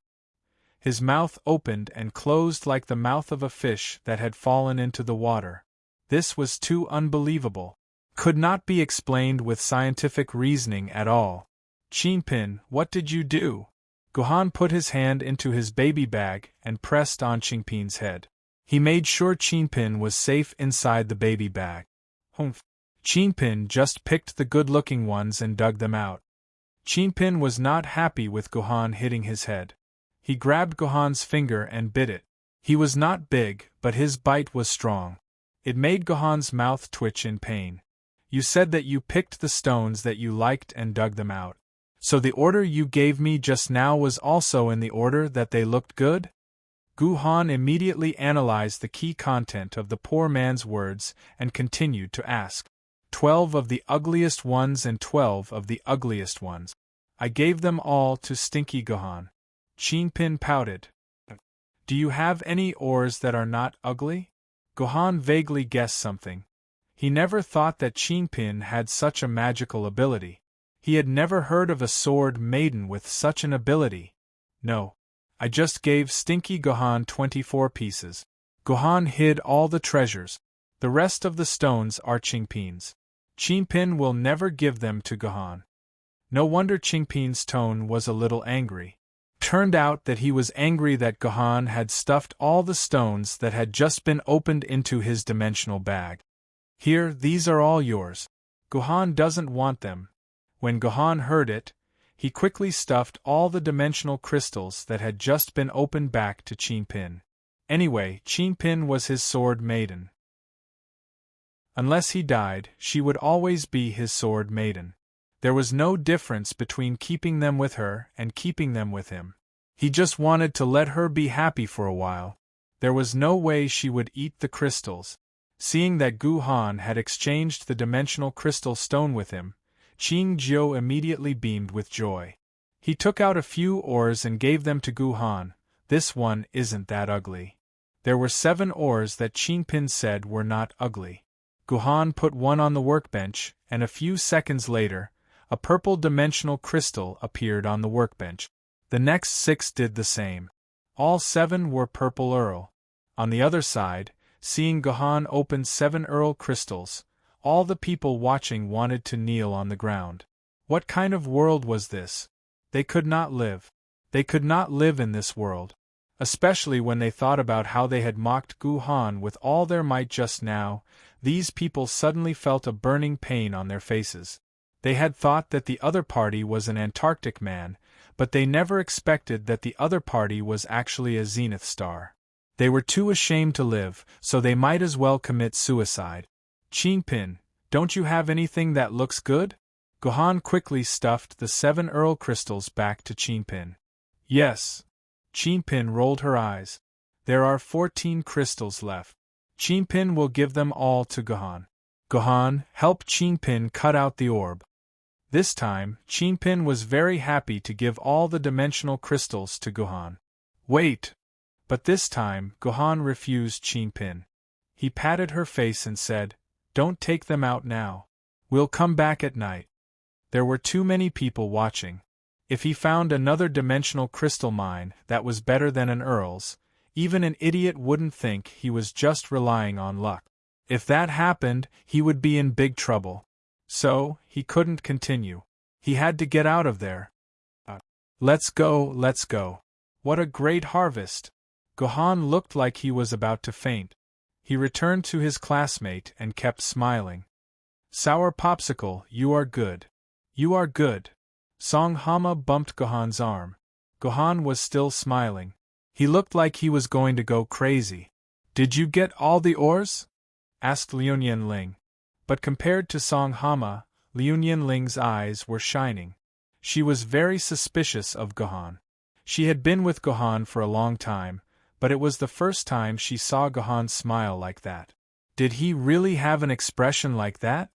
A: His mouth opened and closed like the mouth of a fish that had fallen into the water. This was too unbelievable. Could not be explained with scientific reasoning at all. Qingpin, what did you do? Gohan put his hand into his baby bag and pressed on Qingpin's head. He made sure Qingpin was safe inside the baby bag. Humph. Qingpin just picked the good-looking ones and dug them out. Qingpin was not happy with Gohan hitting his head. He grabbed Gohan's finger and bit it. He was not big, but his bite was strong. It made Gohan's mouth twitch in pain. You said that you picked the stones that you liked and dug them out. So the order you gave me just now was also in the order that they looked good? Gohan immediately analyzed the key content of the poor man's words and continued to ask. 12 of the ugliest ones and 12 of the ugliest ones. I gave them all to Stinky Gohan. Chinpin pouted. Do you have any oars that are not ugly? Gohan vaguely guessed something. He never thought that Chinpin had such a magical ability. He had never heard of a sword maiden with such an ability. No. I just gave Stinky Gohan 24 pieces. Gohan hid all the treasures. The rest of the stones are Chinpin's. Chinpin will never give them to Gohan. No wonder Chinpin's tone was a little angry. Turned out that he was angry that Gohan had stuffed all the stones that had just been opened into his dimensional bag. Here, these are all yours. Gohan doesn't want them. When Gohan heard it, he quickly stuffed all the dimensional crystals that had just been opened back to Chinpin. Anyway, Chinpin was his sword maiden. Unless he died, she would always be his sword maiden. There was no difference between keeping them with her and keeping them with him. He just wanted to let her be happy for a while. There was no way she would eat the crystals. Seeing that Gohan had exchanged the dimensional crystal stone with him, Qingjiu immediately beamed with joy. He took out a few oars and gave them to Gohan. This one isn't that ugly. There were 7 oars that Chinpin said were not ugly. Gohan put one on the workbench, and a few seconds later, a purple dimensional crystal appeared on the workbench. The next 6 did the same. All 7 were purple Earl. On the other side, seeing Gohan open 7 Earl crystals, all the people watching wanted to kneel on the ground. What kind of world was this? They could not live. They could not live in this world. Especially when they thought about how they had mocked Gohan with all their might just now, these people suddenly felt a burning pain on their faces. They had thought that the other party was an Antarctic man, but they never expected that the other party was actually a zenith star. They were too ashamed to live, so they might as well commit suicide. Chinpin, don't you have anything that looks good? Gohan quickly stuffed the 7 Earl crystals back to Chinpin. Yes. Chinpin rolled her eyes. There are 14 crystals left. Chinpin will give them all to Gohan. Gohan, help Chinpin cut out the orb. This time, Chinpin was very happy to give all the dimensional crystals to Gohan. Wait! But this time, Gohan refused Chinpin. He patted her face and said, "Don't take them out now. We'll come back at night." There were too many people watching. If he found another dimensional crystal mine that was better than an Earl's, even an idiot wouldn't think he was just relying on luck. If that happened, he would be in big trouble. So, he couldn't continue. He had to get out of there. Let's go, let's go. What a great harvest! Gohan looked like he was about to faint. He returned to his classmate and kept smiling. Sour Popsicle, you are good. You are good. Song Hama bumped Gohan's arm. Gohan was still smiling. He looked like he was going to go crazy. Did you get all the oars? Asked Liu Ling. But compared to Song Hama, Liu Ling's eyes were shining. She was very suspicious of Gohan. She had been with Gohan for a long time, but it was the first time she saw Gohan smile like that. Did he really have an expression like that?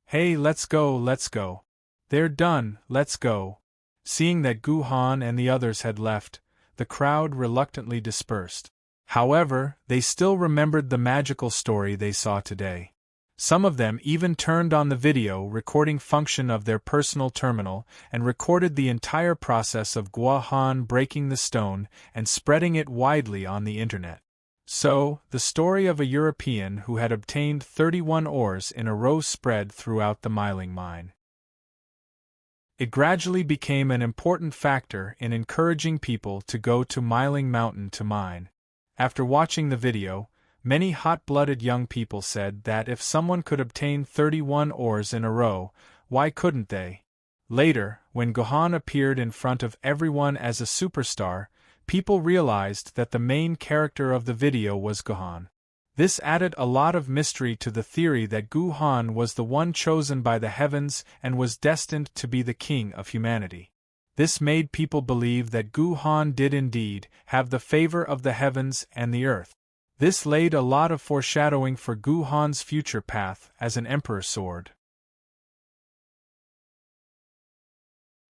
A: Hey, let's go, let's go. They're done, let's go. Seeing that Gohan and the others had left, the crowd reluctantly dispersed. However, they still remembered the magical story they saw today. Some of them even turned on the video recording function of their personal terminal and recorded the entire process of Gohan breaking the stone and spreading it widely on the internet. So, the story of a European who had obtained 31 ores in a row spread throughout the mining mine. It gradually became an important factor in encouraging people to go to Miling Mountain to mine. After watching the video, many hot-blooded young people said that if someone could obtain 31 ores in a row, why couldn't they? Later, when Gohan appeared in front of everyone as a superstar, people realized that the main character of the video was Gohan. This added a lot of mystery to the theory that Gohan was the one chosen by the heavens and was destined to be the king of humanity. This made people believe that Gohan did indeed have the favor of the heavens and the earth. This laid a lot of foreshadowing for Gohan's future path as an emperor sword.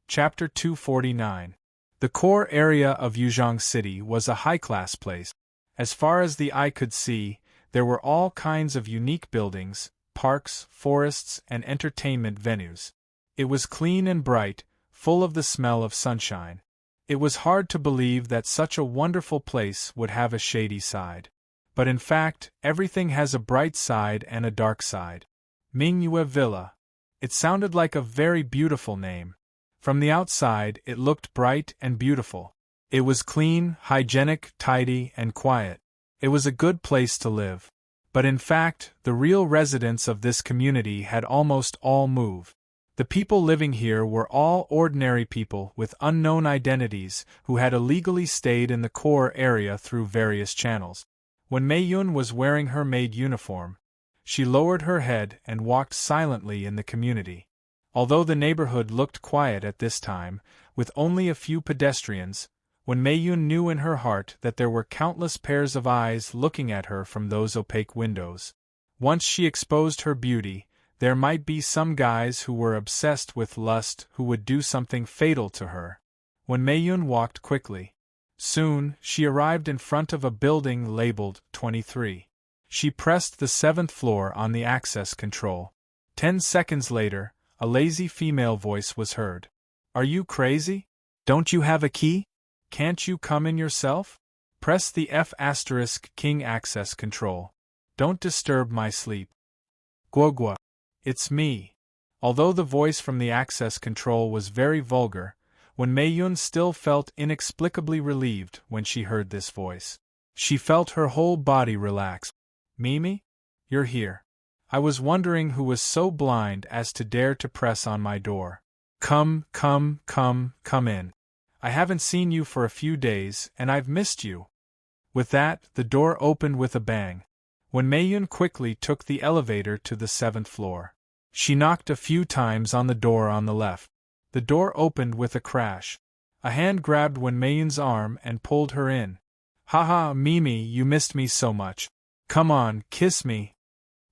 A: Chapter 249. The core area of Yuzhong City was a high-class place. As far as the eye could see, there were all kinds of unique buildings, parks, forests, and entertainment venues. It was clean and bright, full of the smell of sunshine. It was hard to believe that such a wonderful place would have a shady side. But in fact, everything has a bright side and a dark side. Mingyue Villa. It sounded like a very beautiful name. From the outside, it looked bright and beautiful. It was clean, hygienic, tidy, and quiet. It was a good place to live. But in fact, the real residents of this community had almost all moved. The people living here were all ordinary people with unknown identities who had illegally stayed in the core area through various channels. When Mei-yun was wearing her maid uniform, she lowered her head and walked silently in the community. Although the neighborhood looked quiet at this time, with only a few pedestrians, when Mei-yun knew in her heart that there were countless pairs of eyes looking at her from those opaque windows. Once she exposed her beauty, there might be some guys who were obsessed with lust who would do something fatal to her. When Mei-yun walked quickly. Soon, she arrived in front of a building labeled 23. She pressed the 7th floor on the access control. 10 seconds later, a lazy female voice was heard. "Are you crazy? Don't you have a key? Can't you come in yourself? Press the F*King access control. Don't disturb my sleep." Guogua. It's me. Although the voice from the access control was very vulgar, when Mei-yun still felt inexplicably relieved when she heard this voice. She felt her whole body relax. "Mimi? You're here. I was wondering who was so blind as to dare to press on my door. Come in. I haven't seen you for a few days, and I've missed you." With that, the door opened with a bang. When Mei-yun quickly took the elevator to the 7th floor. She knocked a few times on the door on the left. The door opened with a crash. A hand grabbed Wen Mei-yun's arm and pulled her in. "Haha, Mimi, you missed me so much. Come on, kiss me."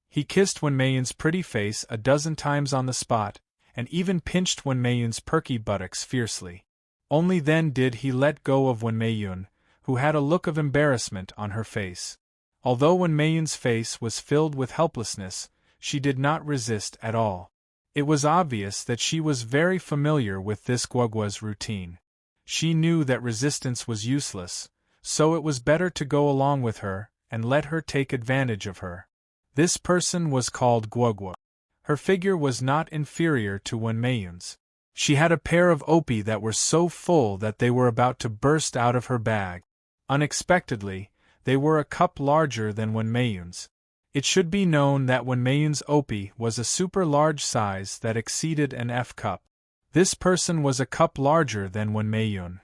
A: He kissed Wen Mei-yun's pretty face a dozen times on the spot, and even pinched Wen Mei-yun's perky buttocks fiercely. Only then did he let go of Wen Mei-yun, who had a look of embarrassment on her face. Although Wen Mei-yun's face was filled with helplessness, she did not resist at all. It was obvious that she was very familiar with this Guogua's routine. She knew that resistance was useless, so it was better to go along with her and let her take advantage of her. This person was called Guogua. Her figure was not inferior to Wen Mei-yun's. She had a pair of opi that were so full that they were about to burst out of her bag. Unexpectedly, they were a cup larger than Wen Mei-yun's. It should be known that Wen Mei-yun's opi was a super large size that exceeded an F cup. This person was a cup larger than Wen Mei-yun.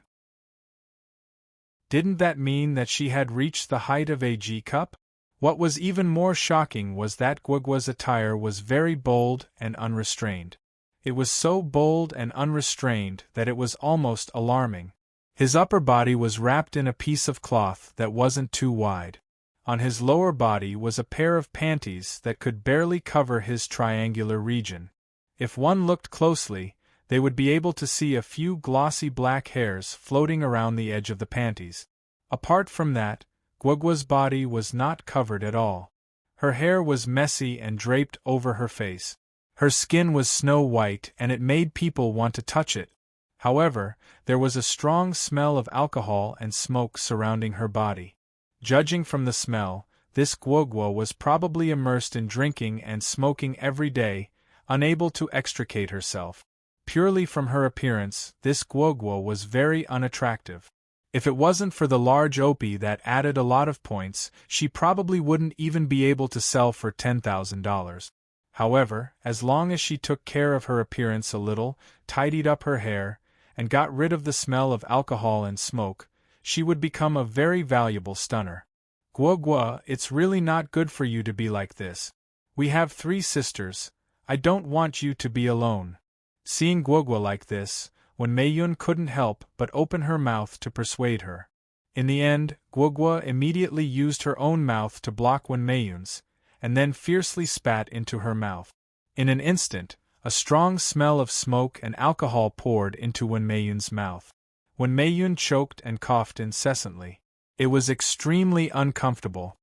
A: Didn't that mean that she had reached the height of a G cup? What was even more shocking was that Guogua's attire was very bold and unrestrained. It was so bold and unrestrained that it was almost alarming. His upper body was wrapped in a piece of cloth that wasn't too wide. On his lower body was a pair of panties that could barely cover his triangular region. If one looked closely, they would be able to see a few glossy black hairs floating around the edge of the panties. Apart from that, Guogua's body was not covered at all. Her hair was messy and draped over her face. Her skin was snow white and it made people want to touch it. However, there was a strong smell of alcohol and smoke surrounding her body. Judging from the smell, this Guogua was probably immersed in drinking and smoking every day, unable to extricate herself. Purely from her appearance, this Guogua was very unattractive. If it wasn't for the large opi that added a lot of points, she probably wouldn't even be able to sell for $10,000. However, as long as she took care of her appearance a little, tidied up her hair, and got rid of the smell of alcohol and smoke, she would become a very valuable stunner. Guogua, it's really not good for you to be like this. We have 3 sisters. I don't want you to be alone. Seeing Guogua like this, Wen Mei-yun couldn't help but open her mouth to persuade her. In the end, Guogua immediately used her own mouth to block Wen Mei-yun's, and then fiercely spat into her mouth. In an instant, A strong smell of smoke and alcohol poured into Wen Meiyun's mouth. Wen Meiyun choked and coughed incessantly. It was extremely uncomfortable.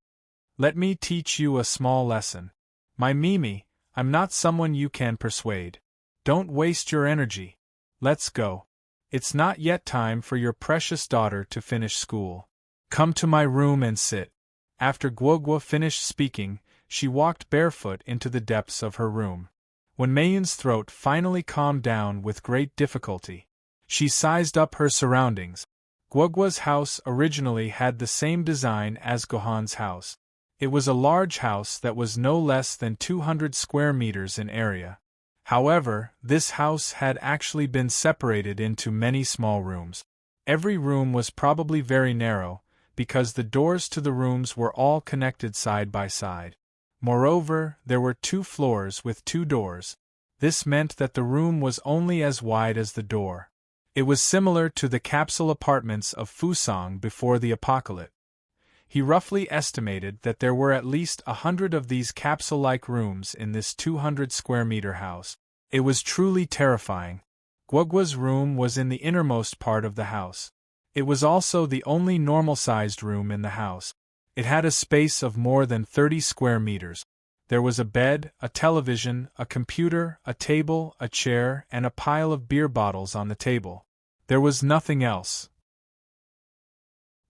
A: Let me teach you a small lesson. My Mimi, I'm not someone you can persuade. Don't waste your energy. Let's go. It's not yet time for your precious daughter to finish school. Come to my room and sit. After Guogua finished speaking, she walked barefoot into the depths of her room. When Meiyun's throat finally calmed down with great difficulty, she sized up her surroundings. Guogua's house originally had the same design as Gohan's house. It was a large house that was no less than 200 square meters in area. However, this house had actually been separated into many small rooms. Every room was probably very narrow, because the doors to the rooms were all connected side by side. Moreover, there were 2 floors with 2 doors. This meant that the room was only as wide as the door. It was similar to the capsule apartments of Fusang before the apocalypse. He roughly estimated that there were at least 100 of these capsule-like rooms in this 200-square-meter house. It was truly terrifying. Guogua's room was in the innermost part of the house. It was also the only normal-sized room in the house. It had a space of more than 30 square meters. There was a bed, a television, a computer, a table, a chair, and a pile of beer bottles on the table. There was nothing else.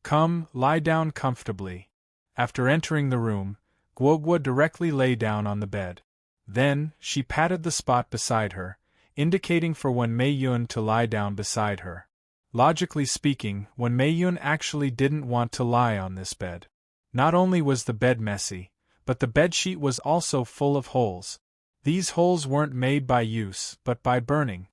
A: Come, lie down comfortably. After entering the room, Guogua directly lay down on the bed. Then, she patted the spot beside her, indicating for Wen Meiyun to lie down beside her. Logically speaking, Wen Meiyun actually didn't want to lie on this bed. Not only was the bed messy, but the bedsheet was also full of holes. These holes weren't made by use, but by burning.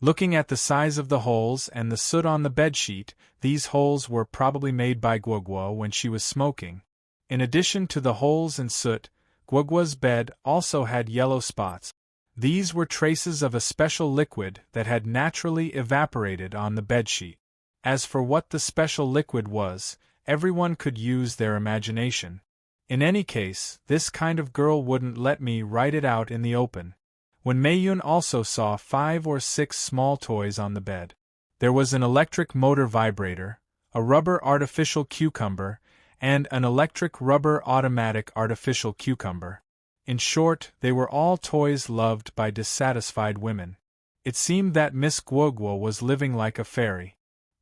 A: Looking at the size of the holes and the soot on the bedsheet, these holes were probably made by Guogua when she was smoking. In addition to the holes and soot, Guogua's bed also had yellow spots. These were traces of a special liquid that had naturally evaporated on the bedsheet. As for what the special liquid was, everyone could use their imagination. In any case, this kind of girl wouldn't let me write it out in the open. When Meiyun also saw 5 or 6 small toys on the bed. There was an electric motor vibrator, a rubber artificial cucumber, and an electric rubber automatic artificial cucumber. In short, they were all toys loved by dissatisfied women. It seemed that Miss Guogua was living like a fairy.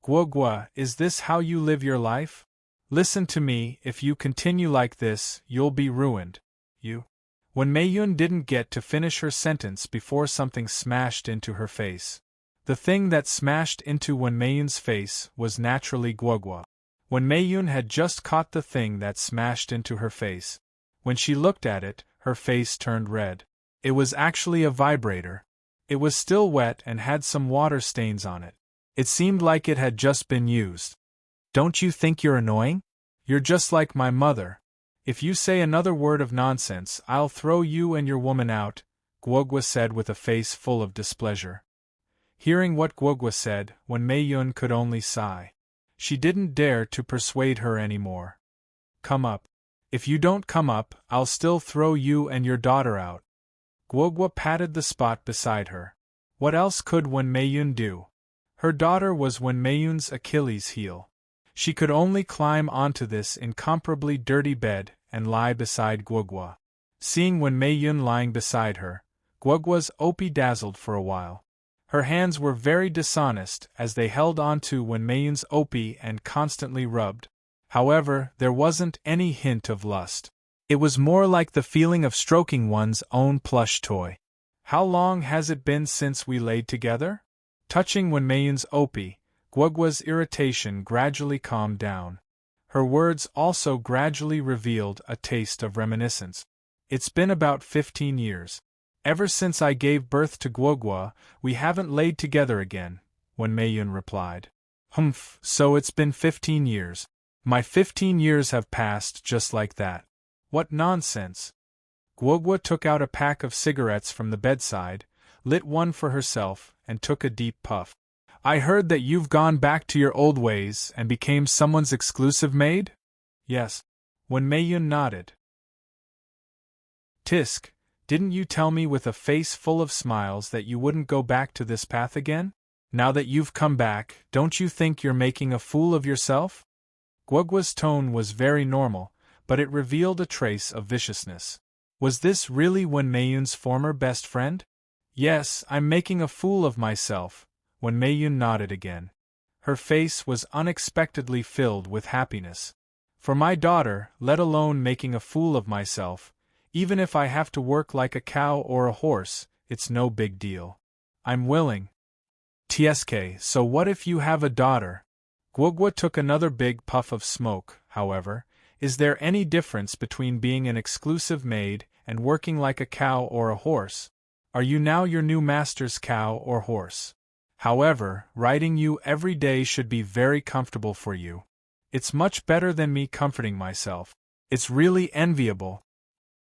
A: Guogua, is this how you live your life? Listen to me, if you continue like this, you'll be ruined. You. When Meiyun didn't get to finish her sentence before something smashed into her face. The thing that smashed into Wen Meiyun's face was naturally Guogua. When Meiyun had just caught the thing that smashed into her face. When she looked at it, her face turned red. It was actually a vibrator. It was still wet and had some water stains on it. It seemed like it had just been used. Don't you think you're annoying? You're just like my mother. If you say another word of nonsense, I'll throw you and your woman out, Guogua said with a face full of displeasure. Hearing what Guogua said, Wen Meiyun could only sigh. She didn't dare to persuade her anymore. Come up. If you don't come up, I'll still throw you and your daughter out. Guogua patted the spot beside her. What else could Wen Meiyun do? Her daughter was Wen Meiyun's Achilles heel. She could only climb onto this incomparably dirty bed and lie beside Guogua. Seeing Wen Meiyun lying beside her, Guogua's Opie dazzled for a while. Her hands were very dishonest as they held onto Wen Meiyun's Opie and constantly rubbed. However, there wasn't any hint of lust. It was more like the feeling of stroking one's own plush toy. How long has it been since we laid together? Touching Wen Meiyun's Opie, Guogua's irritation gradually calmed down. Her words also gradually revealed a taste of reminiscence. It's been about 15 years. Ever since I gave birth to Guogua, we haven't laid together again, Wen Meiyun replied. Humph, so it's been 15 years. My 15 years have passed just like that. What nonsense. Guogua took out a pack of cigarettes from the bedside, lit one for herself, and took a deep puff. I heard that you've gone back to your old ways and became someone's exclusive maid? Yes. Wen Meiyun nodded. Tisk, Didn't you tell me with a face full of smiles that you wouldn't go back to this path again? Now that you've come back, don't you think you're making a fool of yourself? Guogua's tone was very normal, but it revealed a trace of viciousness. Was this really Wen Meiyun's former best friend? Yes, I'm making a fool of myself, Wen Meiyun nodded again. Her face was unexpectedly filled with happiness. For my daughter, let alone making a fool of myself, even if I have to work like a cow or a horse, it's no big deal. I'm willing. TSK, so what if you have a daughter? Guogua took another big puff of smoke, however. Is there any difference between being an exclusive maid and working like a cow or a horse? Are you now your new master's cow or horse? However, riding you every day should be very comfortable for you. It's much better than me comforting myself. It's really enviable.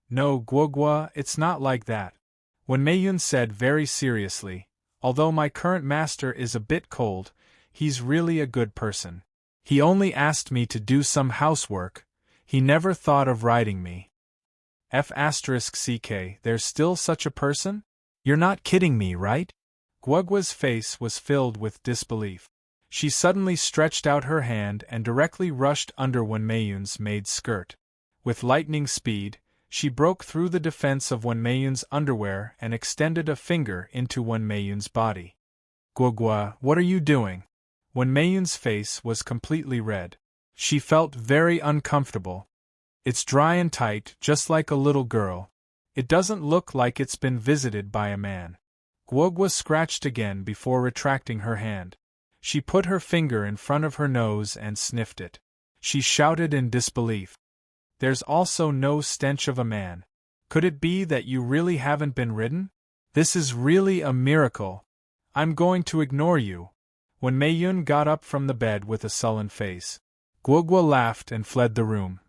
A: No, Guogua, it's not like that. Wen Meiyun said very seriously, although my current master is a bit cold, he's really a good person. He only asked me to do some housework. He never thought of riding me. F***ck, there's still such a person? You're not kidding me, right? Guogua's face was filled with disbelief. She suddenly stretched out her hand and directly rushed under Wen Meiyun's maid's skirt. With lightning speed, she broke through the defense of Wen Meiyun's underwear and extended a finger into Wen Meiyun's body. Guogua, what are you doing? Wen Meiyun's face was completely red. She felt very uncomfortable. It's dry and tight, just like a little girl. It doesn't look like it's been visited by a man. Guogua scratched again before retracting her hand. She put her finger in front of her nose and sniffed it. She shouted in disbelief. There's also no stench of a man. Could it be that you really haven't been ridden? This is really a miracle. I'm going to ignore you. Wen Meiyun got up from the bed with a sullen face. Guogua laughed and fled the room.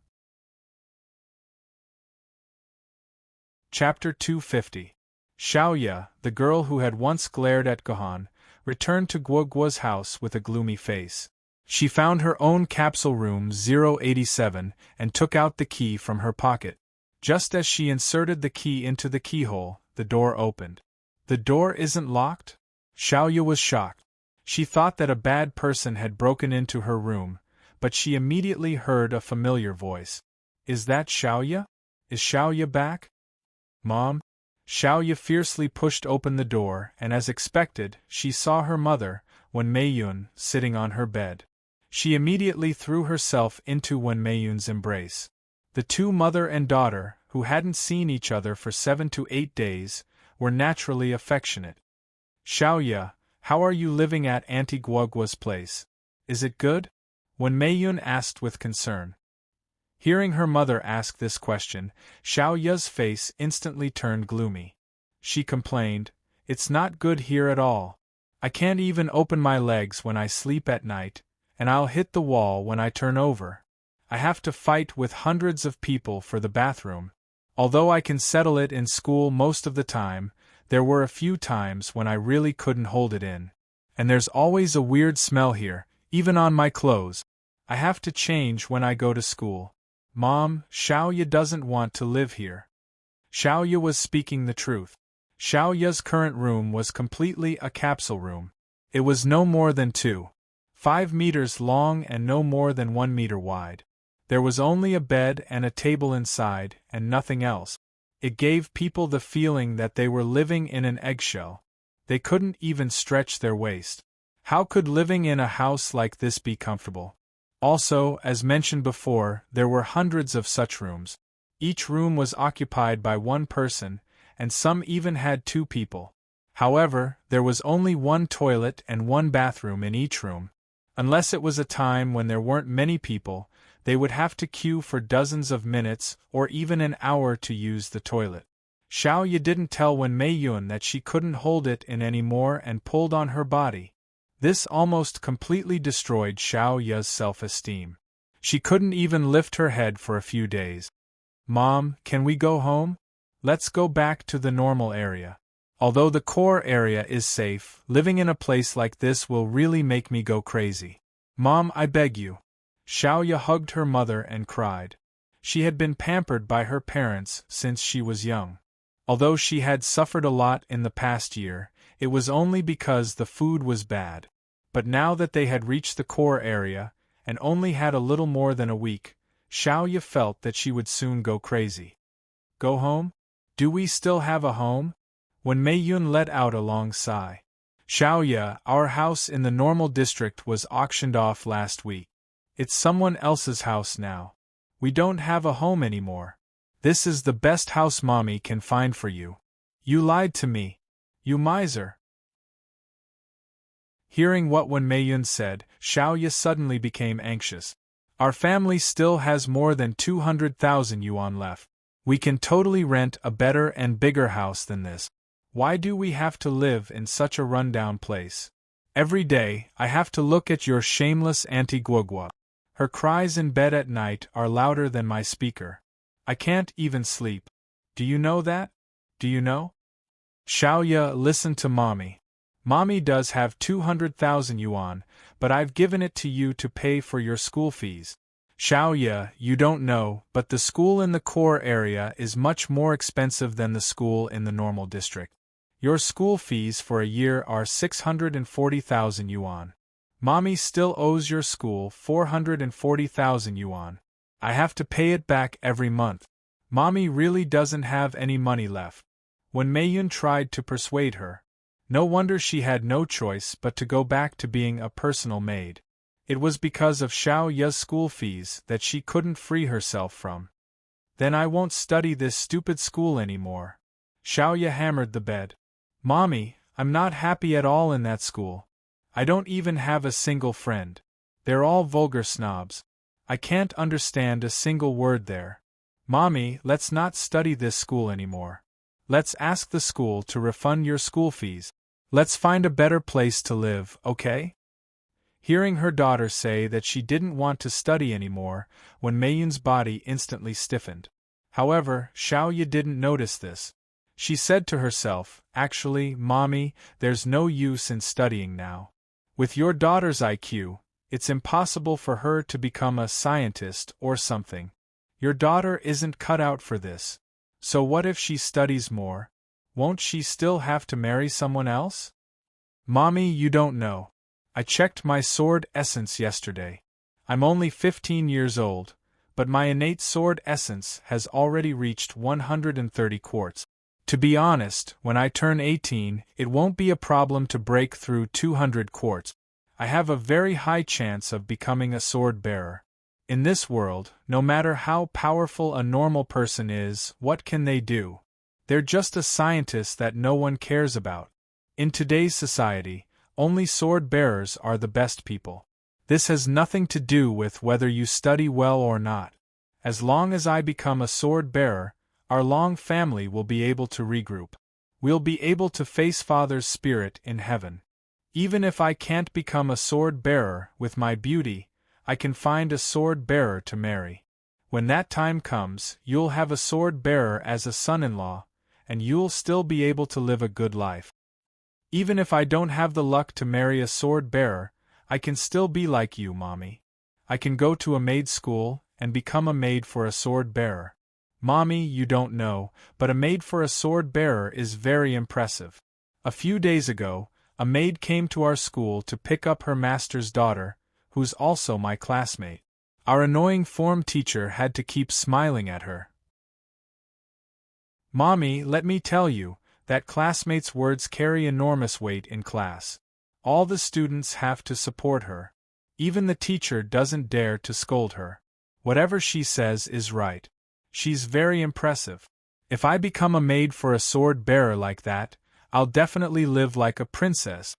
A: Chapter 250. Xiaoya, the girl who had once glared at Gohan, returned to Guogua's house with a gloomy face. She found her own capsule room 087 and took out the key from her pocket. Just as she inserted the key into the keyhole, the door opened. The door isn't locked? Xiaoya was shocked. She thought that a bad person had broken into her room, but she immediately heard a familiar voice. Is that Xiaoya? Is Xiaoya back? Mom? Xiaoya fiercely pushed open the door, and as expected, she saw her mother, Wen Meiyun, sitting on her bed. She immediately threw herself into Wen Meiyun's embrace. The two mother and daughter, who hadn't seen each other for 7 to 8 days, were naturally affectionate. Xiaoya, how are you living at Auntie Guogua's place? Is it good? Wen Meiyun asked with concern. Hearing her mother ask this question, Xiaoya's face instantly turned gloomy. She complained, It's not good here at all. I can't even open my legs when I sleep at night, and I'll hit the wall when I turn over. I have to fight with hundreds of people for the bathroom. Although I can settle it in school most of the time, there were a few times when I really couldn't hold it in. And there's always a weird smell here, even on my clothes. I have to change when I go to school. Mom, Xiaoya doesn't want to live here. Xiaoya was speaking the truth. Xiaoya's current room was completely a capsule room. It was no more than 2.5 meters long and no more than 1 meter wide. There was only a bed and a table inside, and nothing else. It gave people the feeling that they were living in an eggshell. They couldn't even stretch their waist. How could living in a house like this be comfortable? Also, as mentioned before, there were hundreds of such rooms. Each room was occupied by one person, and some even had 2 people. However, there was only 1 toilet and 1 bathroom in each room. Unless it was a time when there weren't many people, they would have to queue for dozens of minutes or even an hour to use the toilet. Xiaoya didn't tell Wen Meiyun that she couldn't hold it in anymore and pulled on her body. This almost completely destroyed Xiaoya's self-esteem. She couldn't even lift her head for a few days. Mom, can we go home? Let's go back to the normal area. Although the core area is safe, living in a place like this will really make me go crazy. Mom, I beg you. Xiaoya hugged her mother and cried. She had been pampered by her parents since she was young. Although she had suffered a lot in the past year, it was only because the food was bad. But now that they had reached the core area, and only had a little more than a week, Xiaoya felt that she would soon go crazy. Go home? Do we still have a home? When Mei Yun let out a long sigh. Xiaoya, our house in the normal district was auctioned off last week. It's someone else's house now. We don't have a home anymore. This is the best house Mommy can find for you. You lied to me. You miser. Hearing what Wen Meiyun said, Xiaoya suddenly became anxious. Our family still has more than 200,000 yuan left. We can totally rent a better and bigger house than this. Why do we have to live in such a rundown place? Every day, I have to look at your shameless Auntie Guogua. Her cries in bed at night are louder than my speaker. I can't even sleep. Do you know that? Do you know? Xiaoya, listen to Mommy. Mommy does have 200,000 yuan, but I've given it to you to pay for your school fees. Xiaoya, you don't know, but the school in the core area is much more expensive than the school in the normal district. Your school fees for a year are 640,000 yuan. Mommy still owes your school 440,000 yuan. I have to pay it back every month. Mommy really doesn't have any money left. When Meiyun tried to persuade her, no wonder she had no choice but to go back to being a personal maid. It was because of Xiaoya's school fees that she couldn't free herself from. Then I won't study this stupid school anymore. Xiaoya hammered the bed. Mommy, I'm not happy at all in that school. I don't even have a single friend. They're all vulgar snobs. I can't understand a single word there. Mommy, let's not study this school anymore. Let's ask the school to refund your school fees. Let's find a better place to live, okay? Hearing her daughter say that she didn't want to study anymore, when Meiyun's body instantly stiffened. However, Xiaoya didn't notice this. She said to herself, actually, Mommy, there's no use in studying now. With your daughter's IQ, it's impossible for her to become a scientist or something. Your daughter isn't cut out for this. So what if she studies more? Won't she still have to marry someone else? Mommy, you don't know. I checked my sword essence yesterday. I'm only 15 years old, but my innate sword essence has already reached 130 quarts. To be honest, when I turn 18, it won't be a problem to break through 200 quarts. I have a very high chance of becoming a sword bearer. In this world, no matter how powerful a normal person is, what can they do? They're just a scientist that no one cares about. In today's society, only sword bearers are the best people. This has nothing to do with whether you study well or not. As long as I become a sword bearer, our long family will be able to regroup. We'll be able to face Father's spirit in heaven. Even if I can't become a sword bearer with my beauty, I can find a sword bearer to marry. When that time comes, you'll have a sword bearer as a son-in-law, and you'll still be able to live a good life. Even if I don't have the luck to marry a sword bearer, I can still be like you, Mommy. I can go to a maid school and become a maid for a sword bearer. Mommy, you don't know, but a maid for a sword bearer is very impressive. A few days ago, a maid came to our school to pick up her master's daughter, who's also my classmate. Our annoying form teacher had to keep smiling at her. Mommy, let me tell you, that classmate's words carry enormous weight in class. All the students have to support her. Even the teacher doesn't dare to scold her. Whatever she says is right. She's very impressive. If I become a maid for a sword bearer like that, I'll definitely live like a princess.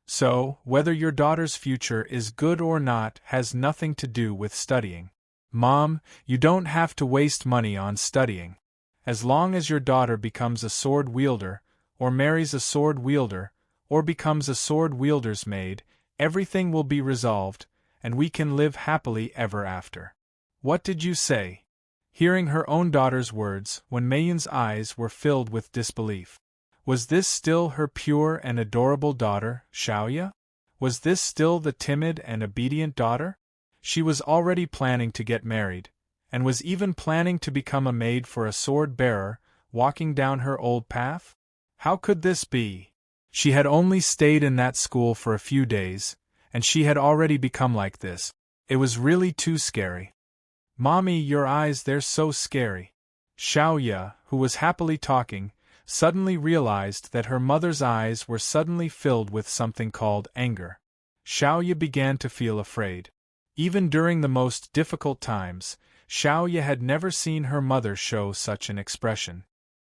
A: So, whether your daughter's future is good or not has nothing to do with studying. Mom, you don't have to waste money on studying. As long as your daughter becomes a sword wielder, or marries a sword wielder, or becomes a sword wielder's maid, everything will be resolved, and we can live happily ever after. What did you say? Hearing her own daughter's words, when Meiyun's eyes were filled with disbelief. Was this still her pure and adorable daughter, Xiaoya? Was this still the timid and obedient daughter? She was already planning to get married, and was even planning to become a maid for a sword bearer, walking down her old path? How could this be? She had only stayed in that school for a few days, and she had already become like this. It was really too scary. Mommy, your eyes, they're so scary. Xiaoya, who was happily talking, suddenly realized that her mother's eyes were suddenly filled with something called anger. Xiaoya began to feel afraid. Even during the most difficult times, Xiaoya had never seen her mother show such an expression.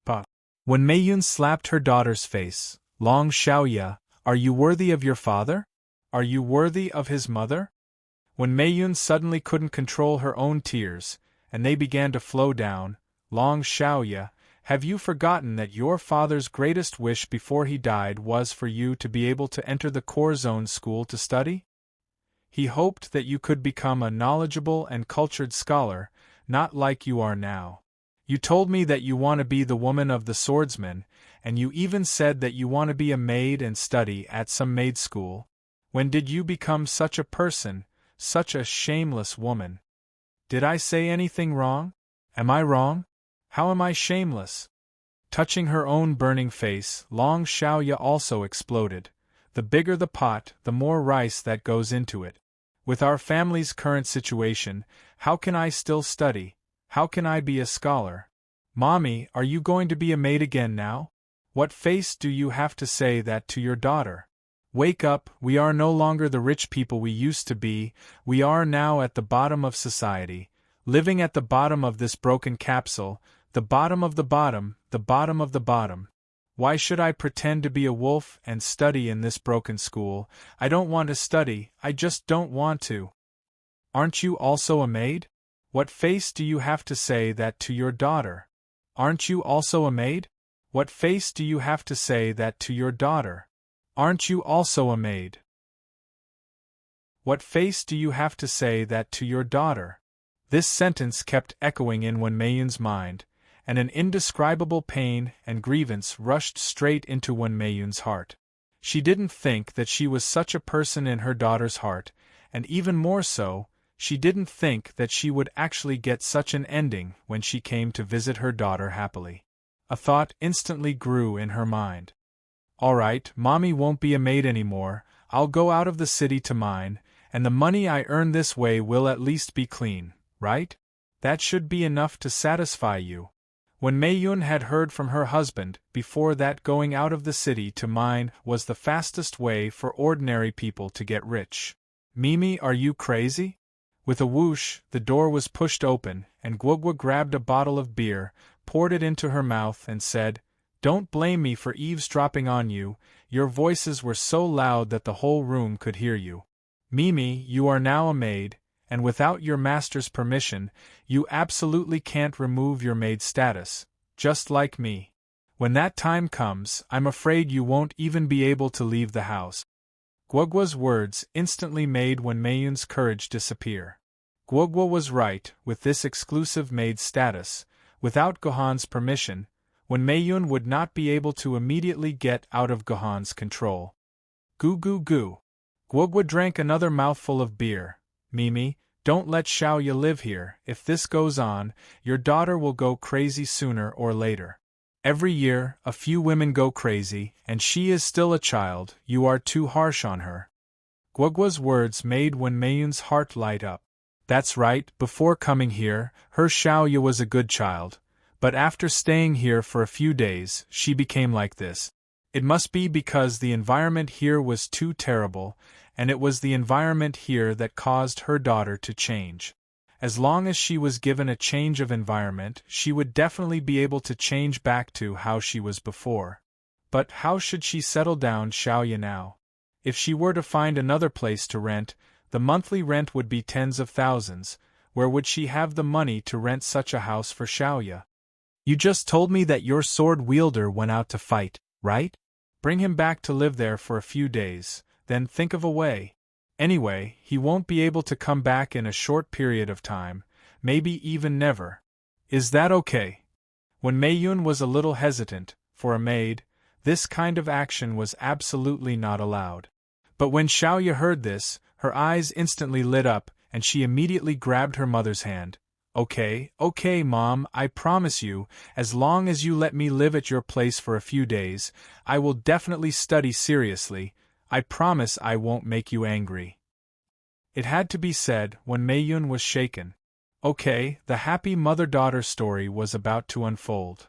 A: But when Meiyun slapped her daughter's face, "Long Xiaoya, are you worthy of your father? Are you worthy of his mother?" When Meiyun suddenly couldn't control her own tears, and they began to flow down, "Long Xiaoya, have you forgotten that your father's greatest wish before he died was for you to be able to enter the core zone school to study? He hoped that you could become a knowledgeable and cultured scholar, not like you are now. You told me that you want to be the woman of the swordsman, and you even said that you want to be a maid and study at some maid school. When did you become such a person, such a shameless woman? Did I say anything wrong? Am I wrong? How am I shameless?" Touching her own burning face, Long Xiaoya also exploded. "The bigger the pot, the more rice that goes into it. With our family's current situation, how can I still study? How can I be a scholar? Mommy, are you going to be a maid again now? What face do you have to say that to your daughter? Wake up, we are no longer the rich people we used to be, we are now at the bottom of society, living at the bottom of this broken capsule, the bottom of the bottom, the bottom of the bottom. Why should I pretend to be a wolf and study in this broken school? I don't want to study, I just don't want to." "Aren't you also a maid? What face do you have to say that to your daughter? Aren't you also a maid? What face do you have to say that to your daughter? Aren't you also a maid? What face do you have to say that to your daughter?" This sentence kept echoing in Wen Meiyun's mind, and an indescribable pain and grievance rushed straight into Wen Meiyun's heart. She didn't think that she was such a person in her daughter's heart, and even more so, she didn't think that she would actually get such an ending when she came to visit her daughter happily. A thought instantly grew in her mind. "All right, Mommy won't be a maid anymore, I'll go out of the city to mine, and the money I earn this way will at least be clean, right? That should be enough to satisfy you." When Meiyun had heard from her husband before that going out of the city to mine was the fastest way for ordinary people to get rich. "Mimi, are you crazy?" With a whoosh, the door was pushed open, and Guogua grabbed a bottle of beer, poured it into her mouth and said, "Don't blame me for eavesdropping on you, your voices were so loud that the whole room could hear you. Mimi, you are now a maid, and without your master's permission, you absolutely can't remove your maid status, just like me. When that time comes, I'm afraid you won't even be able to leave the house." Guogua's words instantly made Wen Meiyun's courage disappear. Guogua was right, with this exclusive maid status, without Gohan's permission, Wen Meiyun would not be able to immediately get out of Gohan's control. Goo goo goo. Guogua drank another mouthful of beer. "Mimi, don't let Xiaoya live here, if this goes on, your daughter will go crazy sooner or later. Every year, a few women go crazy, and she is still a child, you are too harsh on her." Guogua's words made Wen Meiyun's heart light up. That's right, before coming here, her Xiaoya was a good child, but after staying here for a few days, she became like this. It must be because the environment here was too terrible, and it was the environment here that caused her daughter to change. As long as she was given a change of environment, she would definitely be able to change back to how she was before. But how should she settle down Xiaoya now? If she were to find another place to rent, the monthly rent would be tens of thousands. Where would she have the money to rent such a house for Xiaoya? "You just told me that your sword wielder went out to fight, right? Bring him back to live there for a few days, then think of a way. Anyway, he won't be able to come back in a short period of time, maybe even never. Is that okay?" When Meiyun was a little hesitant, for a maid, this kind of action was absolutely not allowed. But when Xiaoya heard this, her eyes instantly lit up, and she immediately grabbed her mother's hand. Okay, Mom, I promise you, as long as you let me live at your place for a few days, I will definitely study seriously. I promise I won't make you angry. It had to be said when Mayun was shaken. Okay, the happy mother-daughter story was about to unfold.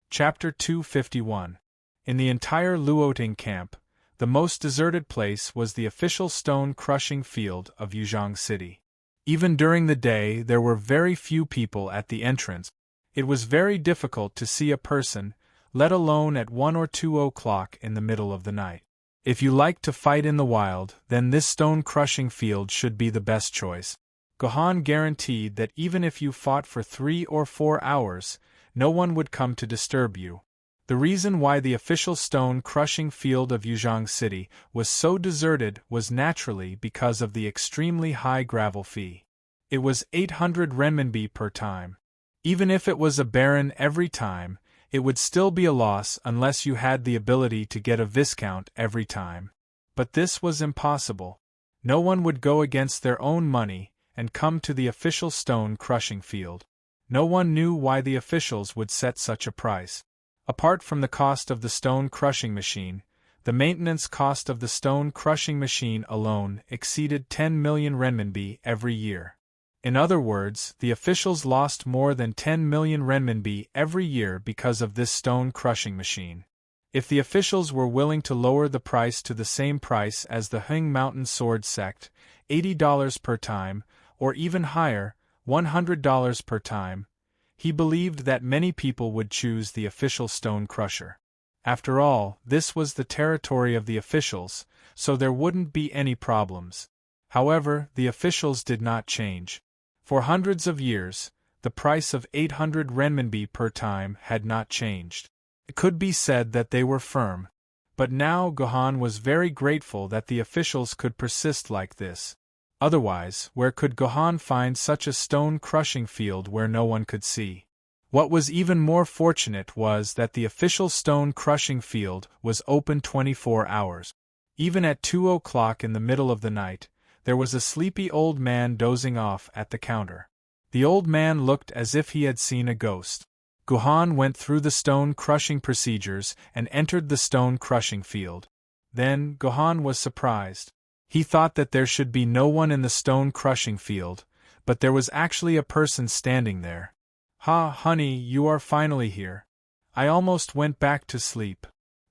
A: Chapter 251. In the entire Luoting camp, the most deserted place was the official stone-crushing field of Yuzhong City. Even during the day there were very few people at the entrance. It was very difficult to see a person, let alone at 1 or 2 o'clock in the middle of the night. If you like to fight in the wild, then this stone-crushing field should be the best choice. Gohan guaranteed that even if you fought for 3 or 4 hours, no one would come to disturb you. The reason why the official stone-crushing field of Yuzhong City was so deserted was naturally because of the extremely high gravel fee. It was 800 renminbi per time. Even if it was a baron every time, it would still be a loss unless you had the ability to get a viscount every time. But this was impossible. No one would go against their own money and come to the official stone-crushing field. No one knew why the officials would set such a price. Apart from the cost of the stone-crushing machine, the maintenance cost of the stone-crushing machine alone exceeded 10 million renminbi every year. In other words, the officials lost more than 10 million renminbi every year because of this stone-crushing machine. If the officials were willing to lower the price to the same price as the Heng Mountain Sword Sect, $80 per time, or even higher, $100 per time, he believed that many people would choose the official stone crusher. After all, this was the territory of the officials, so there wouldn't be any problems. However, the officials did not change. For hundreds of years, the price of 800 renminbi per time had not changed. It could be said that they were firm. But now Gohan was very grateful that the officials could persist like this. Otherwise, where could Gohan find such a stone-crushing field where no one could see? What was even more fortunate was that the official stone-crushing field was open 24 hours. Even at 2 o'clock in the middle of the night, there was a sleepy old man dozing off at the counter. The old man looked as if he had seen a ghost. Gohan went through the stone-crushing procedures and entered the stone-crushing field. Then, Gohan was surprised. He thought that there should be no one in the stone-crushing field, but there was actually a person standing there. "Ha, honey, you are finally here. I almost went back to sleep."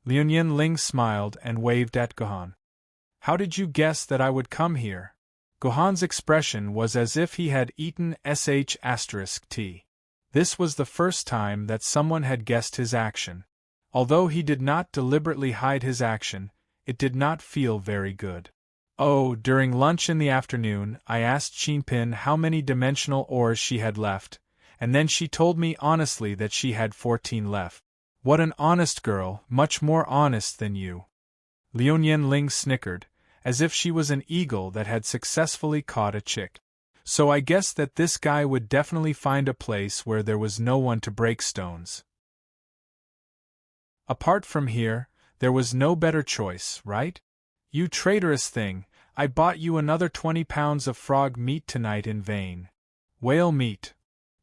A: Liunyun Ling smiled and waved at Gohan. "How did you guess that I would come here?" Gohan's expression was as if he had eaten **T. This was the first time that someone had guessed his action. Although he did not deliberately hide his action, it did not feel very good. Oh, during lunch in the afternoon, I asked Qinpin how many dimensional ores she had left, and then she told me honestly that she had 14 left. What an honest girl, much more honest than you. Liunyun Ling snickered, as if she was an eagle that had successfully caught a chick. So I guess that this guy would definitely find a place where there was no one to break stones. Apart from here, there was no better choice, right? You traitorous thing, I bought you another 20 pounds of frog meat tonight in vain. Whale meat.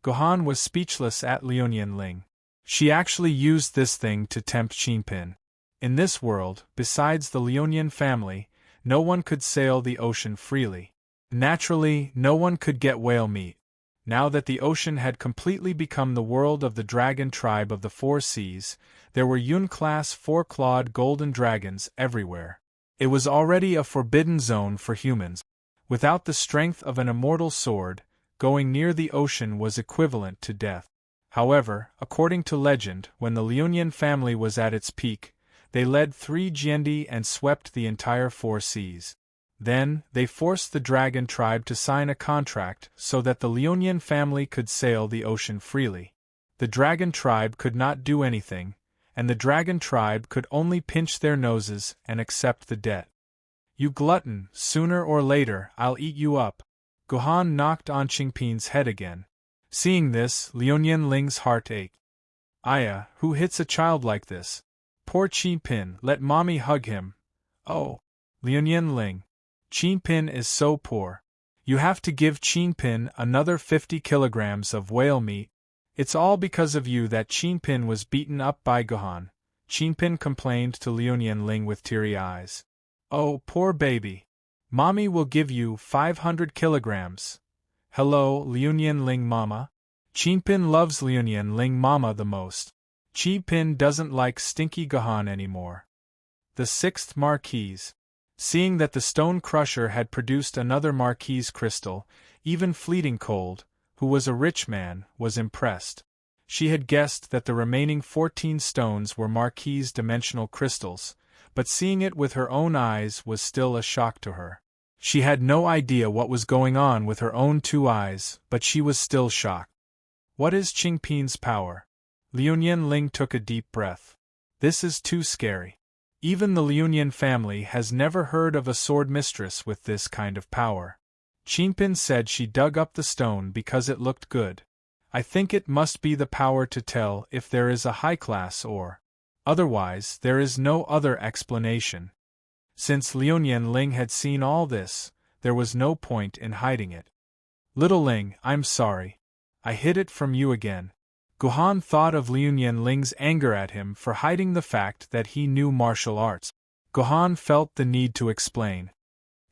A: Gohan was speechless at Liunyun Ling. She actually used this thing to tempt Qinpin. In this world, besides the Liunyun family, no one could sail the ocean freely. Naturally, no one could get whale meat. Now that the ocean had completely become the world of the dragon tribe of the four seas, there were Yun-class four-clawed golden dragons everywhere. It was already a forbidden zone for humans. Without the strength of an immortal sword, going near the ocean was equivalent to death. However, according to legend, when the Liunyun family was at its peak, they led 3 Jiendi and swept the entire four seas. Then, they forced the dragon tribe to sign a contract so that the Liunyun family could sail the ocean freely. The dragon tribe could not do anything, and the dragon tribe could only pinch their noses and accept the debt. You glutton, sooner or later I'll eat you up. Gohan knocked on Qingpin's head again. Seeing this, Liunyun Ling's heart ached. Aya, who hits a child like this? Poor Qingpin, let mommy hug him. Oh, Liunyun Ling. Qinpin is so poor. You have to give Qinpin another 50 kilograms of whale meat. It's all because of you that Qinpin was beaten up by Gohan, Qinpin complained to Liu Ling with teary eyes. Oh, poor baby. Mommy will give you 500 kilograms. Hello, Liu Ling mama. Qinpin loves Liu Ling mama the most. Qinpin doesn't like stinky Gohan anymore. The sixth Marquise. Seeing that the stone crusher had produced another Marquise crystal, even Fleeting Cold, who was a rich man, was impressed. She had guessed that the remaining 14 stones were Marquise dimensional crystals, but seeing it with her own eyes was still a shock to her. She had no idea what was going on with her own 2 eyes, but she was still shocked. What is Qingpin's power? Liu Ling took a deep breath. This is too scary. Even the Liu family has never heard of a sword mistress with this kind of power. Qinpin said she dug up the stone because it looked good. I think it must be the power to tell if there is a high class or. Otherwise, there is no other explanation. Since Liu Ling had seen all this, there was no point in hiding it. Little Ling, I'm sorry. I hid it from you again. Gohan thought of Liu Ling's anger at him for hiding the fact that he knew martial arts. Gohan felt the need to explain.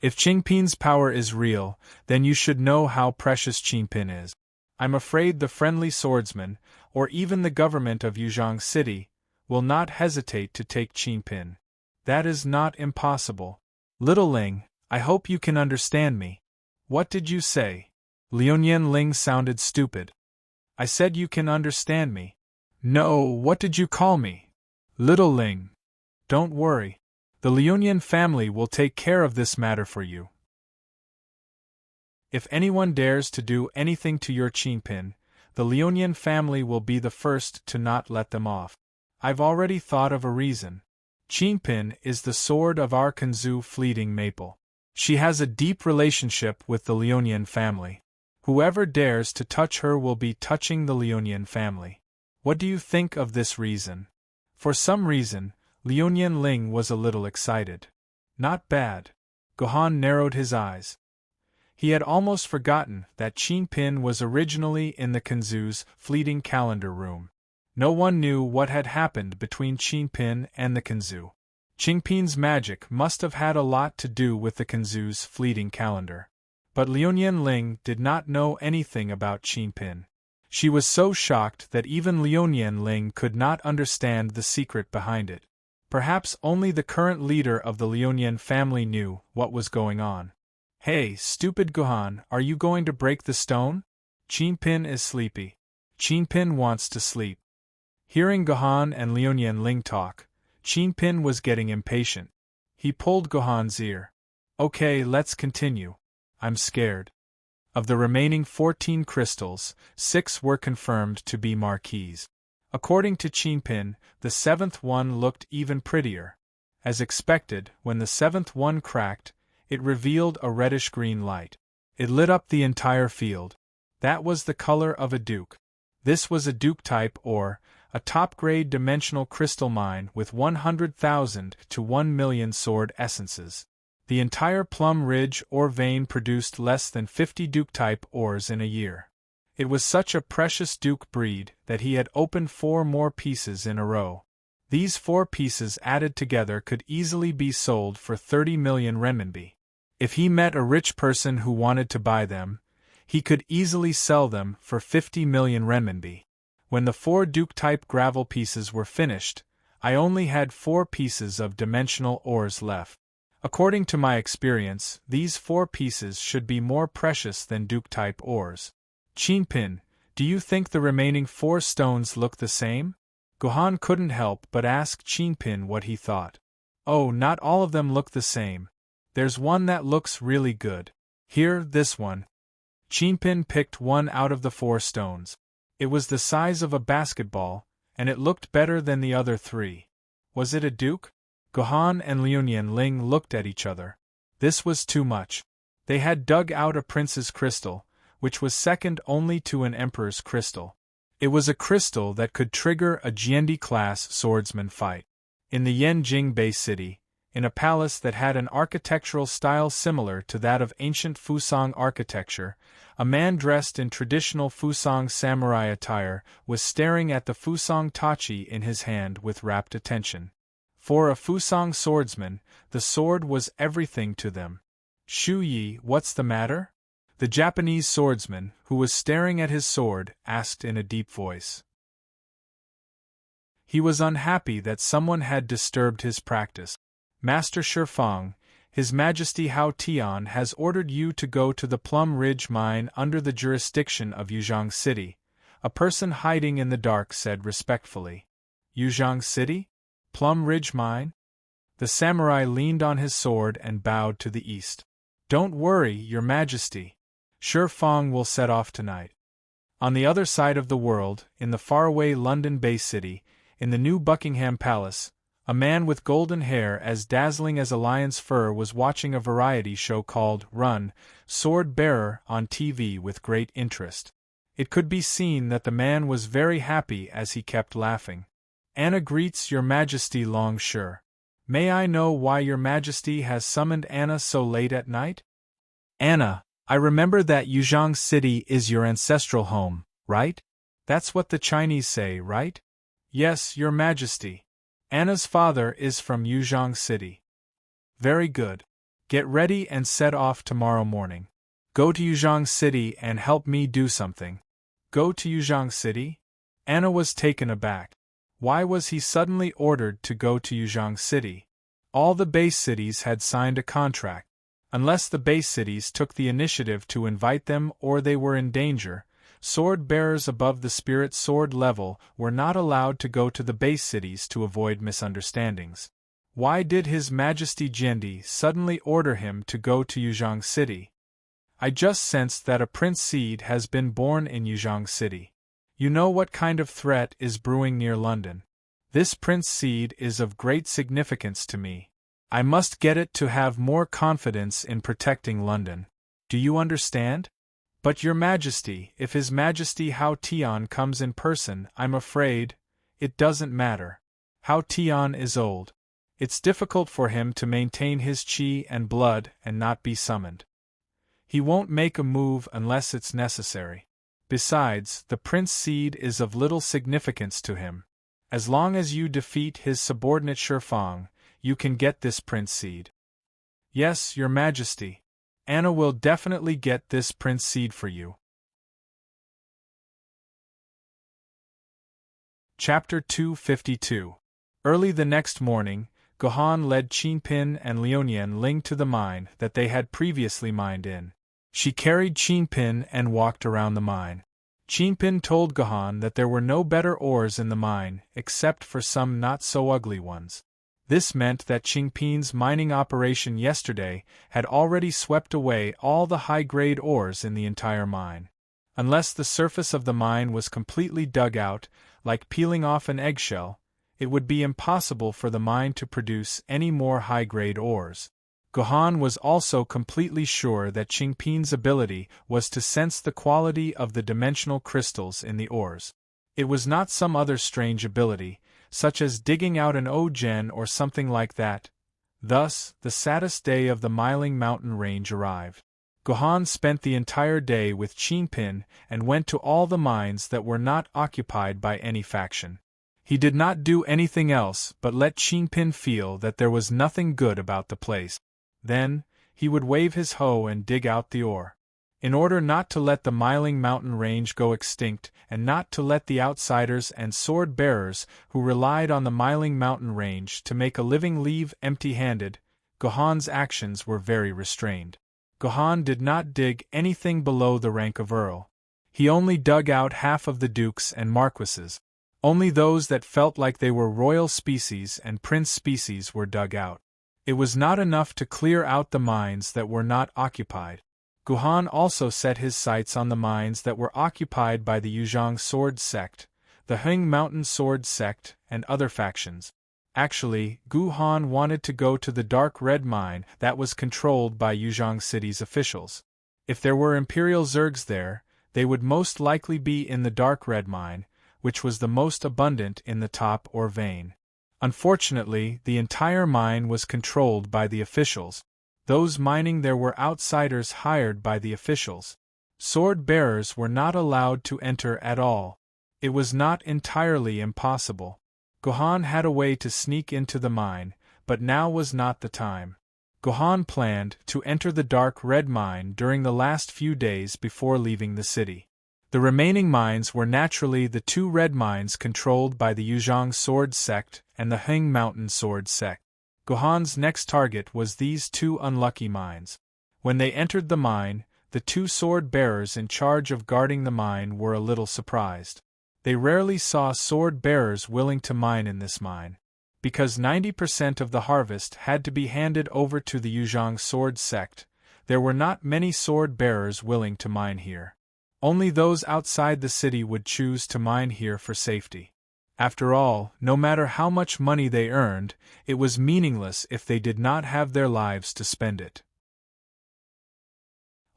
A: If Qingpin's power is real, then you should know how precious Qingpin is. I'm afraid the friendly swordsman, or even the government of Yuzhong City, will not hesitate to take Qingpin. That is not impossible. Little Ling, I hope you can understand me. What did you say? Liu Ling sounded stupid. I said you can understand me. No, what did you call me? Little Ling. Don't worry. The Liu family will take care of this matter for you. If anyone dares to do anything to your Qingpin, the Liu family will be the first to not let them off. I've already thought of a reason. Qingpin is the sword of our Kanzu Fleeting Maple. She has a deep relationship with the Liu family. Whoever dares to touch her will be touching the Liu family. What do you think of this reason? For some reason, Liu Ling was a little excited. Not bad. Gohan narrowed his eyes. He had almost forgotten that Qingpin was originally in the Kanzu's Fleeting Calendar room. No one knew what had happened between Qingpin and the Kanzu. Qingpin's magic must have had a lot to do with the Kanzu's Fleeting Calendar. But Liu Ling did not know anything about Qingpin. She was so shocked that even Liu Ling could not understand the secret behind it. Perhaps only the current leader of the Liu family knew what was going on. Hey, stupid Gohan, are you going to break the stone? Qingpin is sleepy. Qingpin wants to sleep. Hearing Gohan and Liu Ling talk, Qingpin was getting impatient. He pulled Gohan's ear. Okay, let's continue. I'm scared. Of the remaining 14 crystals, 6 were confirmed to be Marquise. According to Qingpin, the 7th one looked even prettier. As expected, when the 7th one cracked, it revealed a reddish-green light. It lit up the entire field. That was the color of a duke. This was a duke type or a top-grade dimensional crystal mine with 100,000 to 1,000,000 sword essences. The entire Plum Ridge ore vein produced less than 50 Duke-type ores in a year. It was such a precious Duke breed that he had opened 4 more pieces in a row. These 4 pieces added together could easily be sold for 30 million renminbi. If he met a rich person who wanted to buy them, he could easily sell them for 50 million renminbi. When the 4 Duke-type gravel pieces were finished, I only had 4 pieces of dimensional ores left. According to my experience, these 4 pieces should be more precious than Duke-type ores. Qingpin, do you think the remaining 4 stones look the same? Gohan couldn't help but ask Qingpin what he thought. Oh, not all of them look the same. There's one that looks really good. Here, this one. Qingpin picked one out of the 4 stones. It was the size of a basketball, and it looked better than the other 3. Was it a duke? Gohan and Liu Ling looked at each other. This was too much. They had dug out a prince's crystal, which was second only to an emperor's crystal. It was a crystal that could trigger a Jiandi-class swordsman fight. In the Yanjing Bay City, in a palace that had an architectural style similar to that of ancient Fusang architecture, a man dressed in traditional Fusang samurai attire was staring at the Fusang tachi in his hand with rapt attention. For a Fusang swordsman, the sword was everything to them. "Shu Yi, what's the matter?" the Japanese swordsman, who was staring at his sword, asked in a deep voice. He was unhappy that someone had disturbed his practice. "Master Shifang, His Majesty Hao Tian has ordered you to go to the Plum Ridge mine under the jurisdiction of Yuzhong City," a person hiding in the dark said respectfully. "Yuzhong City? Plum Ridge mine?" The samurai leaned on his sword and bowed to the east. "Don't worry, Your Majesty. Shifang will set off tonight." On the other side of the world, in the faraway London Bay City, in the new Buckingham Palace, a man with golden hair as dazzling as a lion's fur was watching a variety show called Run, Sword Bearer on TV with great interest. It could be seen that the man was very happy as he kept laughing. "Anna greets Your Majesty long sure. May I know why Your Majesty has summoned Anna so late at night?" "Anna, I remember that Yuzhong City is your ancestral home, right? That's what the Chinese say, right?" "Yes, Your Majesty. Anna's father is from Yuzhong City." "Very good. Get ready and set off tomorrow morning. Go to Yuzhong City and help me do something." "Go to Yuzhong City?" Anna was taken aback. Why was he suddenly ordered to go to Yuzhong City? All the base cities had signed a contract. Unless the base cities took the initiative to invite them or they were in danger, sword bearers above the spirit sword level were not allowed to go to the base cities to avoid misunderstandings. Why did His Majesty Jendi suddenly order him to go to Yuzhong City? "I just sensed that a prince seed has been born in Yuzhong City. You know what kind of threat is brewing near London. This prince seed is of great significance to me. I must get it to have more confidence in protecting London. Do you understand?" "But Your Majesty, if His Majesty Hao Tian comes in person, I'm afraid it doesn't matter. Hao Tian is old. It's difficult for him to maintain his qi and blood and not be summoned. He won't make a move unless it's necessary. Besides, the prince seed is of little significance to him. As long as you defeat his subordinate Shifang, you can get this prince seed." "Yes, Your Majesty. Anna will definitely get this prince seed for you." Chapter 252. Early the next morning, Gohan led Qinpin and Liunian Ling to the mine that they had previously mined in. She carried Qinpin and walked around the mine. Qinpin told Gohan that there were no better ores in the mine, except for some not-so-ugly ones. This meant that Qingpin's mining operation yesterday had already swept away all the high-grade ores in the entire mine. Unless the surface of the mine was completely dug out, like peeling off an eggshell, it would be impossible for the mine to produce any more high-grade ores. Gohan was also completely sure that Qingpin's ability was to sense the quality of the dimensional crystals in the ores. It was not some other strange ability, such as digging out an O-gen or something like that. Thus, the saddest day of the Miling Mountain Range arrived. Gohan spent the entire day with Qinpin and went to all the mines that were not occupied by any faction. He did not do anything else but let Qinpin feel that there was nothing good about the place. Then, he would wave his hoe and dig out the ore. In order not to let the Miling Mountain Range go extinct and not to let the outsiders and sword-bearers who relied on the Miling Mountain Range to make a living leave empty-handed, Gohan's actions were very restrained. Gohan did not dig anything below the rank of Earl. He only dug out half of the dukes and marquises. Only those that felt like they were royal species and prince species were dug out. It was not enough to clear out the mines that were not occupied. Gohan also set his sights on the mines that were occupied by the Yuzhong Sword Sect, the Heng Mountain Sword Sect, and other factions. Actually, Gohan wanted to go to the Dark Red Mine that was controlled by Yuzhong City's officials. If there were Imperial Zergs there, they would most likely be in the Dark Red Mine, which was the most abundant in the top or vein. Unfortunately, the entire mine was controlled by the officials. Those mining there were outsiders hired by the officials. Sword-bearers were not allowed to enter at all. It was not entirely impossible. Gohan had a way to sneak into the mine, but now was not the time. Gohan planned to enter the dark red mine during the last few days before leaving the city. The remaining mines were naturally the two red mines controlled by the Yuzhang Sword Sect and the Heng Mountain Sword Sect. Gohan's next target was these two unlucky mines. When they entered the mine, the two sword-bearers in charge of guarding the mine were a little surprised. They rarely saw sword-bearers willing to mine in this mine. Because 90% of the harvest had to be handed over to the Yuzhang Sword Sect, there were not many sword-bearers willing to mine here. Only those outside the city would choose to mine here for safety. After all, no matter how much money they earned, it was meaningless if they did not have their lives to spend it.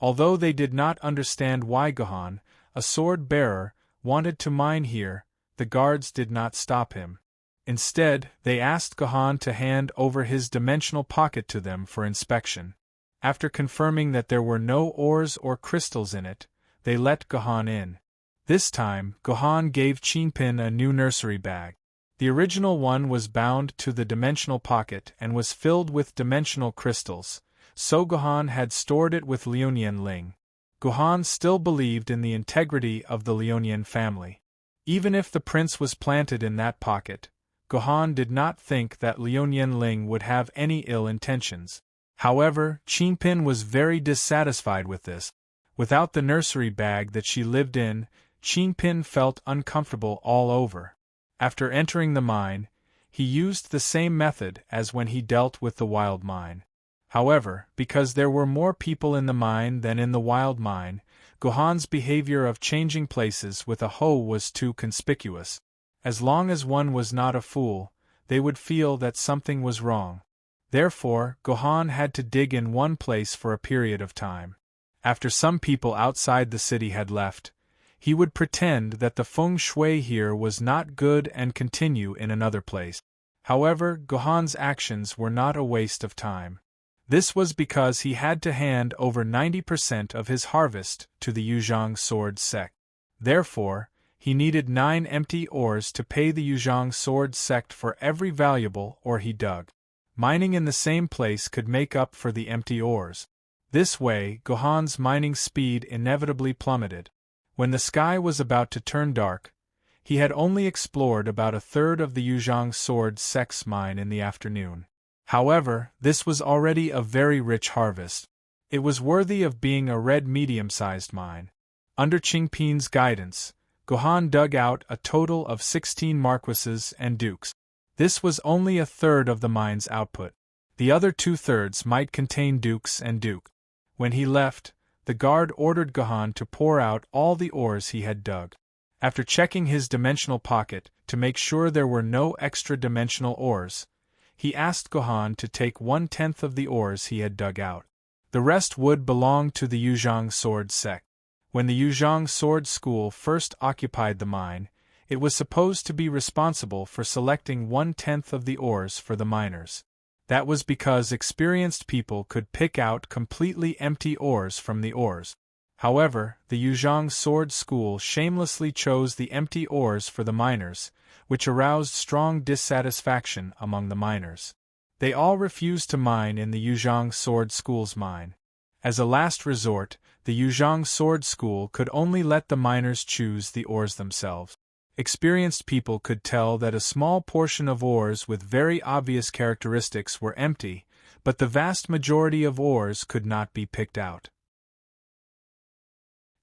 A: Although they did not understand why Gohan, a sword-bearer, wanted to mine here, the guards did not stop him. Instead, they asked Gohan to hand over his dimensional pocket to them for inspection. After confirming that there were no ores or crystals in it, they let Gohan in. This time, Gohan gave Chinpin a new nursery bag. The original one was bound to the dimensional pocket and was filled with dimensional crystals, so Gohan had stored it with Liunian Ling. Gohan still believed in the integrity of the Liunian family. Even if the prince was planted in that pocket, Gohan did not think that Liunian Ling would have any ill intentions. However, Chinpin was very dissatisfied with this. Without the nursery bag that she lived in, Chinpin felt uncomfortable all over. After entering the mine, he used the same method as when he dealt with the wild mine. However, because there were more people in the mine than in the wild mine, Gohan's behavior of changing places with a hoe was too conspicuous. As long as one was not a fool, they would feel that something was wrong. Therefore, Gohan had to dig in one place for a period of time. After some people outside the city had left, he would pretend that the feng shui here was not good and continue in another place. However, Gohan's actions were not a waste of time. This was because he had to hand over 90% of his harvest to the Yuzhang Sword Sect. Therefore, he needed 9 empty ores to pay the Yuzhang Sword Sect for every valuable ore he dug. Mining in the same place could make up for the empty ores. This way, Gohan's mining speed inevitably plummeted. When the sky was about to turn dark, he had only explored about a third of the Yuzhang Sword Sect's mine in the afternoon. However, this was already a very rich harvest. It was worthy of being a red medium-sized mine. Under Chinpin's guidance, Gohan dug out a total of 16 marquises and dukes. This was only a third of the mine's output. The other 2/3 might contain dukes and duke. When he left, the guard ordered Gohan to pour out all the ores he had dug. After checking his dimensional pocket to make sure there were no extra dimensional ores, he asked Gohan to take 1/10 of the ores he had dug out. The rest would belong to the Yuzhang Sword Sect. When the Yuzhang Sword School first occupied the mine, it was supposed to be responsible for selecting 1/10 of the ores for the miners. That was because experienced people could pick out completely empty ores from the ores. However, the Yuzhang Sword School shamelessly chose the empty ores for the miners, which aroused strong dissatisfaction among the miners. They all refused to mine in the Yuzhang Sword School's mine. As a last resort, the Yuzhang Sword School could only let the miners choose the ores themselves. Experienced people could tell that a small portion of ores with very obvious characteristics were empty, but the vast majority of ores could not be picked out.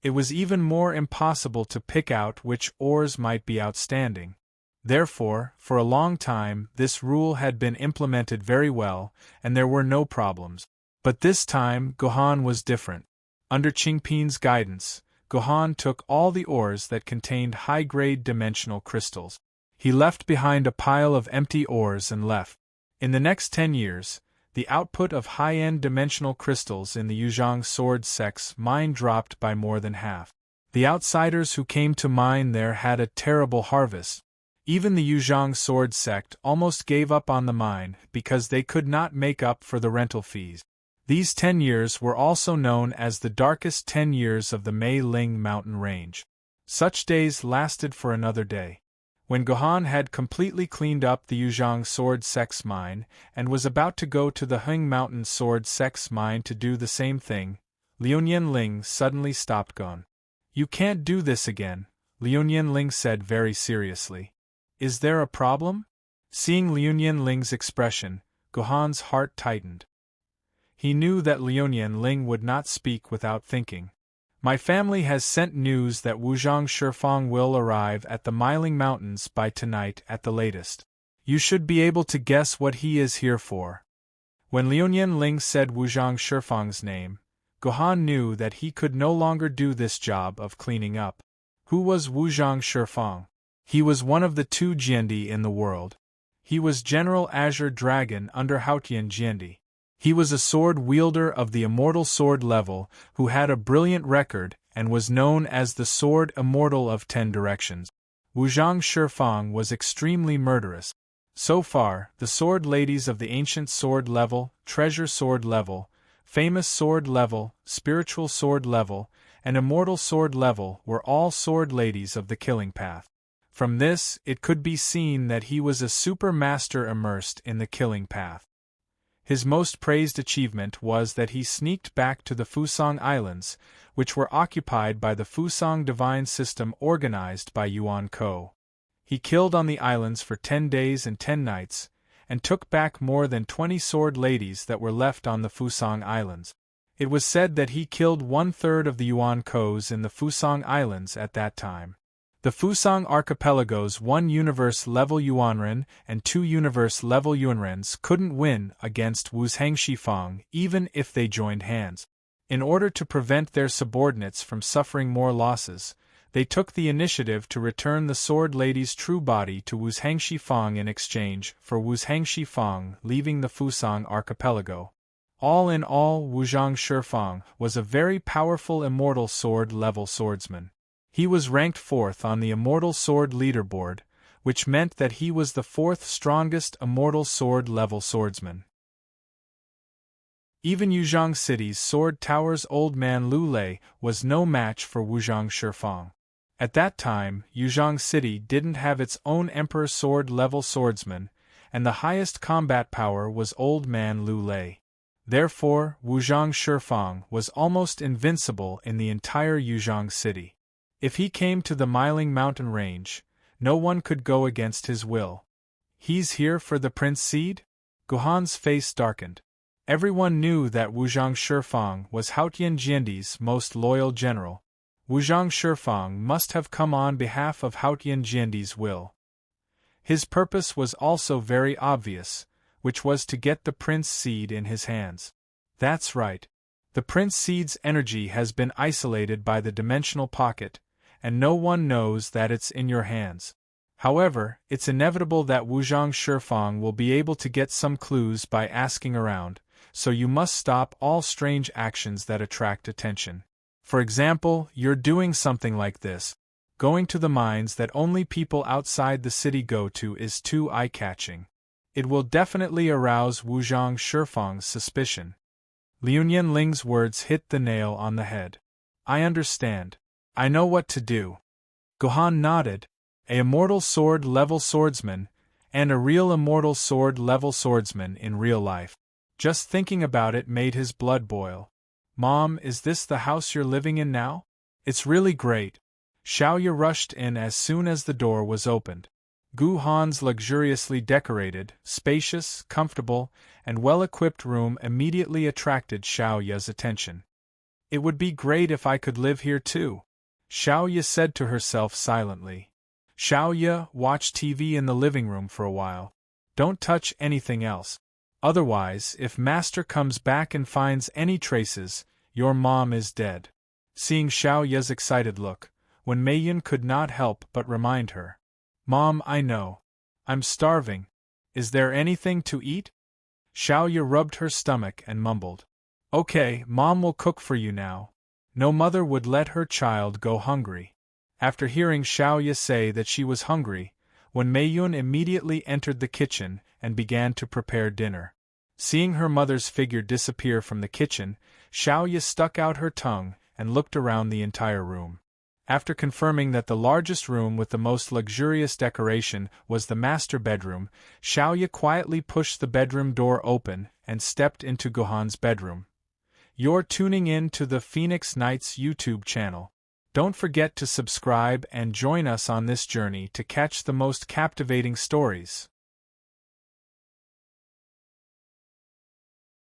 A: It was even more impossible to pick out which ores might be outstanding. Therefore, for a long time, this rule had been implemented very well, and there were no problems. But this time, Gohan was different. Under Chinpin's guidance, Gohan took all the ores that contained high-grade dimensional crystals. He left behind a pile of empty ores and left. In the next 10 years, the output of high-end dimensional crystals in the Yuzhang Sword Sect's mine dropped by more than half. The outsiders who came to mine there had a terrible harvest. Even the Yuzhang sword sect almost gave up on the mine because they could not make up for the rental fees. These 10 years were also known as the darkest 10 years of the Mei Ling mountain range. Such days lasted for another day. When Gohan had completely cleaned up the Yuzhang sword sect's mine and was about to go to the Heng mountain sword sect's mine to do the same thing, Liuyan Ling suddenly stopped Gohan. "You can't do this again," Liuyan Ling said very seriously. "Is there a problem?" Seeing Liuyan Ling's expression, Gohan's heart tightened. He knew that Liuyan Ling would not speak without thinking. "My family has sent news that Wuzhang Shifang will arrive at the Miling Mountains by tonight at the latest. You should be able to guess what he is here for." When Liuyan Ling said Wuzhang Shifang's name, Gohan knew that he could no longer do this job of cleaning up. Who was Wuzhang Shifang? He was one of the 2 Jiendi in the world. He was General Azure Dragon under Haotian Jiendi. He was a sword wielder of the immortal sword level who had a brilliant record and was known as the Sword Immortal of 10 Directions. Wuzhang Shifang was extremely murderous. So far, the sword ladies of the ancient sword level, treasure sword level, famous sword level, spiritual sword level, and immortal sword level were all sword ladies of the killing path. From this, it could be seen that he was a super master immersed in the killing path. His most praised achievement was that he sneaked back to the Fusang Islands, which were occupied by the Fusang divine system organized by Yuan Ko. He killed on the islands for 10 days and 10 nights, and took back more than 20 sword ladies that were left on the Fusang Islands. It was said that he killed 1/3 of the Yuan Kos in the Fusang Islands at that time. The Fusang Archipelago's 1 universe-level Yuanren and 2 universe-level Yuanrens couldn't win against Wuzhang Shifang even if they joined hands. In order to prevent their subordinates from suffering more losses, they took the initiative to return the sword lady's true body to Wuzhang Shifang in exchange for Wuzhang Shifang leaving the Fusang Archipelago. All in all, Wuzhang Shifang was a very powerful immortal sword-level swordsman. He was ranked 4th on the Immortal Sword Leaderboard, which meant that he was the 4th strongest immortal sword-level swordsman. Even Yuzhang City's Sword Tower's old man Lu Lei was no match for Wuzhang Shifang. At that time, Yuzhang City didn't have its own Emperor sword-level swordsman, and the highest combat power was old man Lu Lei. Therefore, Wuzhang Shifang was almost invincible in the entire Yuzhang City. If he came to the Miling mountain range, no one could go against his will. "He's here for the Prince Seed?" Gohan's face darkened. Everyone knew that Wuzhang Shifang was Haotian Jiandi's most loyal general. Wuzhang Shifang must have come on behalf of Haotian Jiandi's will. His purpose was also very obvious, which was to get the Prince Seed in his hands. That's right. The Prince Seed's energy has been isolated by the dimensional pocket, and no one knows that it's in your hands. However, it's inevitable that Wuzhang Shifang will be able to get some clues by asking around, so you must stop all strange actions that attract attention. For example, you're doing something like this. Going to the mines that only people outside the city go to is too eye-catching. It will definitely arouse Wuzhang Shifang's suspicion. Liuyan Ling's words hit the nail on the head. "I understand. I know what to do." Gohan nodded. A immortal sword-level swordsman, and a real immortal sword-level swordsman in real life. Just thinking about it made his blood boil. "Mom, is this the house you're living in now? It's really great." Xiaoya rushed in as soon as the door was opened. Gohan's luxuriously decorated, spacious, comfortable, and well-equipped room immediately attracted Xiaoya's attention. "It would be great if I could live here too," Xiaoya said to herself silently. "Xiaoya, watch TV in the living room for a while. Don't touch anything else. Otherwise, if Master comes back and finds any traces, your mom is dead." Seeing Xiaoya's excited look, Wen Meiyun could not help but remind her. "Mom, I know. I'm starving. Is there anything to eat?" Xiaoya rubbed her stomach and mumbled. "Okay, Mom will cook for you now." No mother would let her child go hungry. After hearing Xiaoya say that she was hungry, when Mayun immediately entered the kitchen and began to prepare dinner. Seeing her mother's figure disappear from the kitchen, Xiaoya stuck out her tongue and looked around the entire room. After confirming that the largest room with the most luxurious decoration was the master bedroom, Xiaoya quietly pushed the bedroom door open and stepped into Gohan's bedroom. You're tuning in to the Phoenix Nights YouTube channel. Don't forget to subscribe and join us on this journey to catch the most captivating stories.